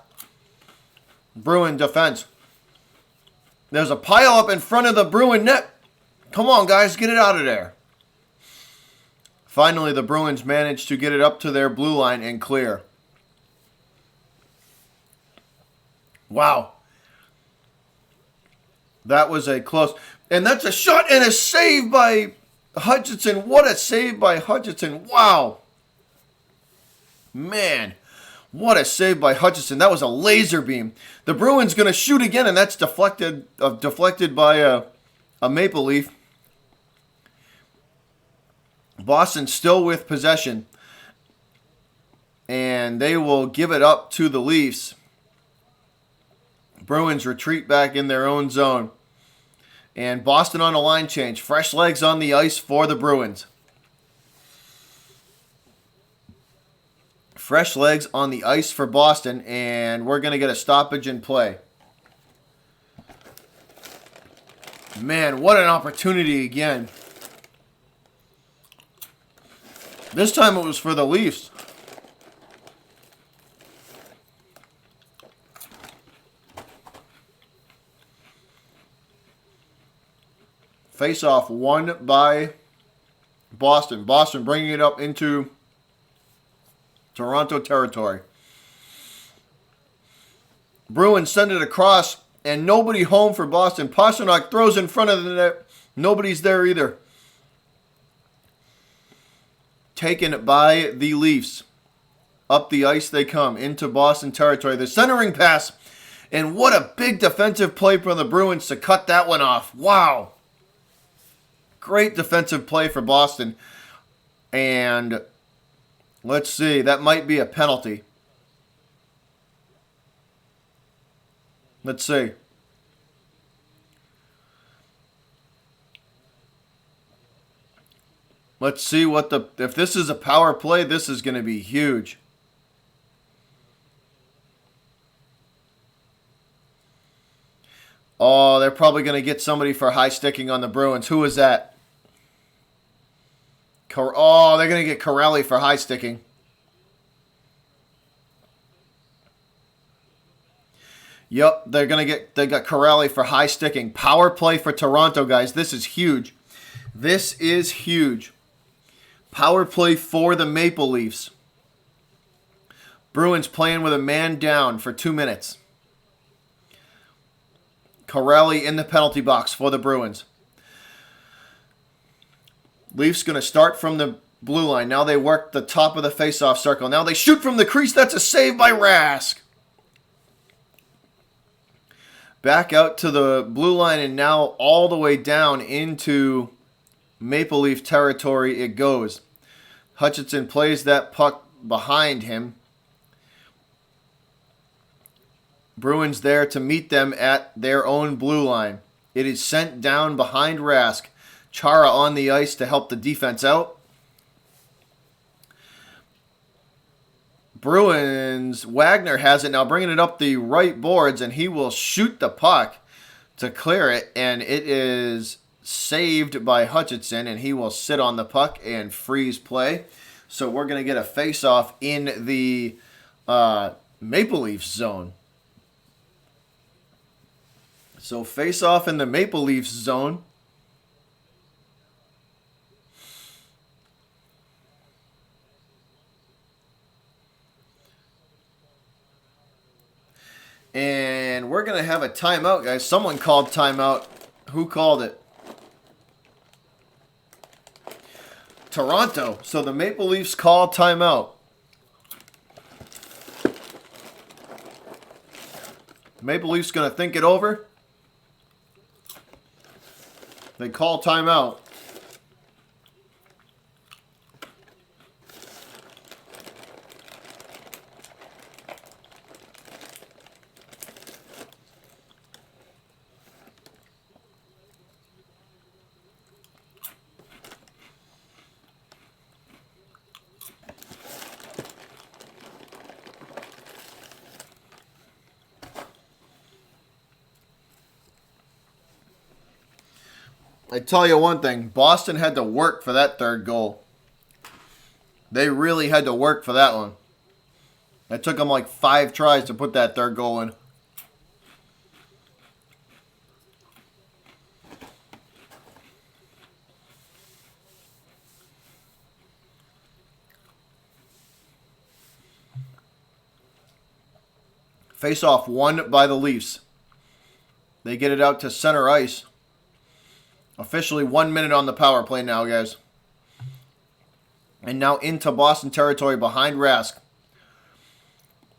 Speaker 1: Bruin defense. There's a pile up in front of the Bruin net. Come on, guys, get it out of there. Finally, the Bruins managed to get it up to their blue line and clear. Wow. That was a close. And that's a shot and a save by Hutchinson. What a save by Hutchinson. Wow. Man. What a save by Hutchinson. That was a laser beam. The Bruins going to shoot again, and that's deflected by a Maple Leaf. Boston still with possession. And they will give it up to the Leafs. Bruins retreat back in their own zone. And Boston on a line change. Fresh legs on the ice for the Bruins. Fresh legs on the ice for Boston, and we're going to get a stoppage in play. Man, what an opportunity again. This time it was for the Leafs. Face-off won by Boston. Boston bringing it up into Toronto territory. Bruins send it across, and nobody home for Boston. Pastrnak throws in front of the net. Nobody's there either. Taken by the Leafs. Up the ice they come into Boston territory. The centering pass, and what a big defensive play from the Bruins to cut that one off. Wow. Great defensive play for Boston. And let's see, that might be a penalty. Let's see. Let's see if this is a power play, this is going to be huge. Oh, they're probably going to get somebody for high sticking on the Bruins. Who is that? Oh, they're going to get Corelli for high sticking. Yep, they got Corelli for high sticking. Power play for Toronto, guys. This is huge. This is huge. Power play for the Maple Leafs. Bruins playing with a man down for 2 minutes. Corelli in the penalty box for the Bruins. Leafs going to start from the blue line. Now they work the top of the faceoff circle. Now they shoot from the crease. That's a save by Rask. Back out to the blue line and now all the way down into Maple Leaf territory it goes. Hutchinson plays that puck behind him. Bruins there to meet them at their own blue line. It is sent down behind Rask. Chara on the ice to help the defense out. Bruins, Wagner has it now, bringing it up the right boards, and he will shoot the puck to clear it, and it is saved by Hutchinson, and he will sit on the puck and freeze play. So we're going to get a face-off in the Maple Leafs zone. So face-off in the Maple Leafs zone. And we're going to have a timeout, guys. Someone called timeout. Who called it? Toronto. So the Maple Leafs call timeout. Maple Leafs going to think it over. They call timeout. I tell you one thing, Boston had to work for that third goal. They really had to work for that one. It took them like 5 tries to put that third goal in. Face-off won by the Leafs. They get it out to center ice. Officially 1 minute on the power play now, guys. And now into Boston territory behind Rask.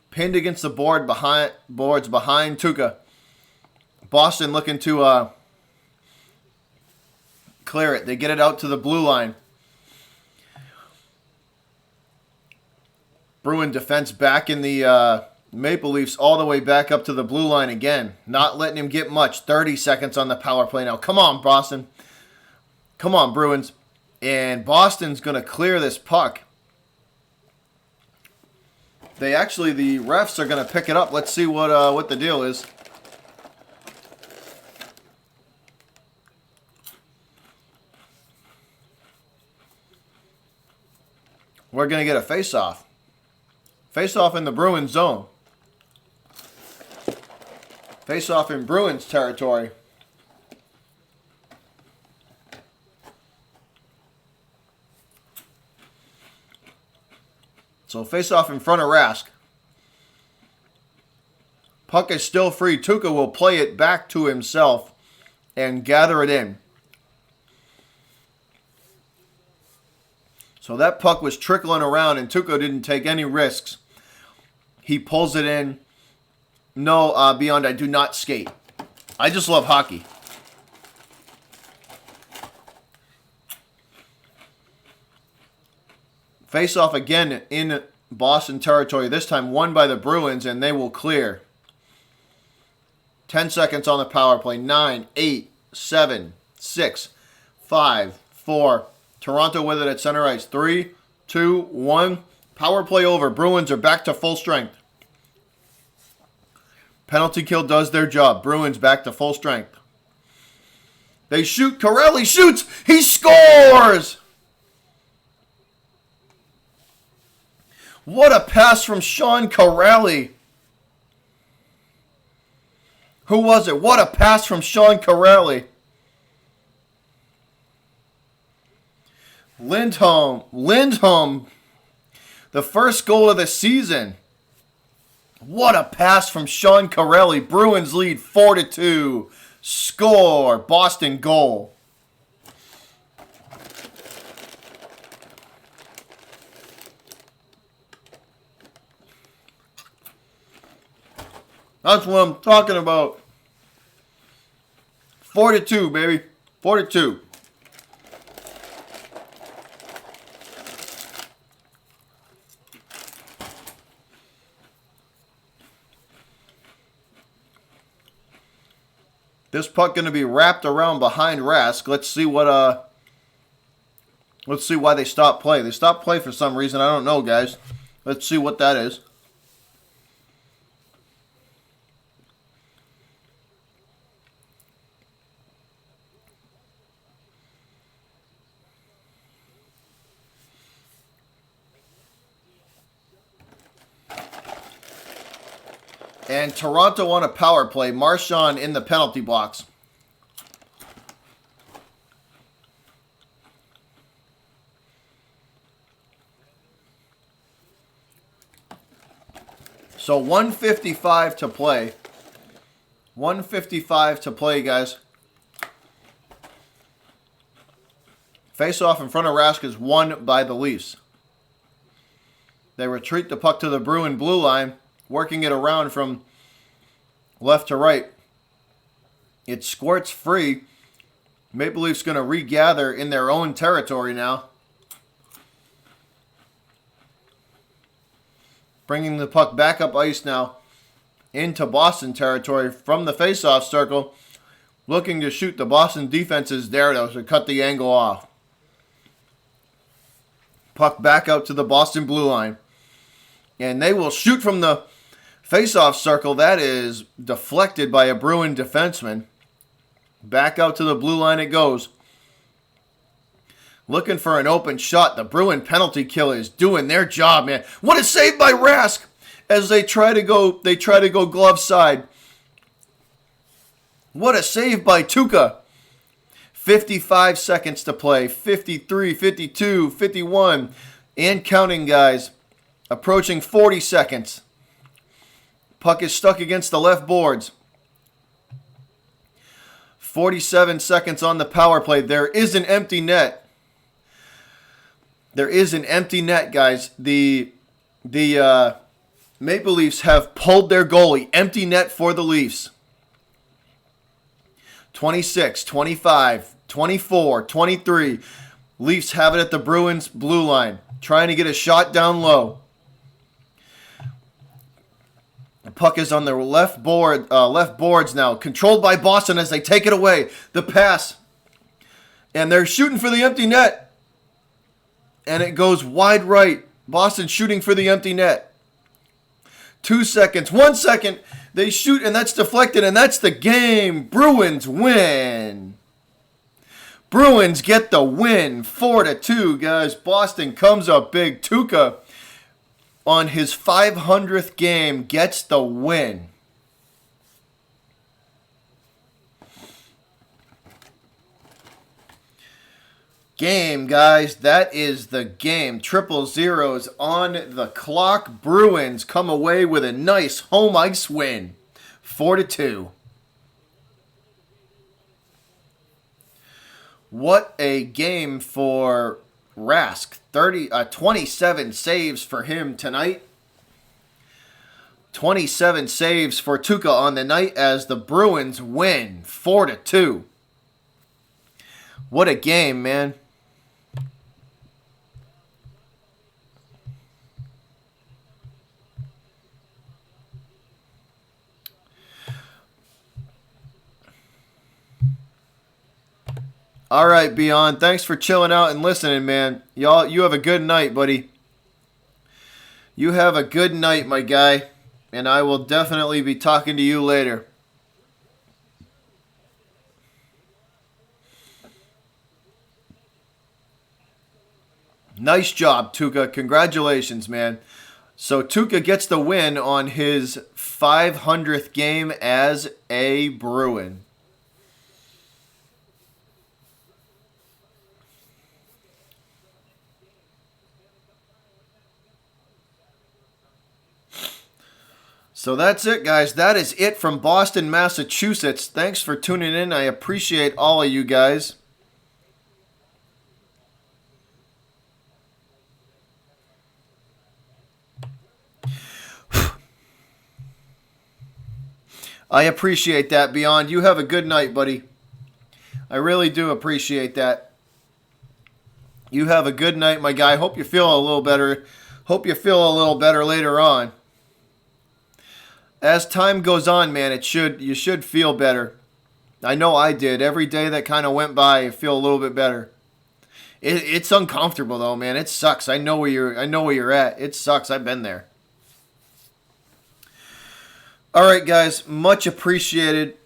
Speaker 1: Pinned against the boards behind Tuukka. Boston looking to clear it. They get it out to the blue line. Bruin defense back in the Maple Leafs all the way back up to the blue line again. Not letting him get much. 30 seconds on the power play now. Come on, Boston. Come on, Bruins. And Boston's going to clear this puck. The refs are going to pick it up. Let's see what the deal is. We're going to get a face-off. Face-off in the Bruins zone. Face-off in Bruins territory. So face-off in front of Rask. Puck is still free. Tuukka will play it back to himself and gather it in. So that puck was trickling around and Tuukka didn't take any risks. He pulls it in. No, Beyond, I do not skate. I just love hockey. Face off again in Boston territory. This time won by the Bruins, and they will clear. 10 seconds on the power play. 9, 8, 7, 6, 5, 4. Toronto with it at center ice. 3, 2, 1. Power play over. Bruins are back to full strength. Penalty kill does their job. Bruins back to full strength. They shoot. Corelli shoots. He scores! What a pass from Sean Corelli. Who was it? What a pass from Sean Corelli. Lindholm, the first goal of the season. What a pass from Sean Corelli. Bruins lead 4-2. Score. Boston goal. That's what I'm talking about. 4-2, baby. 4-2. This puck going to be wrapped around behind Rask. Let's see what let's see why they stopped play. They stopped play for some reason. I don't know, guys. Let's see what that is. And Toronto on a power play. Marchand in the penalty box. So 1:55 to play. 1:55 to play, guys. Face-off in front of Rask is won by the Leafs. They retreat the puck to the Bruin blue line, working it around from left to right. It squirts free. Maple Leafs going to regather in their own territory now. Bringing the puck back up ice now into Boston territory from the face-off circle. Looking to shoot. The Boston defense is there, though, to cut the angle off. Puck back out to the Boston blue line. And they will shoot from the face-off circle. That is deflected by a Bruin defenseman. Back out to the blue line it goes. Looking for an open shot. The Bruin penalty kill is doing their job, man. What a save by Rask as they try to go glove side. What a save by Tuukka. 55 seconds to play. 53, 52, 51 and counting, guys. Approaching 40 seconds. Puck is stuck against the left boards. 47 seconds on the power play. There is an empty net. There is an empty net, guys. The Maple Leafs have pulled their goalie. Empty net for the Leafs. 26, 25, 24, 23. Leafs have it at the Bruins blue line. Trying to get a shot down low. The puck is on their left boards now. Controlled by Boston as they take it away. The pass. And they're shooting for the empty net. And it goes wide right. Boston shooting for the empty net. 2 seconds. 1 second. They shoot and that's deflected. And that's the game. Bruins win. Bruins get the win. 4-2, guys. Boston comes up big. Tuukka on his 500th game gets the win. Game, guys. That is the game. 000s on the clock. Bruins come away with a nice home ice win. 4-2. What a game for Rask. 27 saves for him tonight. 27 saves for Tuukka on the night as the Bruins win 4-2. What a game, man. All right, Beyond. Thanks for chilling out and listening, man. Y'all, you have a good night, buddy. You have a good night, my guy. And I will definitely be talking to you later. Nice job, Tuukka. Congratulations, man. So Tuukka gets the win on his 500th game as a Bruin. So that's it, guys. That is it from Boston, Massachusetts. Thanks for tuning in. I appreciate all of you guys. I appreciate that, Beyond. You have a good night, buddy. I really do appreciate that. You have a good night, my guy. Hope you feel a little better. Hope you feel a little better later on. As time goes on, man, you should feel better. I know I did. Every day that kind of went by, I feel a little bit better. It's uncomfortable though, man. It sucks. I know where you're at. It sucks. I've been there. All right, guys. Much appreciated.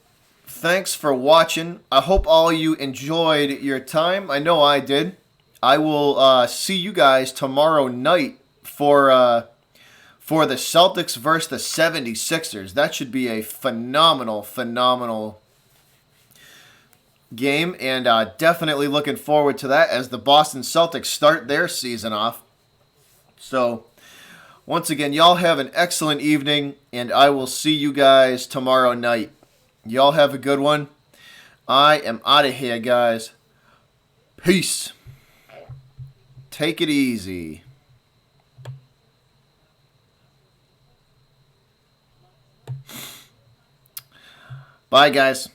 Speaker 1: Thanks for watching. I hope all of you enjoyed your time. I know I did. I will see you guys tomorrow night for the Celtics versus the 76ers. That should be a phenomenal game, and definitely looking forward to that as the Boston Celtics start their season off. So, once again, y'all have an excellent evening, and I will see you guys tomorrow night. Y'all have a good one. I am out of here, guys. Peace. Take it easy. Bye, guys.